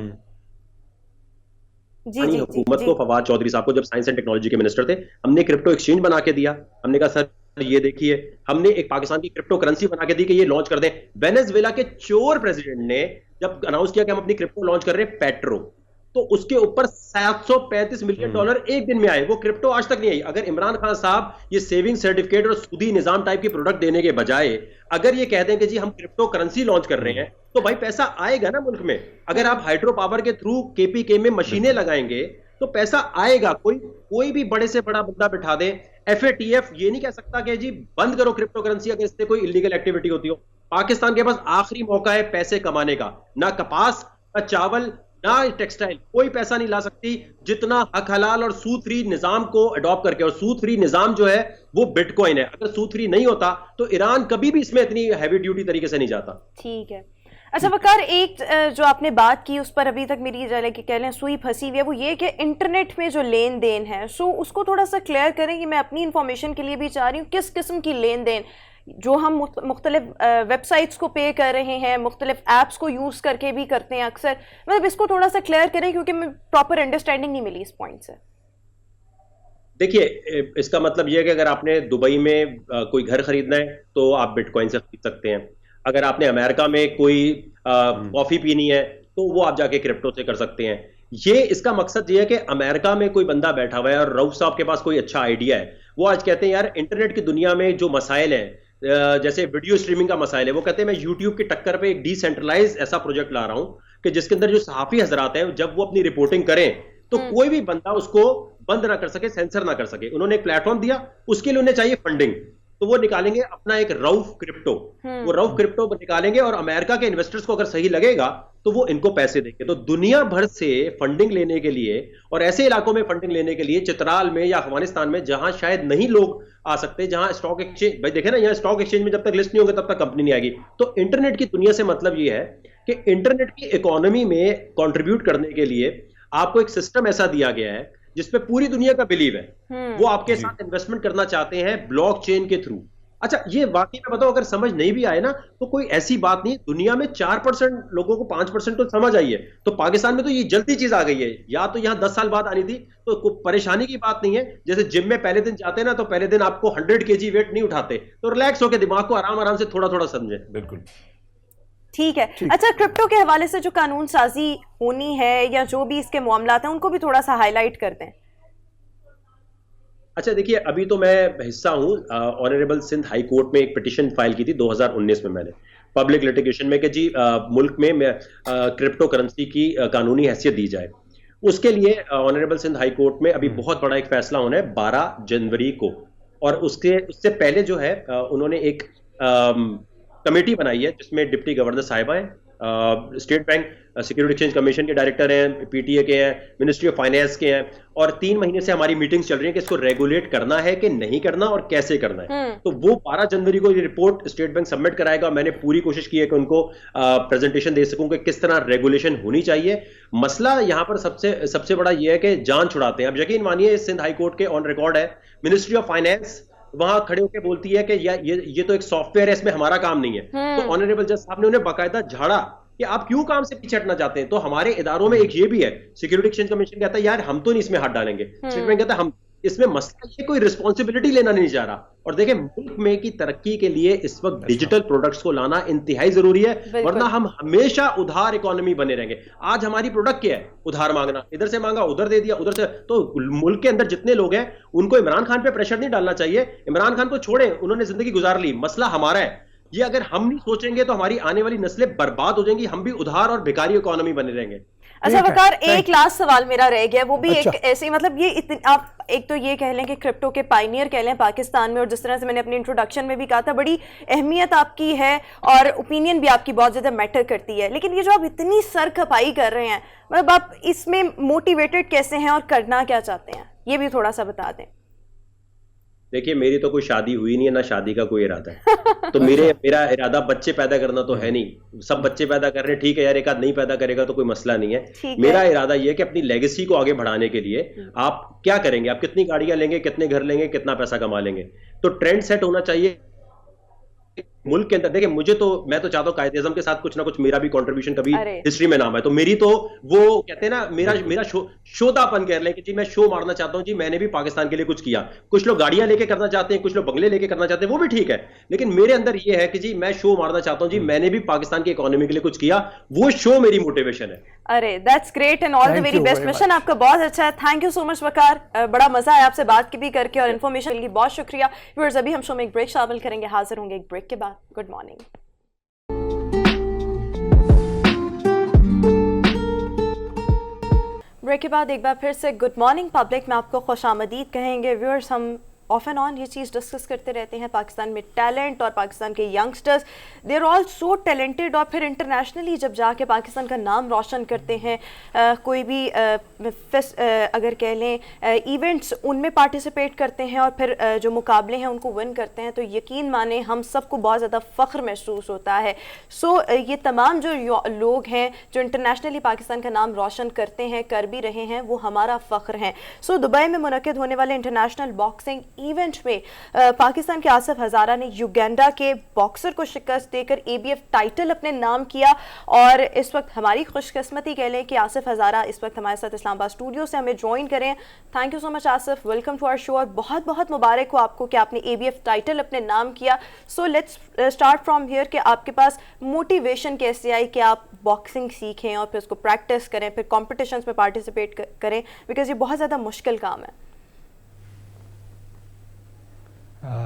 हुकूमत को, फवाद चौधरी साहब को जब साइंस एंड टेक्नोलॉजी के मिनिस्टर थे, हमने क्रिप्टो एक्सचेंज बना के दिया। हमने कहा सर ये देखिए, हमने एक पाकिस्तान की क्रिप्टो करेंसी बना के दी कि ये लॉन्च कर दें। वेनेजुएला के चोर प्रेसिडेंट ने जब अनाउंस किया कि हम अपनी क्रिप्टो लॉन्च कर रहे हैं पेट्रो, तो उसके ऊपर $735 मिलियन एक दिन में आए। वो क्रिप्टो आज तक नहीं आई। अगर इमरान खान साहब ये सेविंग सर्टिफिकेट और सूदी निजाम टाइप की प्रोडक्ट देने के बजाय अगर ये कह दें कि जी हम क्रिप्टो करेंसी लॉन्च कर रहे हैं, तो भाई पैसा आएगा ना मुल्क में। अगर आप हाइड्रो पावर के थ्रू KPK में मशीनें लगाएंगे तो पैसा आएगा। कोई भी बड़े से बड़ा बंदा बिठा दे, FATF ये नहीं कह सकता कि जी बंद करो क्रिप्टो करेंसी अगर इससे कोई इलीगल एक्टिविटी होती हो। पाकिस्तान के पास आखिरी मौका है पैसे कमाने का। ना कपास, ना चावल, ना टेक्सटाइल, कोई पैसा नहीं ला सकती जितना हक हलाल और सूद फ्री निजाम को अडॉप्ट करके। और सूद फ्री निजाम जो है वो बिटकॉइन है। अगर सूद फ्री नहीं होता तो ईरान कभी भी इसमें इतनी हैवी ड्यूटी तरीके से नहीं जाता। ठीक है। अच्छा वकार, एक जो आपने बात की उस पर अभी तक मेरी कह लें सुई फंसी हुई है, वो ये कि इंटरनेट में जो लेन देन है, सो उसको थोड़ा सा क्लियर करें कि मैं अपनी इंफॉर्मेशन के लिए भी चाह रही हूँ किस किस्म की लेन देन, जो हम मुख्तलिफ वेबसाइट्स को पे कर रहे हैं, मुख्तलिफ ऐप्स को यूज़ करके भी करते हैं अक्सर, मतलब इसको थोड़ा सा क्लियर करें क्योंकि मैं प्रॉपर अंडरस्टैंडिंग नहीं मिली इस पॉइंट से। देखिए, इसका मतलब यह है कि अगर आपने दुबई में कोई घर खरीदना है तो आप बिटकॉइन से खरीद सकते हैं। अगर आपने अमेरिका में कोई कॉफी पीनी है तो वो आप जाके क्रिप्टो से कर सकते हैं। ये इसका मकसद ये है कि अमेरिका में कोई बंदा बैठा हुआ है और रऊफ साहब के पास कोई अच्छा आइडिया है, वो आज कहते हैं यार इंटरनेट की दुनिया में जो मसाइल हैं, जैसे वीडियो स्ट्रीमिंग का मसाइल है, वो कहते हैं मैं यूट्यूब की टक्कर पे एक डिसेंट्रलाइज ऐसा प्रोजेक्ट ला रहा हूं कि जिसके अंदर जो सहाफी हजरात हैं जब वो अपनी रिपोर्टिंग करें तो कोई भी बंदा उसको बंद ना कर सके, सेंसर ना कर सके। उन्होंने एक प्लेटफॉर्म दिया, उसके लिए उन्हें चाहिए फंडिंग, तो वो निकालेंगे अपना एक रऊफ क्रिप्टो, वो रऊफ क्रिप्टो निकालेंगे और अमेरिका के इन्वेस्टर्स को अगर सही लगेगा तो वो इनको पैसे देंगे। तो दुनिया भर से फंडिंग लेने के लिए और ऐसे इलाकों में फंडिंग लेने के लिए चित्राल में या अफगानिस्तान में जहां शायद नहीं लोग आ सकते, जहां स्टॉक एक्सचेंज, भाई देखे ना, यहाँ स्टॉक एक्सचेंज में जब तक लिस्ट नहीं होंगे तब तक कंपनी नहीं आएगी। तो इंटरनेट की दुनिया से मतलब ये है कि इंटरनेट की इकोनॉमी में कंट्रीब्यूट करने के लिए आपको एक सिस्टम ऐसा दिया गया है जिसपे पूरी दुनिया का बिलीव है, वो आपके साथ इन्वेस्टमेंट करना चाहते हैं ब्लॉकचेन के थ्रू। अच्छा, ये वाकई में बताओ, अगर समझ नहीं भी आए ना तो कोई ऐसी बात नहीं, दुनिया में 4% लोगों को 5% तो समझ आई है, तो पाकिस्तान में तो ये जल्दी चीज आ गई है। या तो यहाँ 10 साल बाद आनी थी तो कोई परेशानी की बात नहीं है। जैसे जिम में पहले दिन जाते हैं ना तो पहले दिन आपको 100 kg वेट नहीं उठाते, तो रिलैक्स होकर दिमाग को आराम आराम से थोड़ा थोड़ा समझे। बिल्कुल ठीक है। अच्छा, क्रिप्टो के हवाले से जो कानून साजी होनी है या जो भी इसके मामलात हैं उनको भी थोड़ा सा हाईलाइट करते हैं। अच्छा देखिए, अभी तो मैं हिस्सा हूं ऑनरेबल सिंध हाई कोर्ट में एक पिटीशन फाइल की थी 2019 में मैंने पब्लिक लिटिगेशन में कि जी मुल्क में क्रिप्टो करेंसी की कानूनी हैसियत दी जाए। उसके लिए ऑनरेबल सिंध हाई कोर्ट में अभी बहुत बड़ा एक फैसला होना है 12 जनवरी को, और उससे पहले जो है उन्होंने एक कमेटी बनाई है जिसमें डिप्टी गवर्नर साहिबा हैं, state bank security exchange commission के डायरेक्टर हैं, पीटीए के हैं, मिनिस्ट्री ऑफ फाइनेंस के हैं, और 3 महीने से हमारी मीटिंग्स चल रही हैं कि इसको रेगुलेट करना है कि नहीं करना और कैसे करना है। तो वो 12 जनवरी को ये रिपोर्ट स्टेट बैंक सबमिट कराएगा। मैंने पूरी कोशिश की है कि उनको प्रेजेंटेशन दे सकूं कि किस तरह रेगुलेशन होनी चाहिए। मसला यहाँ पर सबसे बड़ा ये है कि जान छुड़ाते हैं। अब यकीन मानिए, सिंध हाई कोर्ट के ऑन रिकॉर्ड है, मिनिस्ट्री ऑफ फाइनेंस वहां खड़े होकर बोलती है कि ये तो एक सॉफ्टवेयर है, इसमें हमारा काम नहीं है। तो ऑनरेबल जज साहब ने उन्हें बाकायदा झाड़ा कि आप क्यों काम से पीछे हटना चाहते हैं। तो हमारे इदारों में एक ये भी है, सिक्योरिटी एक्सचेंज कमीशन कहता है यार हम तो नहीं इसमें हाथ डालेंगे, स्टेट बैंक कहता है हम इसमें, मसला ये कोई रिस्पॉन्सिबिलिटी लेना नहीं चाह रहा। और देखें, मुल्क में की तरक्की के लिए इस वक्त डिजिटल प्रोडक्ट्स को लाना इंतहाई जरूरी है, वरना हम हमेशा उधार इकोनॉमी बने रहेंगे। आज हमारी प्रोडक्ट क्या है? उधार मांगना, इधर से मांगा उधर दे दिया, उधर से। तो मुल्क के अंदर जितने लोग हैं उनको इमरान खान पे प्रेशर नहीं डालना चाहिए। इमरान खान को छोड़ें, उन्होंने जिंदगी गुजार ली, मसला हमारा है। ये अगर हम नहीं सोचेंगे तो हमारी आने वाली नस्लें बर्बाद हो जाएंगी, हम भी उधार और भिखारी इकोनॉमी बने रहेंगे। अच्छा वकार, एक लास्ट सवाल मेरा रह गया, वो भी एक ऐसे, मतलब ये आप एक तो ये कह लें कि क्रिप्टो के पायनियर कह लें पाकिस्तान में, और जिस तरह से मैंने अपने इंट्रोडक्शन में भी कहा था, बड़ी अहमियत आपकी है और ओपिनियन भी आपकी बहुत ज़्यादा मैटर करती है। लेकिन ये जो आप इतनी सर खपाई कर रहे हैं, मतलब आप इसमें मोटिवेटेड कैसे हैं और करना क्या चाहते हैं, ये भी थोड़ा सा बता दें। देखिए, मेरी तो कोई शादी हुई नहीं है, ना शादी का कोई इरादा है। तो मेरा इरादा बच्चे पैदा करना तो है नहीं। सब बच्चे पैदा कर रहे हैं, ठीक है यार, एक आध नहीं पैदा करेगा तो कोई मसला नहीं है। मेरा इरादा ये है कि अपनी लेगेसी को आगे बढ़ाने के लिए आप क्या करेंगे, आप कितनी गाड़ियां लेंगे, कितने घर लेंगे, कितना पैसा कमा लेंगे। तो ट्रेंड सेट होना चाहिए मुल्क के अंदर। देखिए, मैं तो चाहता हूँ कायदे-ए-आज़म के साथ कुछ ना कुछ मेरा भी कंट्रीब्यूशन कभी हिस्ट्री में नाम है। तो मेरी तो वो कहते हैं ना, मेरा शोधापन कह लें कि जी मैं शो मारना चाहता हूँ, जी मैंने भी पाकिस्तान के लिए कुछ किया। कुछ लोग गाड़ियां लेके करना चाहते हैं, कुछ लोग बंगले लेके करना चाहते हैं, वो भी ठीक है। लेकिन मेरे अंदर ये है कि जी मैं शो मारना चाहता हूँ, जी मैंने भी पाकिस्तान की इकोनॉमी के लिए कुछ किया, वो शो मेरी मोटिवेशन है। अरे that's great and all the very best. Mission आपका बहुत अच्छा है। थैंक यू सो मच वकार, बड़ा मजा आया आपसे बात भी करके और इन्फॉर्मेशन के लिए बहुत शुक्रिया। व्यूअर्स, अभी हम शो में एक ब्रेक शामिल करेंगे, हाजिर होंगे एक ब्रेक के बाद। Good morning. ब्रेक के बाद एक बार फिर से गुड मॉर्निंग पब्लिक में आपको खुशामदीद कहेंगे। व्यूअर्स, हम ऑफ एंड ऑन ये चीज़ डिस्कस करते रहते हैं, पाकिस्तान में टैलेंट और पाकिस्तान के youngsters, they are all so talented, और फिर इंटरनेशनली जब जाके पाकिस्तान का नाम रोशन करते हैं, कोई भी अगर कह लें इवेंट्स उनमें पार्टिसिपेट करते हैं और फिर जो मुकाबले हैं उनको विन करते हैं, तो यकीन माने हम सबको बहुत ज़्यादा फ़ख्र महसूस होता है। सो ये तमाम जो लोग हैं जो इंटरनेशनली पाकिस्तान का नाम रोशन करते हैं, कर भी रहे हैं, वो हमारा फ़ख्र हैं। सो दुबई में मुनक़िद होने वाले इंटरनेशनल बॉक्सिंग इवेंट में पाकिस्तान के आसिफ हज़ारा ने युगांडा के बॉक्सर को शिकस्त देकर ABF टाइटल अपने नाम किया। और इस वक्त हमारी खुशकिस्मती कह लें कि आसिफ हज़ारा इस वक्त हमारे साथ इस्लामाबाद स्टूडियो से हमें ज्वाइन करें। Thank you so much Asif, welcome to our show और बहुत बहुत मुबारक हो आपको कि आपने ABF टाइटल अपने नाम किया। So let's start from here कि आपके पास मोटिवेशन कैसे आई कि आप बॉक्सिंग सीखें और फिर उसको प्रैक्टिस करें, फिर कॉम्पिटिशन्स में पार्टिसिपेट करें, बिकॉज ये बहुत ज़्यादा मुश्किल काम है।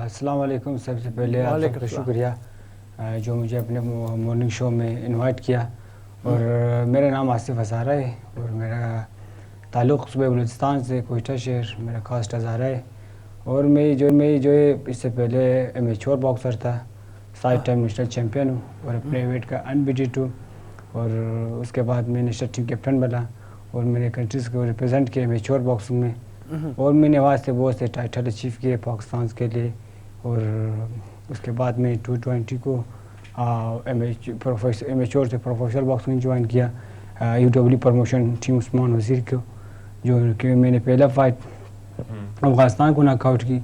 अस्सलाम वालेकुम। सबसे पहले आप सबका शुक्रिया जो मुझे अपने मॉर्निंग शो में इनवाइट किया। और मेरा नाम आसिफ हज़ारा है और मेरा ताल्लुक़ सूबे बलूचिस्तान से कोयटा शहर, मेरा कास्ट हज़ारा है। और मैं जो है इससे पहले एमेच्योर बॉक्सर था, 5 टाइम नेशनल चैम्पियन हूँ और अपने वेट का अनबीटेड हूँ। और उसके बाद मैं नेशनल टीम कैप्टन बना और मैंने कंट्रीज़ को रिप्रेजेंट किया एमेच्योर बॉक्सिंग में। और मैंने वहाँ से बहुत से टाइटल अचीव किए पाकिस्तान के लिए। और उसके बाद मैं 220 को एमेच्योर से प्रोफेशनल बॉक्सिंग ज्वाइन किया, UW प्रमोशन टीम उस्मान वज़ीर को, जो कि मैंने पहला फाइट अफगानिस्तान को नॉकआउट की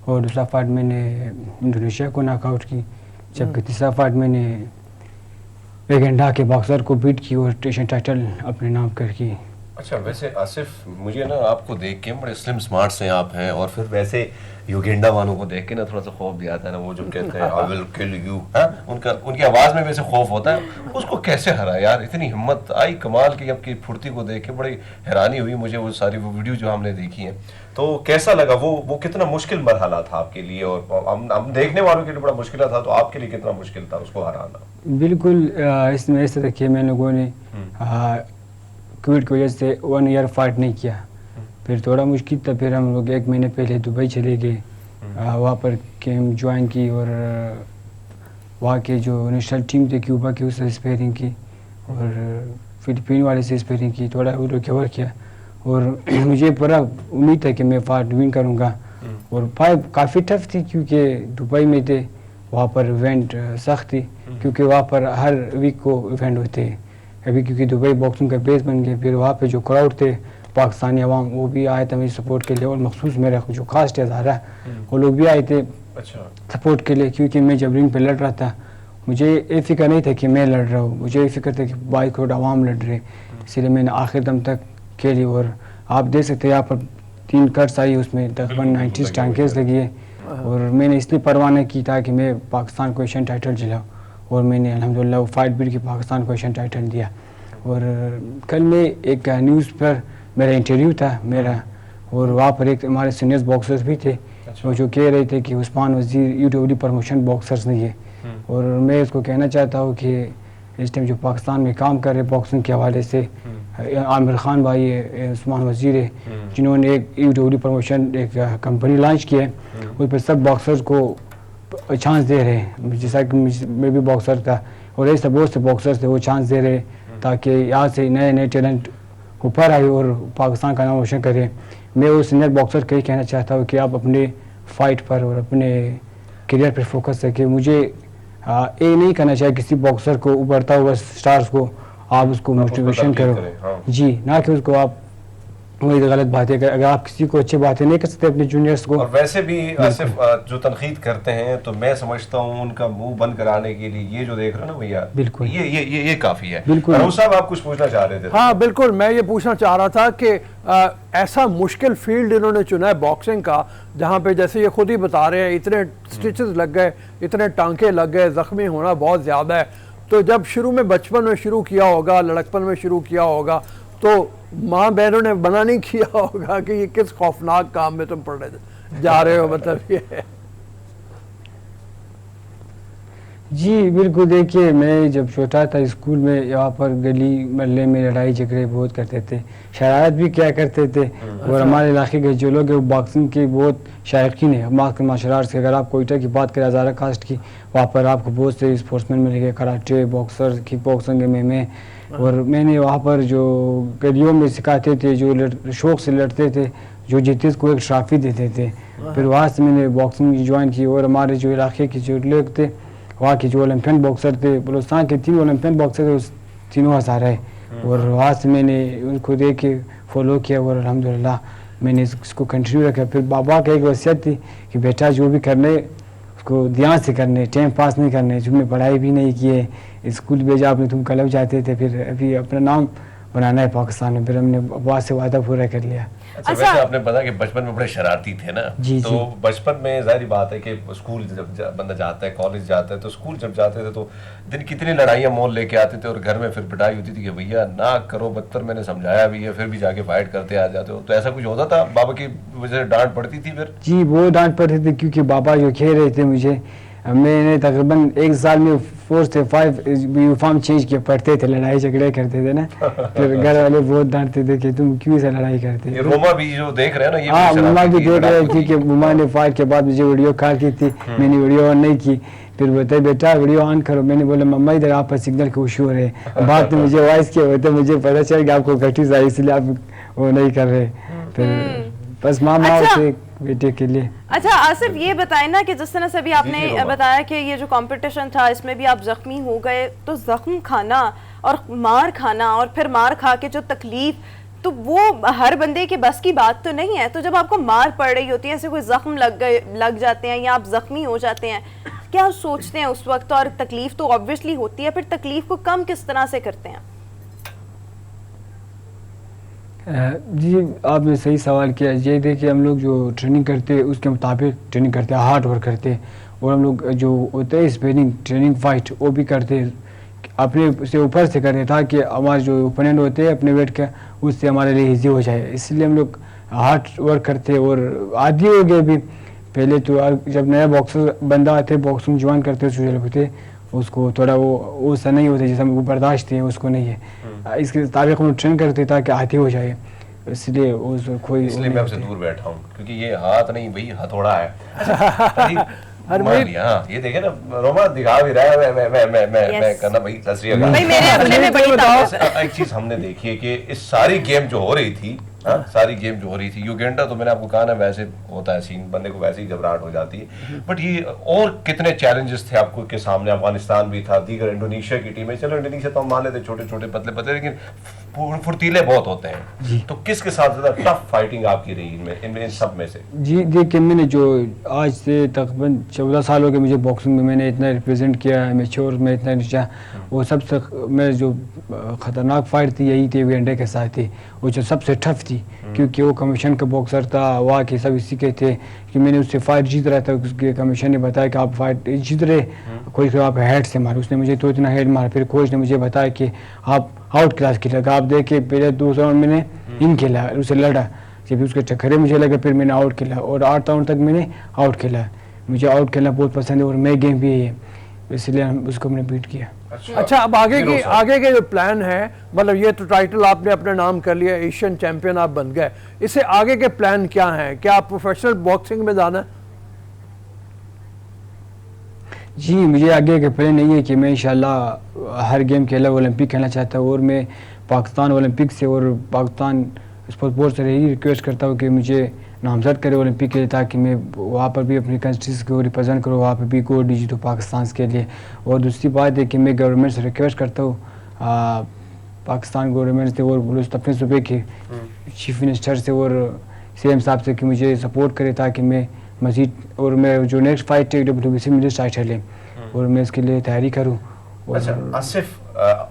और दूसरा फाइट मैंने इंडोनेशिया को नॉकआउट की, जबकि तीसरा फाइट मैंने युगांडा के बॉक्सर को बीट की और नेशनल टाइटल अपने नाम कर की। अच्छा, वैसे आसिफ मुझे ना आपको देख के बड़े स्लिम स्मार्ट से आप हैं और फिर वैसे युगांडा वालों को देख के ना थोड़ा सा खौफ भी आता है ना, वो जो कहते हैं आई विल किल यू, उनकी आवाज़ में वैसे खौफ होता है। उसको कैसे हरा यार, इतनी हिम्मत आई कमाल की। आपकी फुर्ती को देख के बड़ी हैरानी हुई मुझे, वो सारी वो वीडियो जो हमने देखी हैं। तो कैसा लगा वो कितना मुश्किल मरहला था आपके लिए और हम देखने वालों के लिए बड़ा मुश्किल था, तो आपके लिए कितना मुश्किल था उसको हराना? बिल्कुल, इसमें ऐसे देखिए मैं लोगों ने कोविड की वजह से 1 ईयर फाइट नहीं किया, फिर थोड़ा मुश्किल था। फिर हम लोग 1 महीने पहले दुबई चले गए, वहाँ पर कैंप ज्वाइन की और वहाँ के जो नेशनल टीम थे क्यूबा की उससे स्पेयरिंग की और फिलिपीन वाले से स्पेयरिंग की, थोड़ा वो रिकवर किया। और मुझे पूरा उम्मीद है कि मैं फाइट विन करूँगा। और फाइट काफ़ी टफ थी क्योंकि दुबई में थे, वहाँ पर इवेंट सख्त थी क्योंकि वहाँ पर हर वीक को इवेंट होते हैं अभी, क्योंकि दुबई बॉक्सिंग का बेस बन गया। फिर वहाँ पे जो क्राउड थे पाकिस्तानी अवाम, वो भी आए थे मेरी सपोर्ट के लिए और मखसूस मेरा जो कास्ट है हज़ारा, वो लोग भी आए थे सपोर्ट के लिए। क्योंकि मैं जब रिंग पे लड़ रहा था मुझे ये फिक्र नहीं था कि मैं लड़ रहा हूँ, मुझे ये फिक्र था कि बाई करोड़ अवाम लड़ रहे, इसलिए मैंने आखिर दम तक खेली। और आप देख सकते हैं यहाँ पर 3 कट्स आई, उसमें तकरीबन 90 टांकेस लगी है। और मैंने इसलिए परवाह नहीं की था कि मैं पाकिस्तान को एशियन टाइटल जिलाऊँ, और मैंने अल्हम्दुलिल्लाह वो फाइट बीट की पाकिस्तान को एशियन टाइटल दिया। और कल में एक न्यूज़ पर मेरा इंटरव्यू था मेरा, और वहाँ पर एक हमारे सीनियर्स बॉक्सर्स भी थे जो कह रहे थे कि उस्मान वज़ीर UW प्रमोशन बॉक्सर्स नहीं है। और मैं इसको कहना चाहता हूँ कि इस टाइम जो पाकिस्तान में काम कर रहे बॉक्सिंग के हवाले से आमिर खान भाई है, उस्मान वज़ीर है, जिन्होंने एक UW प्रमोशन एक कंपनी लॉन्च की है, उस पर सब बॉक्सर्स को चांस दे रहे हैं। जैसा कि मैं भी बॉक्सर था और ऐसे बहुत से बॉक्सर्स थे, वो चांस दे रहे ताकि यहाँ से नए नए टैलेंट ऊपर आए और पाकिस्तान का नाम रोशन करें। मैं वो सीनियर बॉक्सर को ही कहना चाहता हूँ कि आप अपने फाइट पर और अपने करियर पर फोकस रखें। मुझे ये नहीं करना चाहिए किसी बॉक्सर को, उभरता हुआ स्टार्स को आप उसको मोटिवेशन करो, जी, ना कि उसको आप वही गलत बात है। अगर आप किसी को अच्छी बातें नहीं कर सकते अपने जूनियर्स को। और वैसे भी सिर्फ जो तनकीद करते हैं तो मैं समझता हूँ उनका मुंह बंद कराने के लिए ये जो देख रहे हो ना भैया, बिल्कुल ये काफी है। बिल्कुल राउफ साहब आप कुछ पूछना चाह रहे थे? हाँ बिल्कुल, मैं ये पूछना चाह रहा था कि ऐसा मुश्किल फील्ड इन्होंने चुना है बॉक्सिंग का, जहाँ पे जैसे ये खुद ही बता रहे हैं इतने स्टिचेस लग गए, इतने टांके लग गए, जख्मी होना बहुत ज़्यादा है। तो जब शुरू में बचपन में शुरू किया होगा, लड़कपन में शुरू किया होगा, तो माँ बहनों ने मना नहीं किया होगा कि ये किस खौफनाक काम में तुम पढ़ जा रहे हो, मतलब ये। जी बिल्कुल, देखिए मैं जब छोटा था स्कूल में यहाँ पर गली मोहल्ले में लड़ाई झगड़े बहुत करते थे, शरारत भी क्या करते थे। और हमारे इलाके के जो लोग हैं वो बॉक्सिंग के बहुत शायकीन है, मार्शल आर्ट्स के। अगर आप कोयटा की बात करें हज़ारा कास्ट की, वहाँ पर आपको बहुत से स्पोर्ट्समैन मिलेंगे, कराटे, बॉक्सर, किक बॉक्सिंग में। और मैंने वहाँ पर जो गलियों में सिखाते थे, जो शौक़ से लड़ते थे, जो जीते को एक ट्रॉफी देते थे। फिर वहाँ से मैंने बॉक्सिंग ज्वाइन की। और हमारे जो इलाके के जो लोग थे, वहाँ के जो ओलंपियन बॉक्सर थे, बलूचिस्तान के 3 ओलंपियन बॉक्सर थे, उस तीनों हज़ारा है। और वहाँ से मैंने उनको देख के फॉलो किया और अल्हम्दुलिल्लाह मैंने इसको कंटिन्यू रखा। फिर बाबा की एक वसीयत थी कि बेटा जो भी करने उसको ध्यान से करने, टाइम पास नहीं करने, तुमने पढ़ाई भी नहीं की, स्कूल भेजा आपने, तुम क्लब जाते थे, फिर अभी अपना नाम बनाना है पाकिस्तान में। फिर हमने बाबा से वादा पूरा कर लिया। अच्छा, वैसे आपने बताया कि बचपन में बड़े शरारती थे ना, जी, तो जी। बचपन में जाहिर बात है कि स्कूल जब बंदा जाता है, कॉलेज जाता है, तो स्कूल जब जाते थे तो दिन कितनी लड़ाइयाँ मोल लेके आते थे और घर में फिर पिटाई होती थी कि भैया ना करो, बदतर मैंने समझाया भी है, फिर भी जाके फाइट करते आ जाते हो। तो ऐसा कुछ होता था? बाबा की वजह से डांट पड़ती थी फिर? जी, वो डांट पड़ती थी क्योंकि बाबा जो खेल रहे थे मुझे, मैंने तकरीबन 1 साल में 4 से 5 यूनिफॉर्म चेंज किए, पढ़ते थे, लड़ाई झगड़े करते थे ना। फिर घर वाले बहुत डांटते थे कि तुम क्यों ऐसा लड़ाई करते ये हो। रोमा भी जो देख रहे हैं ना, ये हाँ, भी मम्मा शरारती भी थी, देख रहे लड़ाई थी कि मम्मा ने फाइट के बाद मुझे वीडियो कॉल की थी, मैंने वीडियो ऑन नहीं की। फिर बताए बेटा वीडियो ऑन करो, मैंने बोला मम्मा इधर आप पर सिग्नल का इशू हो रहे हैं। बाद में मुझे वॉइस किया होते, मुझे पता चल गया आपको घटिस आई, इसलिए आप वो नहीं कर रहे। फिर बस मामा अच्छा। उसे बेटे के लिए। अच्छा आसिफ, ये बताएं ना कि जिस तरह से अभी जी, आपने रोमा। बताया कि ये जो कंपटीशन था इसमें भी आप जख्मी हो गए, तो जख्म खाना और मार खाना और फिर मार खा के जो तकलीफ, तो वो हर बंदे के बस की बात तो नहीं है। तो जब आपको मार पड़ रही होती है, ऐसे कोई जख्म लग जाते हैं या आप जख्मी हो जाते हैं, क्या सोचते हैं उस वक्त? और तकलीफ तो ऑब्वियसली होती है, फिर तकलीफ को कम किस तरह से करते हैं? जी, आपने सही सवाल किया। ये देखिए, हम लोग जो ट्रेनिंग करते हैं उसके मुताबिक ट्रेनिंग करते हैं, हार्ड वर्क करते हैं, और हम लोग जो होते हैं स्पेनिंग ट्रेनिंग फाइट वो भी करते हैं, अपने से ऊपर से करते हैं ताकि हमारे जो ओपोनेंट होते हैं अपने वेट का, उससे हमारे लिए ईजी हो जाए। इसलिए हम लोग हार्ड वर्क करते हैं और आदी हो गए भी। पहले तो जब नया बॉक्सर बंदा आते बॉक्सिंग ज्वाइन करते होते, उसको थोड़ा वो सा नहीं होता, जैसे हम वो बर्दाश्त है उसको नहीं है। इसके मुताबिक हम ट्रेन करते ताकि आती हो जाए, इसलिए उसको कोई इसलिए मैं आपसे दूर बैठा हूँ, क्योंकि ये हाथ नहीं भाई हथौड़ा है। हाँ, ये देखे ना, रोमा दिखा भी रहा है, मैं करना भाई सत श्री अकाल। भाई मेरे अपने में बड़ी ताकत है। एक चीज हमने देखी है कि इस सारी गेम जो हो रही थी, सारी गेम जो हो रही थी, युगांडा तो मैंने आपको कहा ना वैसे होता है सीन, बंदे को वैसे ही घबराहट हो जाती है। बट ये और कितने चैलेंजेस थे आपको के सामने? अफगानिस्तान भी था, दीगर इंडोनेशिया की टीमें, चलो इंडोनेशिया तो हम मान लेते छोटे छोटे पतले पतले, लेकिन फुर्तीले बहुत होते हैं। तो किसके साथ ज्यादा टफ फाइटिंग आपकी रही इनमें, इन सब में से? जी देखिए, मैंने जो आज से तकरीबन 14 साल हो गए मुझे बॉक्सिंग में, मैंने इतना रिप्रेजेंट किया है, मैच्योर में इतना नीचा, वो सबसे मेरे जो ख़तरनाक फाइट थी यही थी युगांडा के साथ थी, वो जो सबसे टफ थी, क्योंकि वो कमीशन का बॉक्सर था, वहाँ के सब इसी के थे कि मैंने उससे फाइट जीत रहा था। उसके कमीशन ने बताया कि आप फाइट जीत रहे, कोई तो आप हेड से मारे, उसने मुझे तो इतना हेड मारा। फिर कोच ने मुझे बताया कि आप आउट क्लास खेलेगा, आप देखे पहले 2 राउंड मैंने इन खेला, उससे लड़ा, जब उसके चक्करे मुझे लगा, फिर मैंने आउट खेला और 8 राउंड तक मैंने आउट खेला। मुझे आउट खेलना बहुत पसंद है और मैं गेम भी है, इसलिए उसको मैंने बीट किया। अच्छा, अब आगे के जो प्लान है, मतलब ये तो टाइटल आपने अपने नाम कर लिया, एशियन चैंपियन आप बन गए, इससे आगे के प्लान क्या हैं? क्या आप प्रोफेशनल बॉक्सिंग में जाना है? जी, मुझे आगे के प्लान नहीं है कि मैं इंशाल्लाह हर गेम खेला ओलंपिक खेलना चाहता हूँ, और मैं पाकिस्तान ओलंपिक से और पाकिस्तान स्पोर्ट्स बोर्ड से यही रिक्वेस्ट करता हूँ कि मुझे नामजद करे ओलंपिक के लिए, ताकि मैं वहाँ पर भी अपनी कंट्रीज को रिप्रेजेंट करूँ, वहाँ पर भी गोल्ड जीतूँ पाकिस्तान के लिए। और दूसरी बात है कि मैं गवर्नमेंट से रिक्वेस्ट करता हूँ, पाकिस्तान गवर्नमेंट से और अपने सूबे के चीफ मिनिस्टर से और CM साहब से कि मुझे सपोर्ट करे ताकि मैं मजीद, और मैं जो नेक्स्ट फाइट है WBC मिडिल टाइटल है और मैं इसके लिए तैयारी करूँ। अच्छा आसिफ,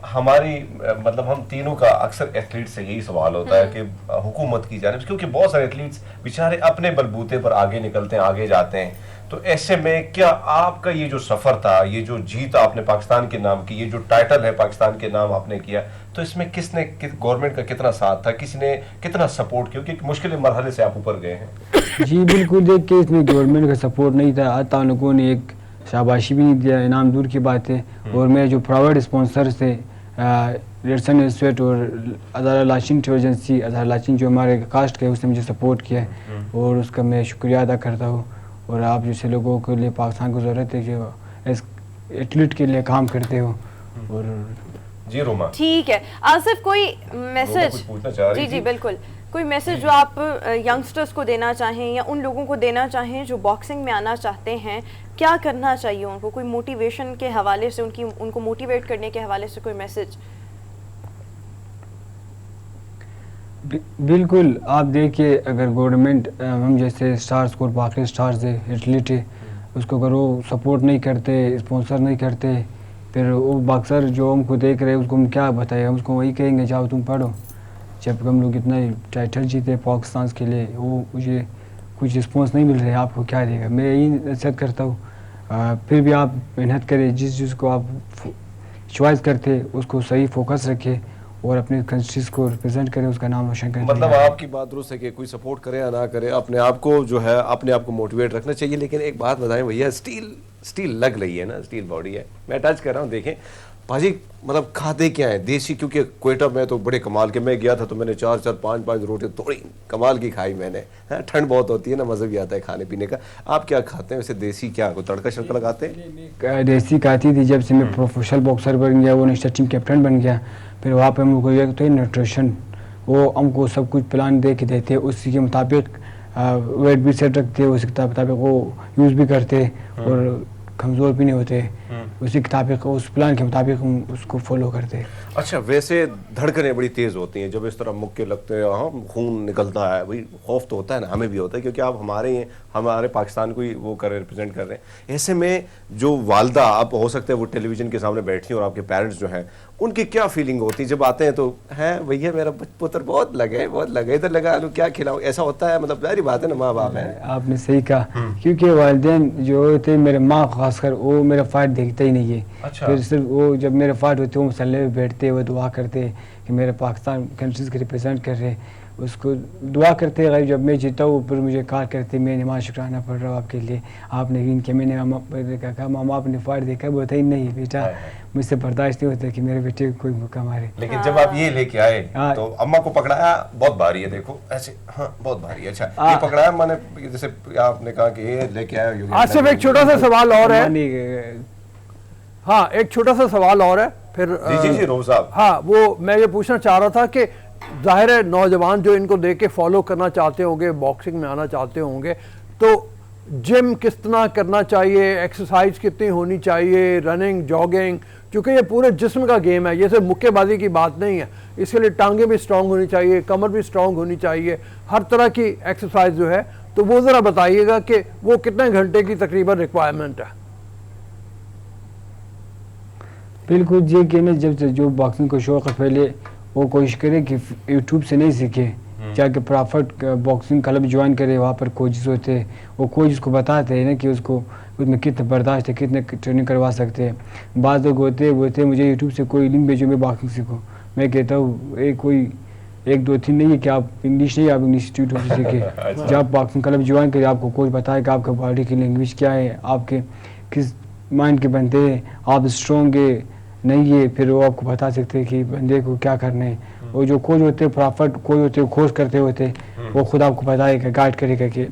हमारी मतलब हम तीनों का अक्सर एथलीट से यही सवाल होता है कि हुकूमत की जानिब, क्योंकि बहुत सारे एथलीट्स बेचारे अपने बलबूते पर आगे निकलते हैं, आगे जाते हैं, तो ऐसे में क्या आपका ये जो सफर था, ये जो जीत आपने पाकिस्तान के नाम की, ये जो टाइटल है पाकिस्तान के नाम आपने किया, तो इसमें किसने, गवर्नमेंट का कितना साथ था, किसने कितना सपोर्ट किया, क्योंकि मुश्किल मरहले से आप ऊपर गए हैं? जी बिल्कुल, देख के इसमें गवर्नमेंट का सपोर्ट नहीं था, आता लोगों ने एक शाबाशी भी नहीं दिया, इनाम दूर की बात है। और मेरे जो प्राइवेट स्पॉन्सर थे रेडसन स्वेट और Azhar Lachin agency, Azhar Lachin जो हमारे कास्ट के, उसने मुझे सपोर्ट किया है और उसका मैं शुक्रिया अदा करता हूँ। और आप जैसे लोगों के लिए पाकिस्तान को ज़रूरत है जो एथलीट के लिए काम करते हो। और जी रोमा, ठीक है आसिफ, कोई मैसेज? जी जी बिल्कुल, कोई मैसेज जो आप यंगस्टर्स को देना चाहें या उन लोगों को देना चाहें जो बॉक्सिंग में आना चाहते हैं, क्या करना चाहिए उनको? कोई मोटिवेशन के हवाले से, उनको मोटिवेट करने के हवाले से कोई मैसेज? बिल्कुल। आप देखिए, अगर गवर्नमेंट हम जैसे स्टार्स को, बाकी स्टार्स है, एथलीट है, उसको अगर वो सपोर्ट नहीं करते, स्पॉन्सर नहीं करते, फिर वो बॉक्सर जो हमको देख रहे हैं उसको हम क्या बताएं? हम उसको वही कहेंगे जाओ तुम पढ़ो। जब हम लोग इतना टाइटल जीते पाकिस्तान के लिए, वो मुझे कुछ रिस्पॉन्स नहीं मिल रहा है, आपको क्या देगा? मैं यही नसीहत करता हूँ, फिर भी आप मेहनत करें, जिस चीज़ को आप चॉइस करते उसको सही फोकस रखें और अपने कंट्रीज को रिप्रेजेंट करें, उसका नाम रोशन करें। मतलब आपकी बात दुरुस्त है कि कोई सपोर्ट करे या ना करे, अपने आप को जो है अपने आप को मोटिवेट रखना चाहिए। लेकिन एक बात बताएं भैया, स्टील लग रही है ना, स्टील बॉडी है, मैं टच कर रहा हूँ, देखें भाजी, मतलब खाते क्या है देसी? क्योंकि क्वेटा में तो बड़े कमाल के, मैं गया था तो मैंने 4-4 5-5 रोटी थोड़ी कमाल की खाई मैंने। ठंड बहुत होती है ना, मज़ा भी आता है खाने पीने का। आप क्या खाते हैं वैसे देसी? क्या कोई तड़का शड़का लगाते हैं? देसी खाती थी जब से मैं प्रोफेशनल बॉक्सर बन गया, वो नेशनल टीम कैप्टन बन गया, फिर वहाँ पे हम लोग को एक तो न्यूट्रिशन, वो हमको सब कुछ प्लान दे के देते, उसी के मुताबिक वेट भी सेट रखते, उसी के मुताबिक वो यूज़ भी करते और कमज़ोर भी नहीं होते, उसी मुताबिक, उस प्लान के मुताबिक हम उसको फॉलो करते। अच्छा, वैसे धड़कनें बड़ी तेज़ होती हैं जब इस तरह मुक्के लगते हैं, हाँ खून निकलता है, भाई खौफ तो होता है ना, हमें भी होता है, क्योंकि आप हमारे ही हैं, हमारे पाकिस्तान को ही वो कर रिप्रेजेंट कर रहे हैं। ऐसे में जो वालदा, आप हो सकते हैं वो टेलीविज़न के सामने बैठी और आपके पेरेंट्स जो हैं, उनकी क्या फीलिंग होती है जब आते हैं तो, हैं भैया मेरा पुत्र बहुत लगे इधर लगा लो, क्या खिलाऊं? ऐसा होता है? मतलब सारी बात है ना, माँ बाप है। आपने सही कहा, क्योंकि वालिदैन जो होते, मेरे माँ खासकर, वो मेरा फाइट देखता ही नहीं है। अच्छा। फिर सिर्फ वो जब मेरे फाइट होते वो मसल्ले में बैठते, वो दुआ करते कि मेरे पाकिस्तान कंट्रीज के रिप्रेजेंट कर रहे, उसको दुआ करते गए। जब मैं जीता हूँ फिर मुझे कॉल करते, मैं नमाज शुक्राना पढ़ रहा हूँ आपके लिए, आपने यकीन किया। मैंने कहा मामा आपने फाइट देखा? बोलता ही नहीं बेटा, मुझसे बर्दाश्त नहीं होता कि मेरे बेटे को कोई मौका मारे। लेकिन जब आप ये लेके आए तो अम्मा को पकड़ाया, बहुत भारी है, देखो ऐसे, हाँ बहुत भारी है। अच्छा, ये पकड़ाया मैंने, जैसे आपने कहा कि ये लेके आया। आसिफ, एक छोटा सा सवाल और है। हाँ, एक छोटा सा सवाल और है फिर। जी रऊफ साहब। हाँ, वो मैं ये पूछना चाह रहा था कि जाहिर है नौजवान जो इनको देख के फॉलो करना चाहते होंगे, बॉक्सिंग में आना चाहते होंगे, तो जिम कितना करना चाहिए, एक्सरसाइज कितनी होनी चाहिए, रनिंग, जॉगिंग, क्योंकि ये पूरे जिस्म का गेम है, ये सिर्फ मुक्केबाजी की बात नहीं है। इसके लिए टांगें भी स्ट्रांग होनी चाहिए, कमर भी स्ट्रांग होनी चाहिए, हर तरह की एक्सरसाइज जो है। तो वो ज़रा बताइएगा कि वो कितने घंटे की तकरीबन रिक्वायरमेंट है? बिल्कुल जी, कि मैं जब से जो बॉक्सिंग को शौक़ है, पहले वो कोशिश करे कि यूट्यूब से नहीं सीखे, जाके प्रॉफिट बॉक्सिंग क्लब ज्वाइन करे, वहाँ पर कोचेस होते हैं, वो कोच को बताते हैं ना कि उसको उसमें कितना बर्दाश्त है, कितने ट्रेनिंग करवा सकते हैं। बाद लोग बोलते मुझे यूट्यूब से कोई लिंक भेजो, मैं बॉक्सिंग सीखूँ। मैं कहता हूँ कोई 1 2 3 नहीं है कि आप इंग्लिश नहीं, आप इंग्लिश यूट्यूब से सीखे। जब आप बॉक्सिंग क्लब ज्वाइन करें, आपको कोच बताए कि आपका बॉडी की लैंग्वेज क्या है, आपके किस माइंड के बनते हैं, आप स्ट्रॉन्ग है नहीं है, फिर वो आपको बता सकते हैं कि बंदे को क्या करना है। और जो कोच होते हैं, प्रॉफिट कोच होते हैं, खोज करते होते, वो खुद आपको बताएगा, गाइड करेगा कि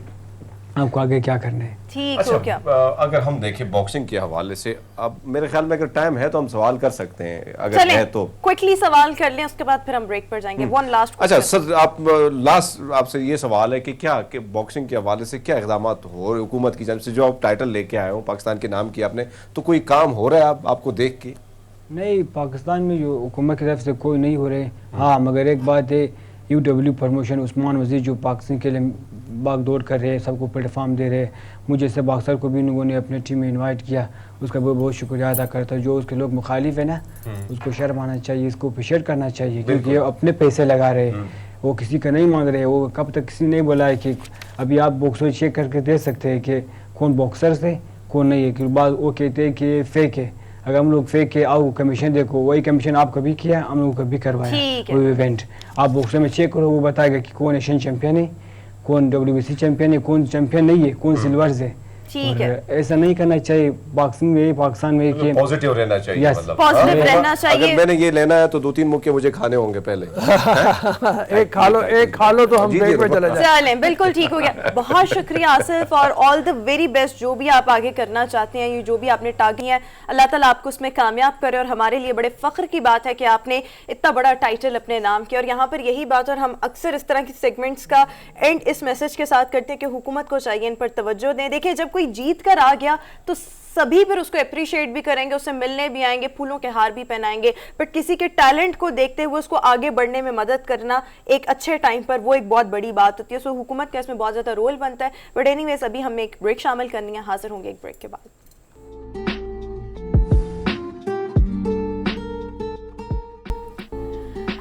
आपको आगे क्या करना है। ठीक अच्छा, हो क्या? अगर हम देखें बॉक्सिंग के हवाले से, अब मेरे ख्याल में अगर टाइम है तो हम सवाल कर सकते हैं, अगर है तो क्विकली सवाल कर लें, उसके बाद फिर हम ब्रेक पर जाएंगे। One last. अच्छा सर, आप लास्ट आपसे ये सवाल है कि क्या कि बॉक्सिंग के हवाले से क्या इक़दाम हो रहे हुकूमत की जानिब से? जो आप टाइटल लेके आए हो, पाकिस्तान के नाम किया आपने, तो कोई काम हो रहा है आपको देख के? नहीं, पाकिस्तान में जो हुकूमत की तरफ से कोई नहीं हो रहे। हाँ, मगर एक बात है, UW प्रमोशन, उस्मान वजीर जो बॉक्सिंग के लिए भाग दौड़ कर रहे हैं, सबको प्लेटफॉर्म दे रहे हैं, मुझे से बॉक्सर को भी उन्होंने ने अपने टीम में इनवाइट किया, उसका बहुत शुक्रिया अदा करता है। जो उसके लोग मुखालिफ है ना, उसको शर्म आना चाहिए, इसको अप्रिशिएट करना चाहिए, क्योंकि अपने पैसे लगा रहे हैं, वो किसी का नहीं मांग रहे। वो कब तक किसी ने नहीं बोला है कि अभी आप बॉक्सर चेक करके दे सकते हैं कि कौन बॉक्सर से कौन नहीं है, कि बाद वो कहते हैं कि फेक है। अगर हम लोग फेक के आओ कमीशन देखो, वही कमीशन आप कभी किया, हम लोग कभी करवाया वो इवेंट। आप बॉक्सर में चेक करो, वो बताएगा कि कौन एशियन चैंपियन है, कौन WBC चैंपियन है, कौन चैंपियन नहीं है, कौन सिल्वर है। ठीक है, ऐसा नहीं करना चाहिए बॉक्सिंग में, पाकिस्तान में कि पॉजिटिव रहना चाहिए। Yes. मतलब पॉजिटिव रहना चाहिए। अगर मैंने ये लेना है तो 2-3 मुक्के मुझे खाने होंगे पहले। एक खा लो तो हम ब्रेक पे चले जाए। चलें, बिल्कुल ठीक हो गया। बहुत शुक्रिया आसिफ, और ऑल द वेरी बेस्ट, जो भी आप आगे करना चाहते हैं, ये जो भी आपने टागी है, अल्लाह ताला आपको उसमें कामयाब करे। और हमारे लिए बड़े फ़ख्र की बात है कि आपने इतना बड़ा टाइटल अपने नाम किया। और यहाँ पर यही बात, और हम अक्सर इस तरह की सेगमेंट्स का एंड इस मैसेज के साथ करते हैं कि हुकूमत को चाहिए इन पर तवज्जो दें। देखिए, जब कोई कोई जीत कर आ गया तो सभी फिर उसको अप्रिशिएट भी करेंगे, उससे मिलने भी आएंगे, फूलों के हार भी पहनाएंगे, बट किसी के टैलेंट को देखते हुए उसको आगे बढ़ने में मदद करना एक अच्छे टाइम पर वो एक बहुत बड़ी बात होती है। सो हुकूमत का इसमें बहुत ज़्यादा रोल बनता है। बट एनीवेज अभी हमें एक ब्रेक शामिल करनी है, हाजिर होंगे एक ब्रेक के बाद।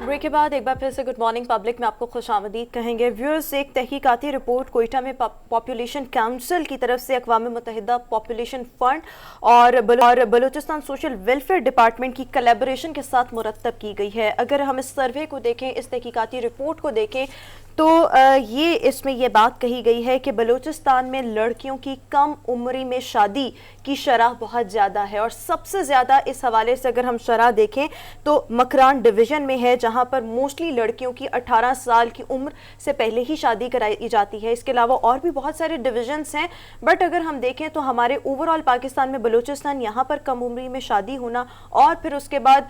ब्रेक के बाद एक बार फिर से गुड मॉर्निंग पब्लिक में आपको खुशामदीद कहेंगे। व्यूअर्स, एक तहकीकाती रिपोर्ट कोयटा में पॉपुलेशन काउंसिल की तरफ से अक़वाम मुत्तहिदा पॉपुलेशन फंड और बलूचिस्तान सोशल वेलफेयर डिपार्टमेंट की कोलैबोरेशन के साथ मुरतब की गई है। अगर हम इस सर्वे को देखें, इस तहकीकाती रिपोर्ट को देखें तो ये इसमें यह बात कही गई है कि बलूचिस्तान में लड़कियों की कम उम्री में शादी की शरह बहुत ज़्यादा है, और सबसे ज़्यादा इस हवाले से अगर हम शरह देखें तो मकरान डिवीज़न में है, जहां पर मोस्टली लड़कियों की 18 साल की उम्र से पहले ही शादी कराई जाती है। इसके अलावा और भी बहुत सारे डिवीजन्स हैं, बट अगर हम देखें तो हमारे ओवरऑल पाकिस्तान में बलूचिस्तान यहाँ पर कम उम्री में शादी होना और फिर उसके बाद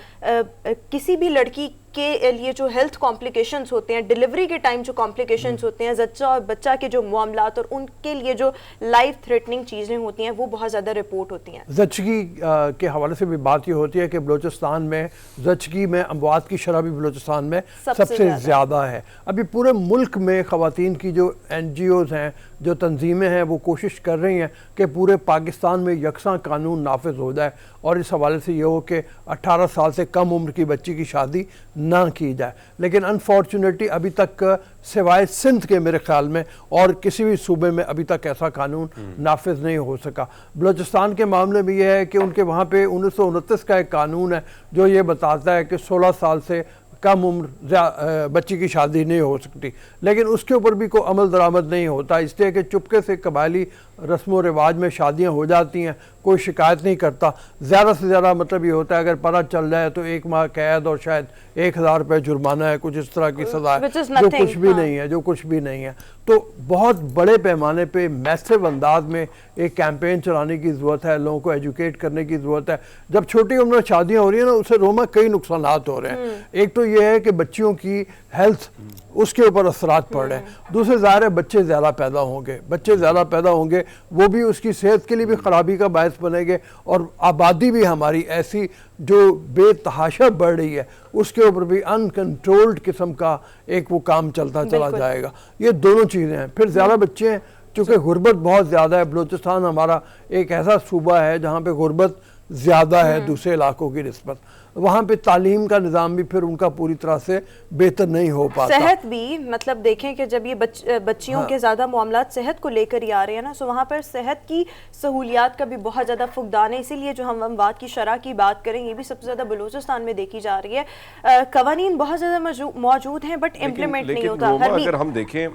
किसी भी लड़की के लिए जो हेल्थ कॉम्प्लिकेशंस होते हैं, डिलीवरी के टाइम जो कॉम्प्लिकेशंस होते हैं, जच्चा और बच्चा के जो मामलात और उनके लिए जो लाइफ थ्रेटनिंग चीज़ें होती हैं वो बहुत ज़्यादा रिपोर्ट होती हैं। ज़च्ची के हवाले से भी बात ये होती है कि बलूचिस्तान में ज़च्ची में अमवात की शरह भी बलूचिस्तान में सबसे ज़्यादा है। अभी पूरे मुल्क में ख़वातीन की जो NGOs हैं, जो तंजीमें हैं, वो कोशिश कर रही हैं कि पूरे पाकिस्तान में यकसा कानून नाफिज हो जाए और इस हवाले से ये हो कि 18 साल से कम उम्र की बच्ची की शादी ना की जाए। लेकिन अनफॉर्चुनेटली अभी तक सिवाय सिंध के मेरे ख्याल में और किसी भी सूबे में अभी तक ऐसा कानून नाफिज नहीं हो सका। बलूचिस्तान के मामले में यह है कि उनके वहाँ पे 1929 का एक कानून है जो ये बताता है कि 16 साल से कम उम्र बच्ची की शादी नहीं हो सकती, लेकिन उसके ऊपर भी कोई अमल दरामद नहीं होता, इसलिए कि चुपके से कबायली रस्म व रिवाज में शादियां हो जाती हैं, कोई शिकायत नहीं करता। ज़्यादा से ज़्यादा मतलब ये होता है अगर पता चल जाए तो 1 माह कैद और शायद 1000 रुपये जुर्माना है, कुछ इस तरह की सज़ा है, जो कुछ भी नहीं है, जो कुछ भी नहीं है। तो बहुत बड़े पैमाने पे मैसिव अंदाज में एक कैंपेन चलाने की ज़रूरत है, लोगों को एजुकेट करने की ज़रूरत है। जब छोटी उम्र में शादियाँ हो रही हैं ना, उससे रोमा कई नुकसान हो रहे हैं। एक तो ये है कि बच्चियों की हेल्थ, उसके ऊपर असरात पड़ रहे हैं। दूसरे ज़ाहिर है बच्चे ज़्यादा पैदा होंगे, बच्चे ज़्यादा पैदा होंगे, वो भी उसकी सेहत के लिए भी ख़राबी का बायस बनेंगे, और आबादी भी हमारी ऐसी जो बेतहाशा बढ़ रही है उसके ऊपर भी अनकंट्रोल्ड किस्म का एक वो काम चलता चला जाएगा। ये दोनों चीज़ें हैं। फिर ज़्यादा बच्चे हैं, चूँकि गुर्बत बहुत ज़्यादा है। बलूचिस्तान हमारा एक ऐसा सूबा है जहाँ पे गुर्बत ज़्यादा है दूसरे इलाकों की निस्बत। वहाँ पे तालीम का निज़ाम भी फिर उनका पूरी तरह से बेहतर नहीं हो पाता। सेहत भी, मतलब देखें कि जब ये बच्चियों के ज़्यादा मामलात सेहत को लेकर ही आ रहे हैं ना, सो वहाँ पर सेहत की सहूलियात का भी बहुत ज़्यादा फुकदान है। इसीलिए जो हम अमवात की शरह की बात करें, ये भी सबसे ज़्यादा बलूचिस्तान में देखी जा रही है। कवानीन बहुत ज़्यादा मौजूद हैं, बट इम्प्लीमेंट नहीं होता। अगर हम देखें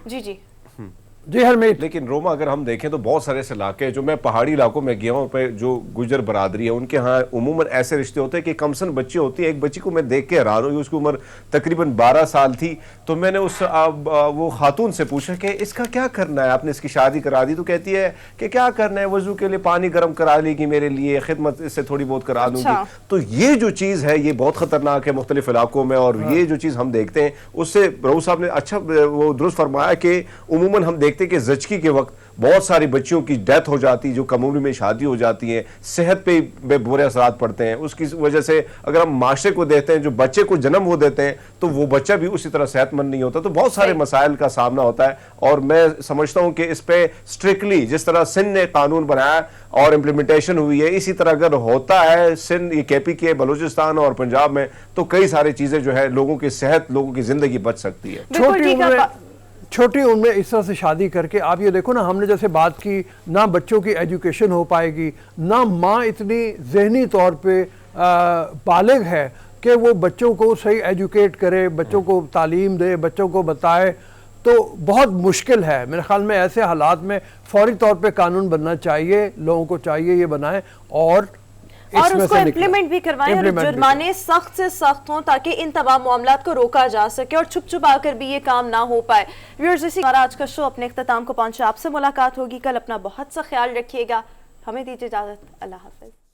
जी हरमीत, लेकिन रोमा अगर हम देखें तो बहुत सारे ऐसे इलाके जो मैं पहाड़ी इलाकों में गया हूँ पे जो गुजर बरादरी है उनके यहाँ उमूमन ऐसे रिश्ते होते हैं कि कमसन बच्ची होती है। एक बच्ची को मैं देख के हैरान हुई, उसकी उम्र तकरीबन 12 साल थी। तो मैंने उस वो खातून से पूछा कि इसका क्या करना है, आपने इसकी शादी करा दी? तो कहती है कि क्या करना है, वजू के लिए पानी गर्म करा लेगी मेरे लिए, खिदमत इससे थोड़ी बहुत करा दूंगी। तो ये जो चीज़ है ये बहुत खतरनाक है मुख्तलिफ इलाकों में, और ये जो चीज़ हम देखते हैं उससे रऊफ साहब ने अच्छा वो दुरुस्त फरमाया कि उमूमन हम देखते हैं कि ज़च्ची के वक्त बहुत सारी बच्चियों की डेथ हो जाती है, जो कम उम्र में शादी हो जाती है, सेहत पे बुरे असरात पड़ते हैं। उसकी वजह से अगर हम माशरे को देखते हैं, जो बच्चे को जन्म हो देते हैं तो वो बच्चा भी उसी तरह सेहतमंद नहीं होता। तो बहुत सारे मसाइल का सामना होता है, और मैं समझता हूँ कि इस पे स्ट्रिक्टली जिस तरह सिंध ने कानून बनाया और इम्प्लीमेंटेशन हुई है, इसी तरह अगर होता है सिंध, ये KPK, बलूचिस्तान और पंजाब में, तो कई सारी चीजें जो है लोगों की सेहत, लोगों की जिंदगी बच सकती है। छोटी उम्र में इस तरह से शादी करके आप ये देखो ना, हमने जैसे बात की, ना बच्चों की एजुकेशन हो पाएगी, ना माँ इतनी जहनी तौर पे बालिग है कि वो बच्चों को सही एजुकेट करे, बच्चों को तालीम दे, बच्चों को बताए। तो बहुत मुश्किल है। मेरे ख्याल में ऐसे हालात में फौरी तौर पे कानून बनना चाहिए, लोगों को चाहिए ये बनाए और उसको इम्प्लीमेंट भी करवाएं, और जुर्माने सख्त से सख्त हों ताकि इन तमाम मामलात को रोका जा सके और छुप छुपा कर भी ये काम ना हो पाए। व्यूअर्स, इसी हमारा आज का शो अपने इख्तिताम को पहुंचा। आपसे मुलाकात होगी कल। अपना बहुत सा ख्याल रखिएगा। हमें दीजिए इजाजत। अल्लाह हाफिज।